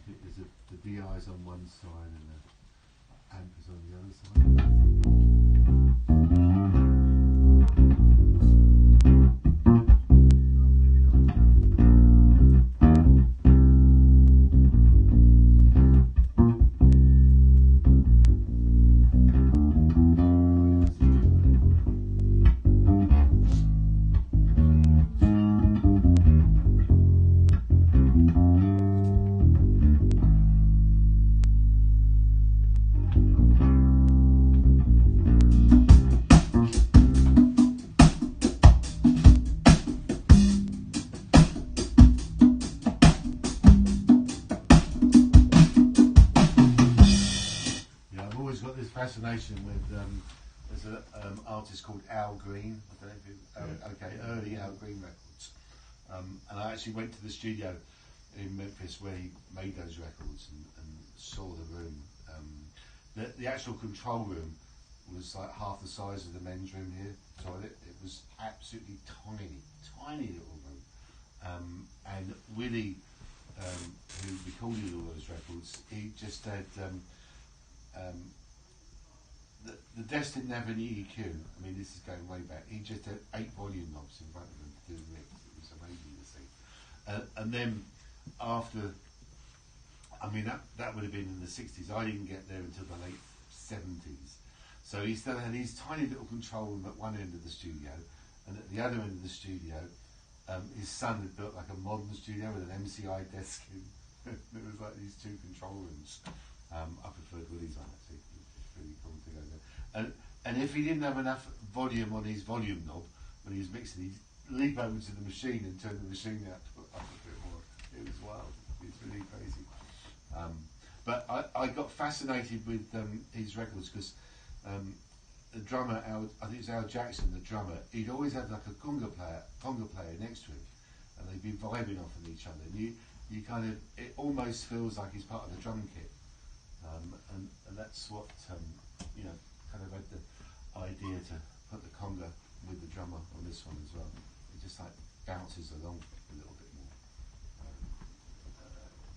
think there's the DI's on one side and the amp is on the other side. Fascination with there's an artist called Al Green. I don't know if you early Al Green records. And I actually went to the studio in Memphis where he made those records and saw the room. The actual control room was like half the size of the men's room here. So it was absolutely tiny little room. And Willie, who recorded all those records, he just had. The desk didn't have any EQ. I mean, this is going way back. He just had 8 volume knobs in front of him to do the mix. It was amazing to see. And then after, I mean, that would have been in the 60s. I didn't get there until the late 70s. So he still had his tiny little control room at one end of the studio, and at the other end of the studio, his son had built like a modern studio with an MCI desk in. There was like these 2 control rooms. I preferred Willie's one actually. Really cool to go there. And if he didn't have enough volume on his volume knob when he was mixing, he'd leap over to the machine and turn the machine out to put up a bit more. It was wild. It's really crazy. But I got fascinated with his records because the drummer, I think it's Al Jackson, the drummer, he'd always have like a conga player next to him, and they'd be vibing off of each other. And you kind of, it almost feels like he's part of the drum kit, and that's what you know, kind of had the idea to put the conga with the drummer on this one as well. It just like bounces along a little bit more.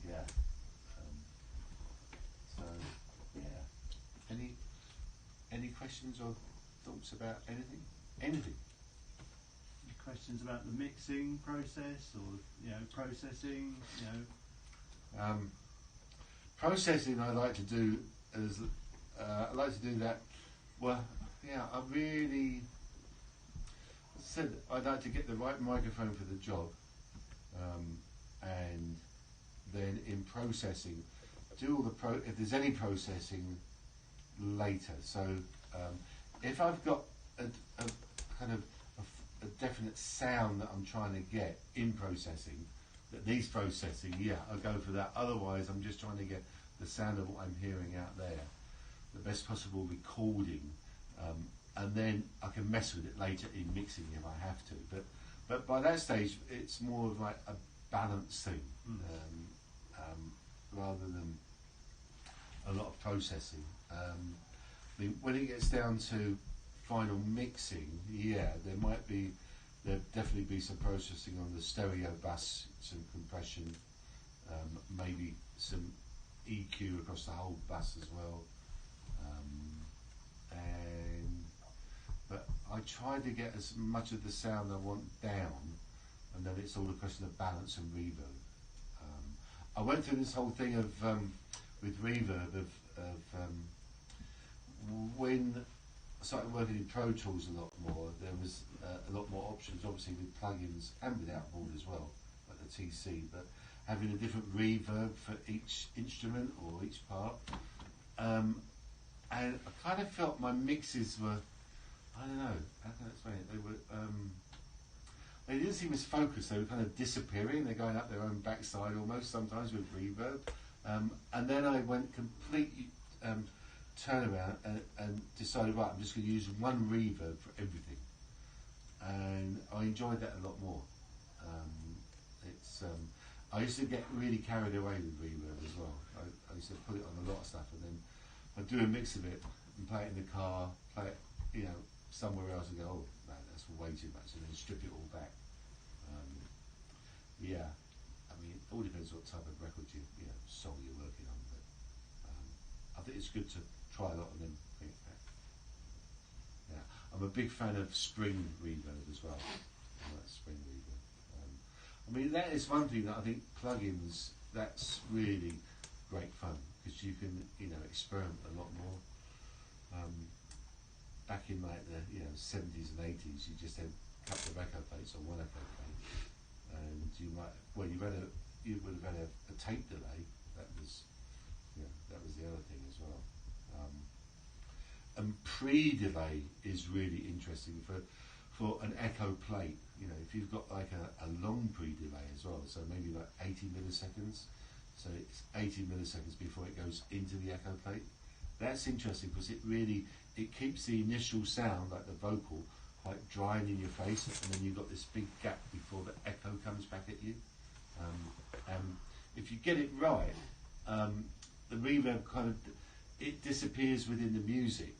Yeah. So yeah. Any questions or thoughts about anything? Anything? Any questions about the mixing process or processing? Processing, I like to do as I like to do that. Well, yeah, I really said I'd like to get the right microphone for the job, and then in processing, do all the if there's any processing later. So if I've got a kind of a definite sound that I'm trying to get in processing, that needs processing, yeah, I'll go for that. Otherwise, I'm just trying to get the sound of what I'm hearing out there, the best possible recording, and then I can mess with it later in mixing if I have to. But by that stage, it's more of like a balance thing, rather than a lot of processing. I mean, when it gets down to final mixing, yeah, there'll definitely be some processing on the stereo bus, some compression, maybe some EQ across the whole bus as well. But I try to get as much of the sound I want down, and then it's all a question of balance and reverb. I went through this whole thing of with reverb of when I started working in Pro Tools a lot more. There was a lot more options, obviously with plugins and with outboard as well, like the TC. But having a different reverb for each instrument or each part, and I kind of felt my mixes were, I don't know, how can I explain it? They were, they didn't seem as focused. They were kind of disappearing. They're going up their own backside almost sometimes with reverb. And then I went completely turnaround and decided, right, I'm just going to use one reverb for everything. And I enjoyed that a lot more. I used to get really carried away with reverb as well. I used to put it on a lot of stuff, and then I'd do a mix of it and play it in the car, play it, somewhere else, and go, oh, no, that's way too much, and then strip it all back. Yeah, I mean, it all depends what type of record song you're working on, but I think it's good to try a lot and then bring it back. Yeah, I'm a big fan of spring reverb as well. I like spring reverb. I mean, that is one thing that I think plugins, that's really great fun, because you can, experiment a lot more. Back in like the 70s and 80s, you just had a couple of echo plates or one echo plate, and you would have had a tape delay. That was the other thing as well. And pre-delay is really interesting for an echo plate. If you've got like a long pre-delay as well, so maybe like 80 milliseconds, so it's 80 milliseconds before it goes into the echo plate. That's interesting because it keeps the initial sound, like the vocal, quite drying in your face, and then you've got this big gap before the echo comes back at you. If you get it right, the reverb it disappears within the music,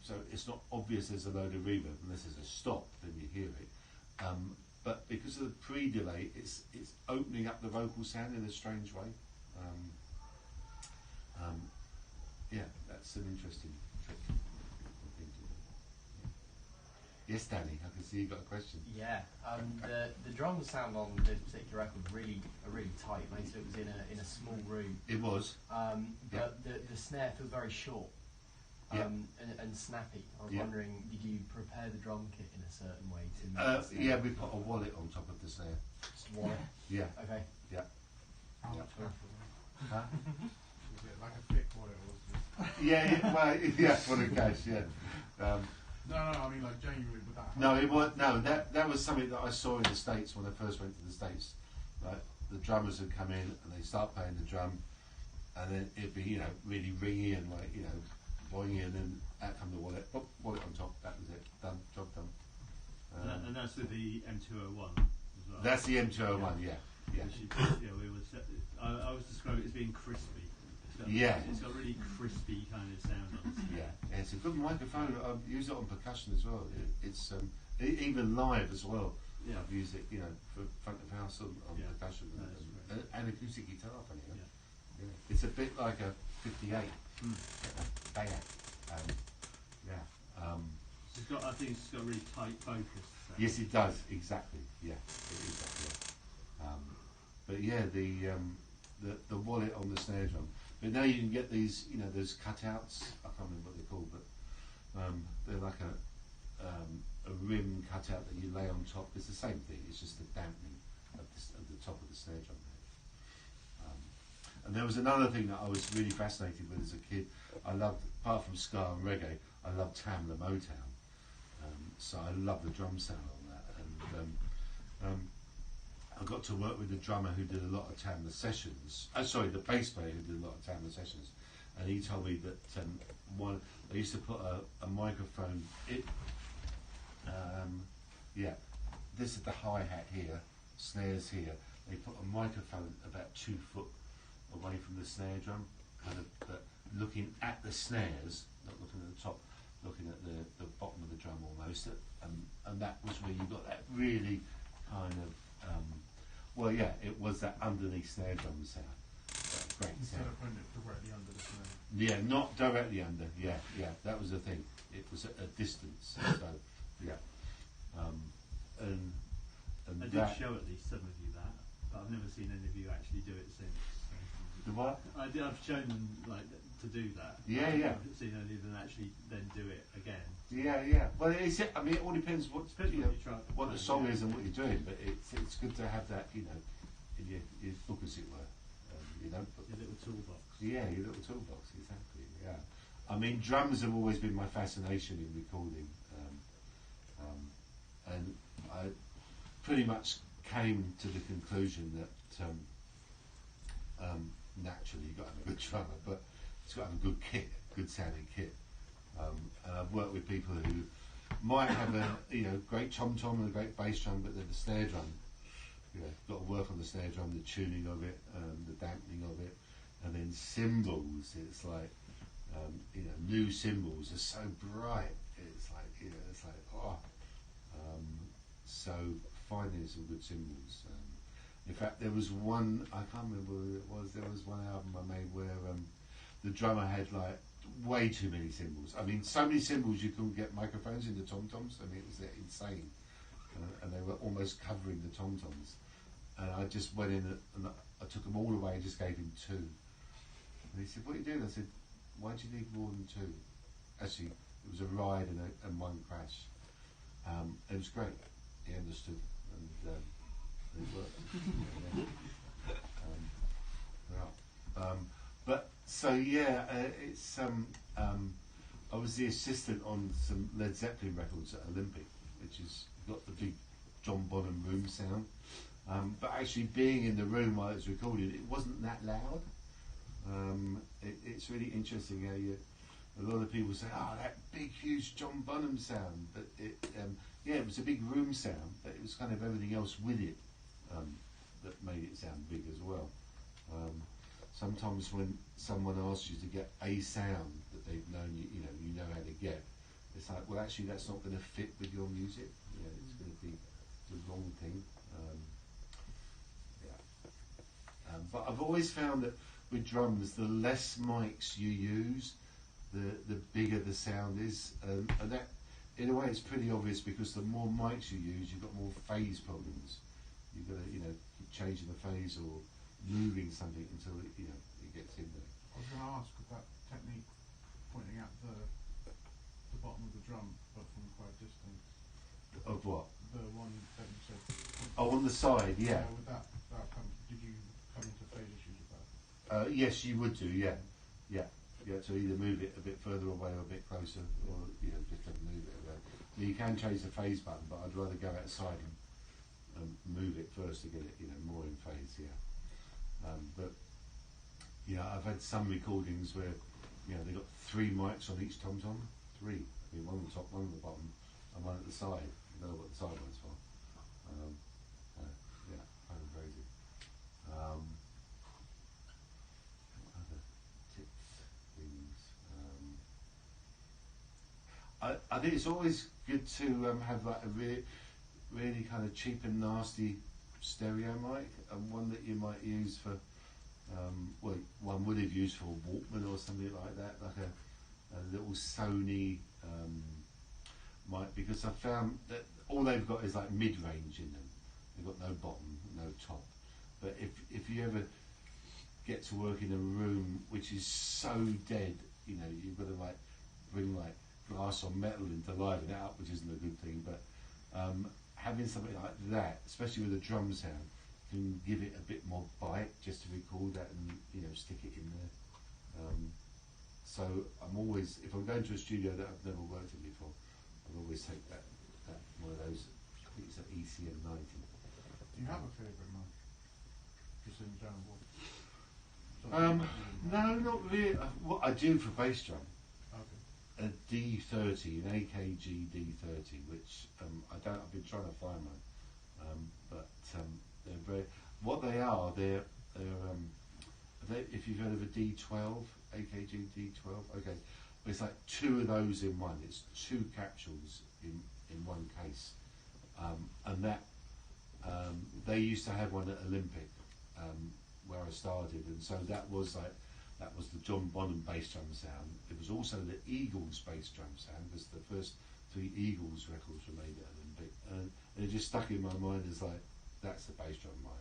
so it's not obvious there's a load of reverb unless there's a stop, then you hear it. But because of the pre-delay, it's opening up the vocal sound in a strange way. Yeah, that's an interesting trick. Yes, Danny, I can see you've got a question. Yeah, the drums sound on this particular record are really tight. Most of it was in a small room. It was. But the snare feels very short and snappy. I was wondering, did you prepare the drum kit in a certain way to make the snare? Yeah, we put a wallet on top of the snare. Just a wallet? Yeah. Okay. Yeah. How much Huh? Was it like a thick wallet or was it? Yeah, for the cash, yeah. No, I mean like genuinely with that. No, it was that was something that I saw in the States when I first went to the States. Like the drummers would come in and they start playing the drum, and then it'd be really ringy and boingy, and then out come the wallet, pop, wallet on top, that was it, done, job done. And that's with the M201 as well. That's the M201, yeah. I was describing it as being crispy. It's got really crispy kind of sound on it. Yeah, it's a good microphone. I've used it on percussion as well. It's even live as well. Yeah. I've used it, for front of house on percussion and acoustic guitar. Funny, yeah. It's a bit like a 58 banger. I think it's got really tight focus. So. Yes, it does. Exactly. Yeah, it is that. Yeah. But yeah, the wallet on the snare drum. But now you can get these, those cutouts. I can't remember what they're called, but they're like a rim cutout that you lay on top. It's the same thing. It's just the dampening of the top of the snare drum. And there was another thing that I was really fascinated with as a kid. I loved, apart from ska and reggae, I loved Tamla Motown. So I love the drum sound on that. And I got to work with the drummer who did a lot of Tamla sessions. The bass player who did a lot of Tamla sessions. And he told me that they used to put a microphone. This is the hi-hat here, snares here. They put a microphone about 2 foot away from the snare drum, kind of looking at the snares, not looking at the top, looking at the bottom of the drum almost. And that was where you got that really kind of, it was that underneath snare drum sound. Great Instead sound. of putting it directly under the snare. Yeah, not directly under. Yeah, that was the thing. It was at a distance. So, and I did show at least some of you that, but I've never seen any of you actually do it since. The what? I've shown them to do that. Yeah. I've never seen any of them actually then do it again. Yeah. Well, it all depends what the song is and what you're doing, but it's good to have that, in your book, as it were. Your little toolbox. Yeah, your little toolbox, exactly. Yeah. I mean, drums have always been my fascination in recording, and I pretty much came to the conclusion that naturally you've got to have a good drummer, but it's got to have a good kit, good sounding kit. And I've worked with people who might have a great tom-tom and a great bass drum, but then the snare drum, got to work on the snare drum, the tuning of it, the dampening of it, and then cymbals. It's like new cymbals are so bright. It's like so finding some good cymbals. In fact, there was one, I can't remember who it was. There was one album I made where the drummer had way too many cymbals. I mean, so many cymbals you couldn't get microphones in the tom-toms. I mean, it was insane. And they were almost covering the tom-toms. And I just went in and I took them all away and just gave him 2. And he said, "What are you doing?" I said, "Why do you need more than 2? Actually, it was a ride and one crash. It was great. He understood. And it worked. It's I was the assistant on some Led Zeppelin records at Olympic, which has got the big John Bonham room sound. But actually being in the room while it was recorded, it wasn't that loud. It's really interesting how a lot of people say, "Oh, that big, huge John Bonham sound," but it was a big room sound, but it was kind of everything else with it that made it sound big as well. Sometimes when someone asks you to get a sound that they've known you know how to get, it's like, well, actually that's not going to fit with your music. It's going to be the wrong thing. But I've always found that with drums, the less mics you use, the bigger the sound is, and that, in a way, it's pretty obvious because the more mics you use, you've got more phase problems. You've got to keep changing the phase or moving something until it gets in there. I was going to ask about technique, pointing out the bottom of the drum, but from quite a distance. Of what? The one that you said. Oh, on the side, yeah. With that did you come into phase issues with that? Yes, you would do, yeah. To either move it a bit further away or a bit closer, or just have to move it around. You can change the phase button, but I'd rather go outside and move it first to get it, more in phase. I've had some recordings where, they got 3 mics on each tom-tom, 3. I mean, one on the top, one on the bottom, and one at the side. I don't know what the side one's for. Yeah, I'm crazy. What other tips, things? I think it's always good to have like a really kind of cheap and nasty stereo mic, and one that you might use for, well, one would have used for a Walkman or something like that, like a little Sony mic, because I found that all they've got is like mid-range in them. They've got no bottom, no top. But if you ever get to work in a room which is so dead, you know, you've got to like bring like glass or metal into liven it up, which isn't a good thing, but having something like that, especially with a drum sound, can give it a bit more bite just to record that and, you know, stick it in there. So I'm always, if I'm going to a studio that I've never worked in before, I'll always take that one of those. I think it's an ECM 90. Do you have a favourite mic? Just in general? No, not really. What I do for bass drum, Okay. a D30, an AKG D30, which I've been trying to find one, but they're very. What they are, they're if you've heard of a D12, AKG D12, okay, it's like 2 of those in one. It's 2 capsules in one case, and that they used to have one at Olympic, where I started, and so that was the John Bonham bass drum sound. It was also the Eagles bass drum sound, because the first 3 Eagles records were made at Olympic, and it just stuck in my mind as like, that's the bass drum mic,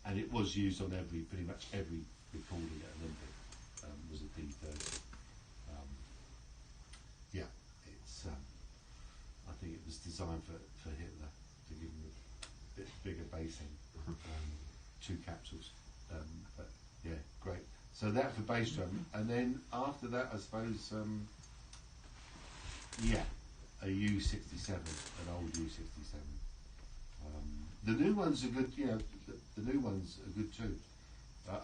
and it was used on pretty much every recording at Olympic. Was a D30. Yeah, it's. I think it was designed for Hitler, to give him a bit bigger basing. 2 capsules, but yeah, great. So that for bass drum, and then after that, I suppose, yeah, a U67, an old U67. The new ones are good. You know, the new ones are good too.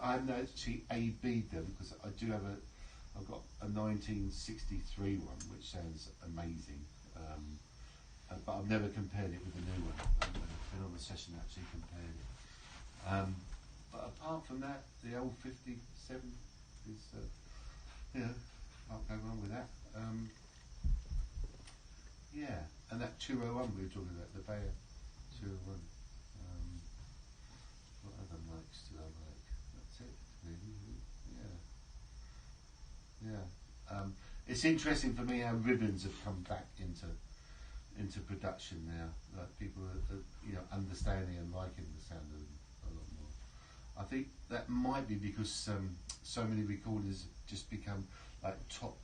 I haven't actually A-B'd them, because I do have I've got a 1963 one which sounds amazing, but I've never compared it with the new one. I've been on a session that actually compared it. But apart from that, the old 57 is, you know, can't go wrong with that. Yeah, and that 201 we were talking about, the Bayer 201. What other mics do I like? That's it, really. Yeah. It's interesting for me how ribbons have come back into production now. Like people are, you know, understanding and liking the sound of them a lot more. I think that might be because so many recorders have just become like top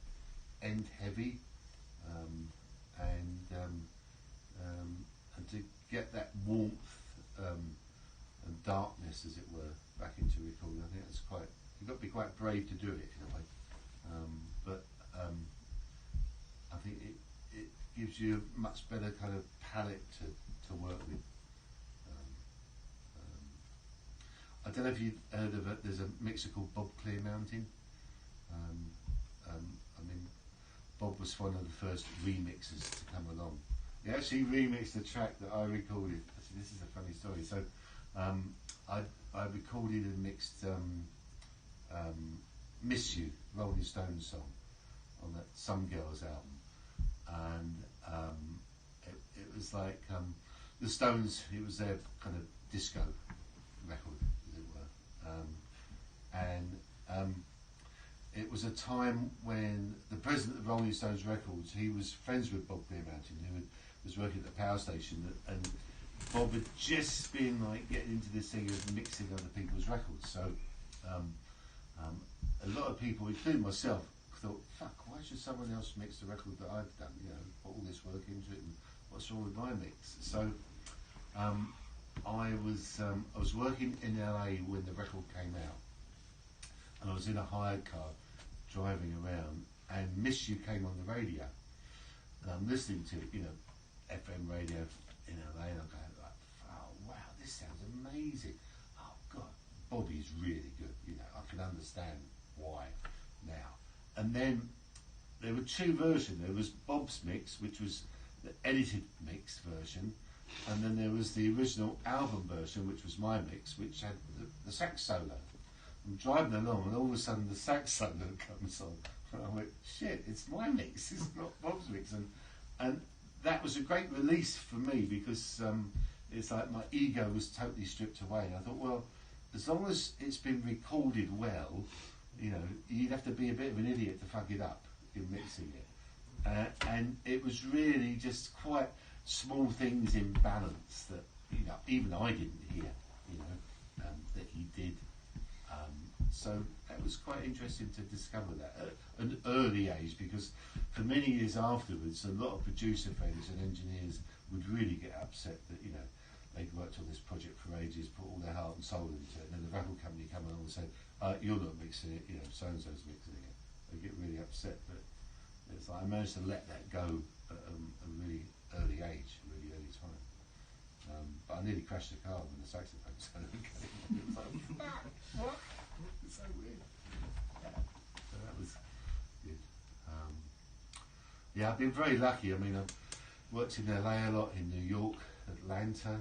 end heavy, and to get that warmth and darkness, as it were, back into recording, I think that's quite. You've got to be quite brave to do it in a way. But I think it gives you a much better kind of palette to work with. I don't know if you've heard of it. There's a mixer called Bob Clear Mountain. I mean, Bob was one of the first remixers to come along. He actually remixed a track that I recorded. This is a funny story. So I recorded and mixed Miss You, Rolling Stones song, on that Some Girls album, and it was like the Stones. It was their kind of disco record, as it were, and it was a time when the president of Rolling Stones Records, he was friends with Bob Clear Mountain, who was working at the power station, and Bob had just been like getting into this thing of mixing other people's records. So a lot of people, including myself, thought, fuck, why should someone else mix the record that I've done? You know, put all this work into it, and what's wrong with my mix? So I was working in LA when the record came out, and I was in a hired car driving around, and Miss You came on the radio, and I'm listening to it, you know, FM radio in LA, and I'm going like, oh wow, this sounds amazing. Oh God, Bobby's really good. You know, I can understand why now. And then there were two versions. There was Bob's mix, which was the edited mix version, and then there was the original album version, which was my mix, which had the sax solo. I'm driving along, and all of a sudden the sax solo comes on. And I went, shit, it's my mix, it's not Bob's mix. And that was a great release for me, because it's like my ego was totally stripped away. And I thought, well, as long as it's been recorded well, you know, you'd have to be a bit of an idiot to fuck it up in mixing it. And it was really just quite small things in balance that, you know, even I didn't hear, you know, that he did. So that was quite interesting to discover that at an early age, because for many years afterwards, a lot of producer friends and engineers would really get upset that, you know, they'd worked on this project for ages, put all their heart and soul into it, and then the record company come along and say, you're not mixing it, you know, so-and-so's mixing it. They get really upset, but it's like I managed to let that go at a really early age, a really early time. But I nearly crashed the car when the saxophone started going. It was like, what? It's so weird. Yeah. So that was good. Yeah, I've been very lucky. I mean, I've worked in LA a lot, in New York, Atlanta,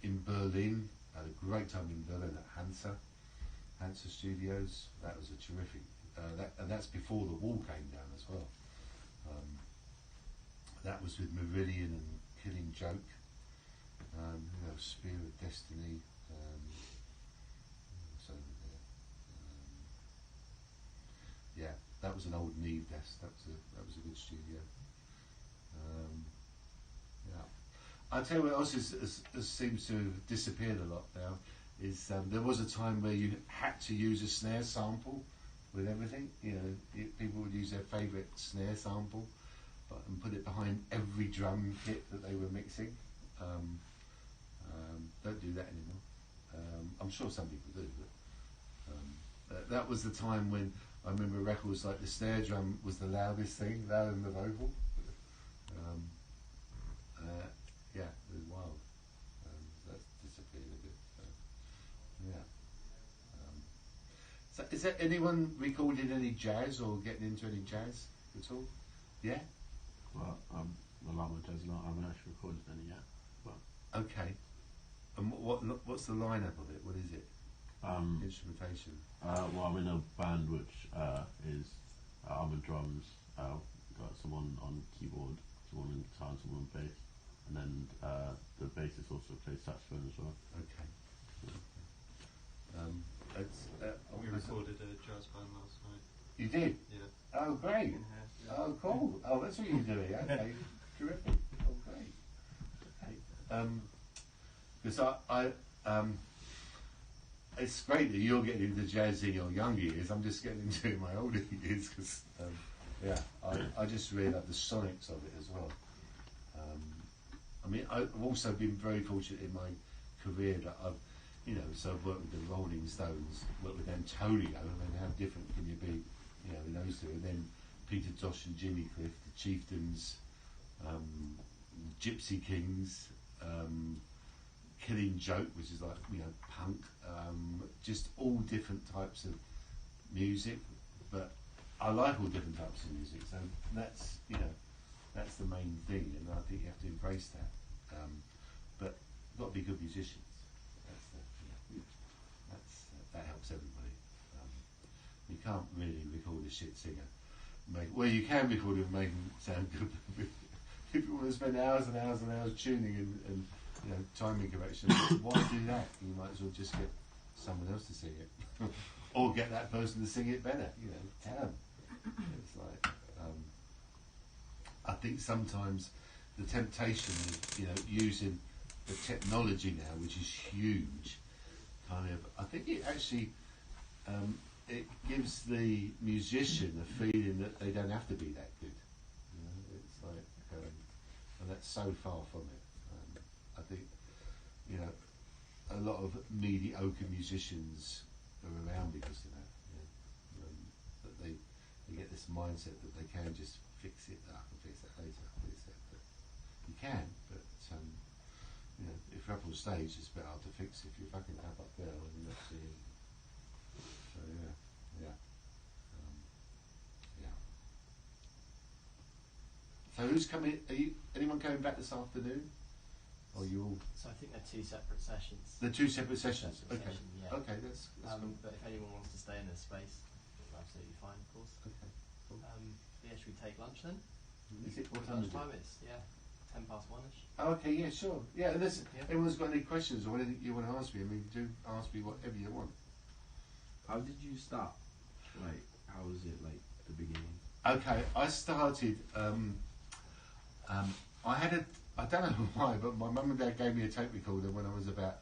in Berlin. I had a great time in Berlin at Hansa Studios. That was a terrific. And that's before the wall came down as well. That was with Meridian and Killing Joke. You know, Spear of Destiny. What's over there? Yeah, that was an old Neve desk. That was a good studio. Yeah, I'll tell you what else has seems to have disappeared a lot now. Is there was a time where you had to use a snare sample with everything. You know, people would use their favourite snare sample, and put it behind every drum kit that they were mixing. Don't do that anymore. I'm sure some people do, but that was the time when I remember records like the snare drum was the loudest thing, louder than the vocal. Yeah, it was wild. That's disappeared a bit. Yeah. So is there anyone recording any jazz or getting into any jazz at all? Yeah? Well, I love my jazz a lot. I haven't actually recorded any yet. But okay. And what's the lineup of it? What is it? Instrumentation? Well, I'm in a band which is I'm on drums, got someone on keyboard, someone on guitar, and someone on bass. And then the bassist also plays saxophone as well. Okay. We recorded a jazz band last night. You did? Yeah. Oh, great. Oh, cool. Oh, that's what you're doing. Okay. Terrific. Oh, great. Okay. Because it's great that you're getting into jazz in your younger years. I'm just getting into it in my older years because, yeah, I just really love the sonics of it as well. I mean, I've also been very fortunate in my career that I've, you know, so I've worked with the Rolling Stones, worked with Antonio, I mean, how different can you be, you know, in those two, and then Peter Tosh and Jimmy Cliff, the Chieftains, Gypsy Kings, Killing Joke, which is like, you know, punk, just all different types of music, but I like all different types of music, so that's, you know, that's the main thing, and I think you have to embrace that. But you've got to be good musicians. That helps everybody. You can't really record a shit singer. Well, you can record it and make them sound good. If you want to spend hours and hours and hours tuning and you know, timing corrections, why do that? You might as well just get someone else to sing it, or get that person to sing it better. You know, tell them. It's like I think sometimes the temptation of, you know, using the technology now, which is huge, kind of, I think it actually it gives the musician a feeling that they don't have to be that good. You know, it's like, and that's so far from it. I think, you know, a lot of mediocre musicians are around because of that. You know, that they get this mindset that they can just fix it. I can fix that later. I'll fix that. But you can, but you know, if you're up on stage, it's a bit hard to fix if you're fucking up there and you're not seeing. So yeah. So who's coming? Anyone coming back this afternoon? Or you all? So I think they're two separate sessions. They're two separate sessions. Okay. Session, yeah. Okay, that's cool. But if anyone wants to stay in this space, absolutely fine, of course. Okay. Cool. Yeah, should we take lunch then? Is it what time is it? Lunchtime, it's 1:10 Oh, okay, yeah, sure. Yeah, unless Yeah. anyone's got any questions or anything you want to ask me, I mean, do ask me whatever you want. How did you start? Like, how was it like the beginning? Okay, I started. I had a. I don't know why, but my mum and dad gave me a tape recorder when I was about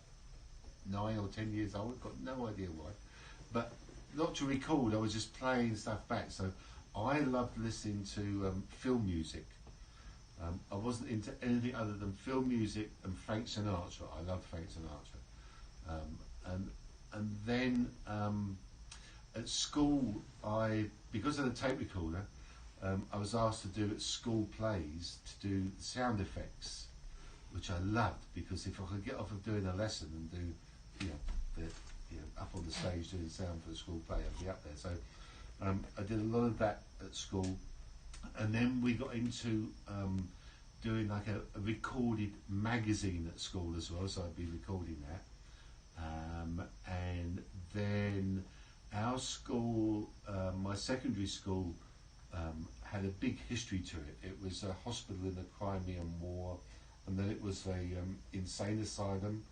9 or 10 years old. Got no idea why, but not to record. I was just playing stuff back. So I loved listening to film music. I wasn't into anything other than film music and Frank Sinatra. I loved Frank Sinatra, and then at school, because of the tape recorder, I was asked to do at school plays to do sound effects, which I loved because if I could get off of doing a lesson and do, up on the stage doing sound for a school play, I'd be up there. So I did a lot of that at school, and then we got into doing like a recorded magazine at school as well. So I'd be recording that, and then our school, my secondary school, had a big history to it. It was a hospital in the Crimean War, and then it was a insane asylum,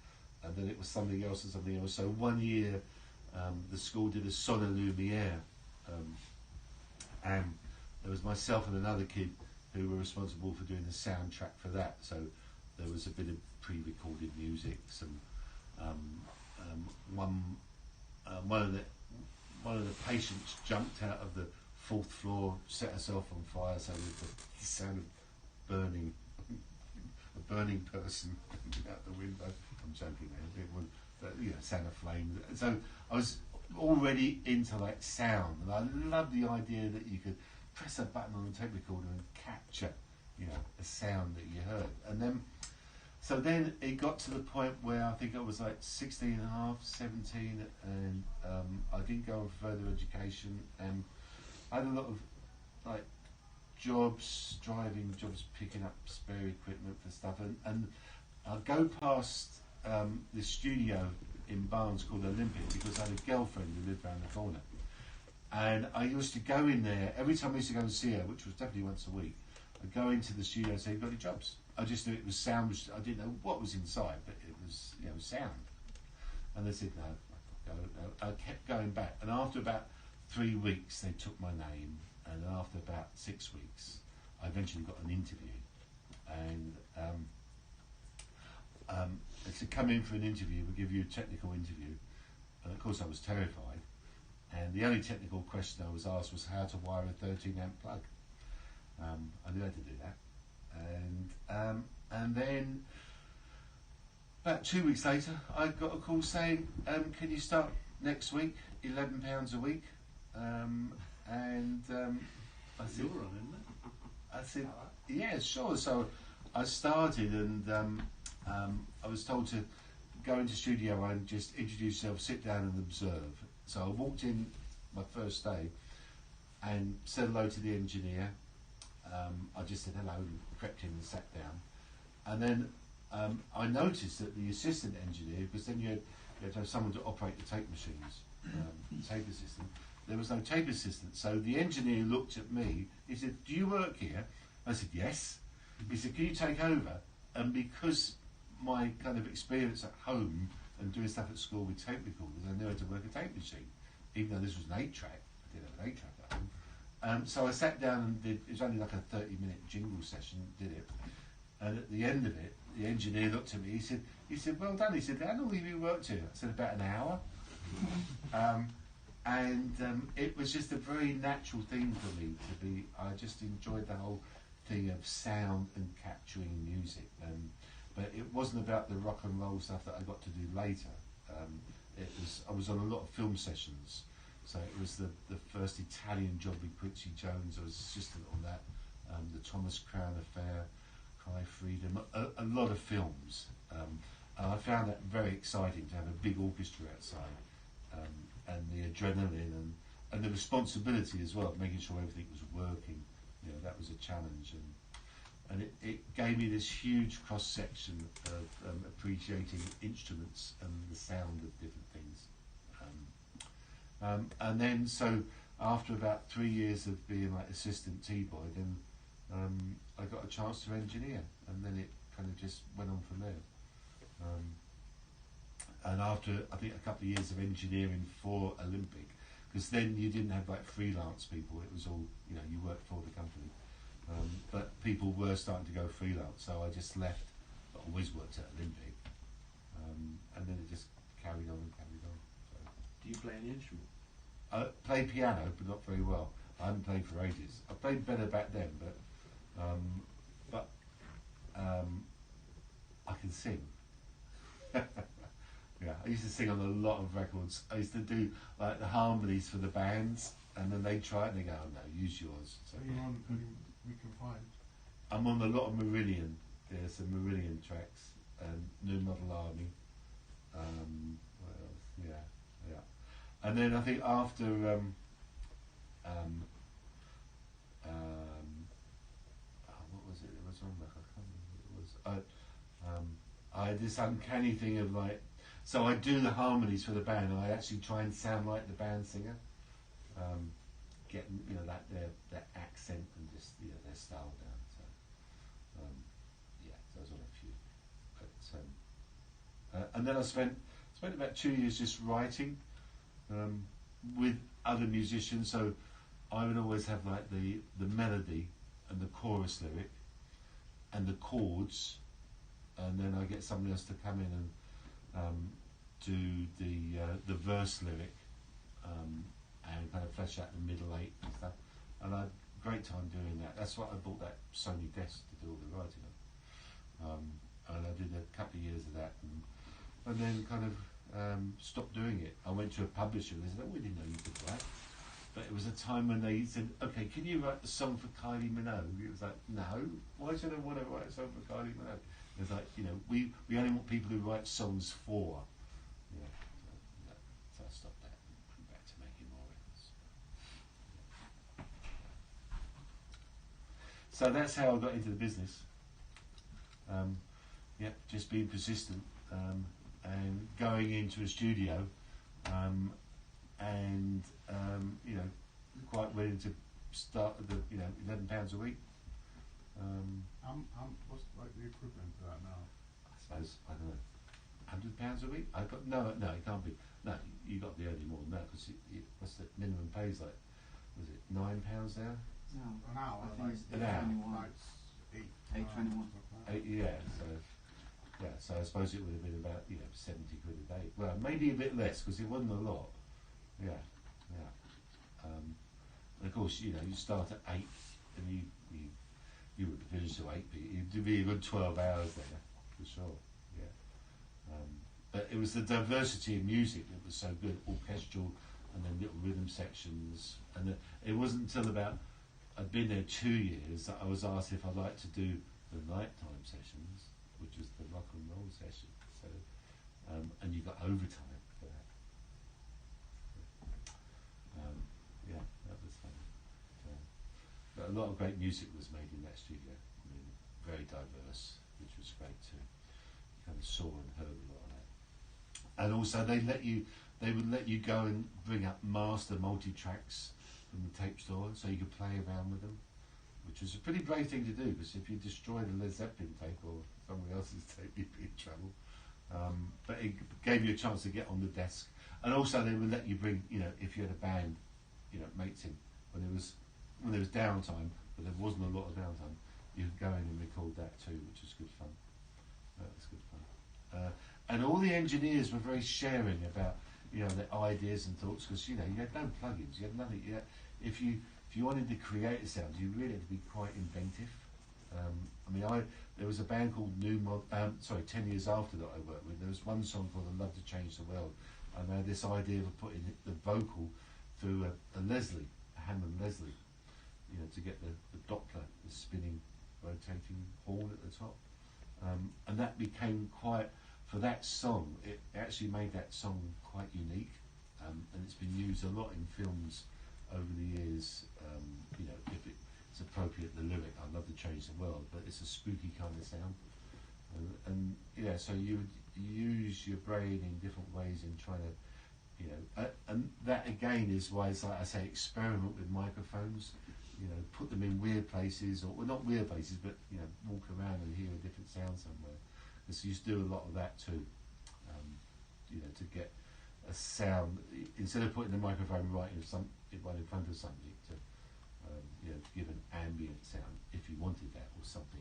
and then it was something else and something else. So one year, the school did a Sonne Lumiere, and there was myself and another kid who were responsible for doing the soundtrack for that. So there was a bit of pre-recorded music. Some one of the patients jumped out of the 4th floor, set herself on fire, so with the sound of burning, a burning person out the window. I'm joking there, but sound of flame. So I was already into like sound, and I loved the idea that you could press a button on a tape recorder and capture, a sound that you heard. And then, so then it got to the point where I think I was like 16 and a half, 17, and I didn't go on further education, and I had a lot of like jobs, driving jobs, picking up spare equipment for stuff, and I'd go past this studio in Barnes called Olympic because I had a girlfriend who lived around the corner, and I used to go in there every time I used to go and see her, which was definitely once a week. I'd go into the studio and say, "You've got any jobs?" I just knew it was sound. I didn't know what was inside, but it was sound. And they said no. I kept going back, and after about 3 weeks, they took my name, and after about 6 weeks, I eventually got an interview, and they said, "Come in for an interview. We'll give you a technical interview." And of course, I was terrified. And the only technical question I was asked was how to wire a 13-amp plug. I knew how to do that, and then about 2 weeks later, I got a call saying, "Can you start next week? £11 a week." I said, You're on, isn't it? I said, "Yeah, sure." So I started, and I was told to go into studio and just introduce yourself, sit down and observe. So I walked in my first day and said hello to the engineer. I just said hello and crept in and sat down. And then I noticed that the assistant engineer, because then you had to have someone to operate the tape machines, tape assistant. There was no tape assistant. So the engineer looked at me. He said, "Do you work here?" I said, "Yes." He said, "Can you take over?" And because my kind of experience at home and doing stuff at school with tape recorders, I knew how to work a tape machine. Even though this was an 8-track, I didn't have an 8-track at home. So I sat down and it was only like a 30-minute jingle session, did it. And at the end of it, the engineer looked at me, he said, "Well done." He said, "How long have you worked here?" I said, "About an hour." It was just a very natural thing for me to be, I just enjoyed the whole thing of sound and capturing music. But it wasn't about the rock and roll stuff that I got to do later. I was on a lot of film sessions. So it was the first Italian job with Quincy Jones. I was assistant on that. The Thomas Crown Affair, Cry Freedom, a lot of films. And I found that very exciting to have a big orchestra outside, and the adrenaline and the responsibility as well, making sure everything was working. That was a challenge. and it gave me this huge cross section of appreciating instruments and the sound of different things. And then, so after about 3 years of being like assistant T-boy, then I got a chance to engineer, and then it kind of just went on from there. And after, I think, a couple of years of engineering for Olympic, because then you didn't have like freelance people, it was all, you know, you worked for the company. But people were starting to go freelance, so I just left, but always worked at Olympic. And then it just carried on and carried on. So. Do you play any instrument? I play piano, but not very well. I haven't played for ages. I played better back then, but I can sing. Yeah, I used to sing on a lot of records. I used to do like the harmonies for the bands, and then they try it and they go, "Oh no, use yours." So you're on who we can find? I'm on a lot of Meridian. There's some Meridian tracks, New Model Army. What else? Yeah. And then I think after what was it? It was on like, I can't remember what it was. I had this uncanny thing of like, so I do the harmonies for the band. I actually try and sound like the band singer, getting, you know, that their accent and just, you know, their style down. So yeah, so I was on a few. But and then I spent about 2 years just writing with other musicians. So I would always have like the melody and the chorus lyric and the chords, and then I get somebody else to come in and do the verse lyric and kind of flesh out the middle eight and stuff. And I had a great time doing that. That's why I bought that Sony desk to do all the writing on. And I did a couple of years of that, and then kind of stopped doing it. I went to a publisher and they said, "Oh, we didn't know you could write." But it was a time when they said, "Okay, can you write a song for Kylie Minogue?" It was like, no, why should I want to write a song for Kylie Minogue? It's like, you know, we only want people who write songs for. Yeah, so I stopped that and went back to making more records. So that's how I got into the business. Yeah, just being persistent and going into a studio and you know, quite willing to start at the, you know, £11 a week. What's like the equivalent to that now? I suppose, I don't know, £100 a week? I got no, it can't be. No, you got to be earning more than that, because what's the minimum pays like? Was it £9 there? No, an hour. I think it's an hour. £8.21. Yeah, so I suppose it would have been about, you know, 70 quid a day. Well, maybe a bit less, because it wasn't a lot. Yeah. And of course, you know, you start at 8 and you would finish at 8, but you'd be a good 12 hours there, for sure. Yeah. But it was the diversity of music that was so good, orchestral, and then little rhythm sections. And it wasn't until about, I'd been there 2 years, that I was asked if I'd like to do the nighttime sessions, which was the rock and roll session. So, and you got overtime for that. Yeah, that was fun. But a lot of great music was made in that studio. I mean, very diverse, which was great too. You kind of saw and heard a lot of that. And also they would let you go and bring up master multi-tracks from the tape store, so you could play around with them, which was a pretty brave thing to do, because if you destroyed a Led Zeppelin tape or somebody else's tape, you'd be in trouble. But it gave you a chance to get on the desk. And also they would let you bring, you know, if you had a band, you know, mates in, when there was downtime, but there wasn't a lot of downtime, you could go in and record that too, which was good fun. That was good fun. And all the engineers were very sharing about, you know, their ideas and thoughts, because, you know, you had no plugins, you had nothing. If you wanted to create a sound, you really had to be quite inventive. I mean, there was a band called 10 years after that I worked with, there was one song called "I'd Love to Change the World," and I had this idea of putting the vocal through a Hammond Leslie, you know, to get the Doppler, the spinning, rotating horn at the top. And that became quite, for that song, it actually made that song quite unique, and it's been used a lot in films over the years. You know, it's appropriate, the lyric, I'd love to change the world, but it's a spooky kind of sound. And yeah, so you would use your brain in different ways in trying to, you know, and that again is why it's like I say, experiment with microphones, you know, put them in weird places, or well, not weird places, but, you know, walk around and hear a different sound somewhere. Because you used to do a lot of that too, you know, to get a sound, instead of putting the microphone right in front of something, to, you know, give an ambient sound, if you wanted that, or something.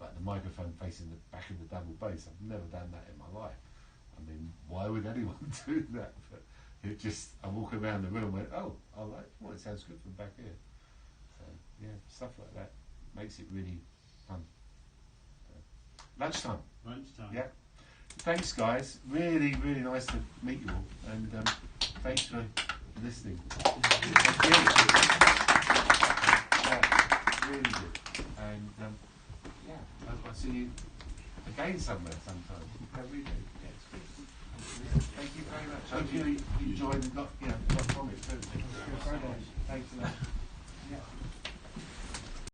Like the microphone facing the back of the double bass, I've never done that in my life. I mean, why would anyone do that? But it just, I walk around the room and went, oh, I like, well, it sounds good from back here. So, yeah, stuff like that makes it really fun. Lunchtime. Lunchtime. Yeah. Thanks, guys. Really, really nice to meet you all. And thanks for listening. Thank you. Yeah, really good. And yeah, I hope I see you again somewhere sometime. Yeah, really do. Yeah, it's good. Thank you very much. Hope you enjoyed and got from it too. Thank you very much. Thanks a lot. Yeah.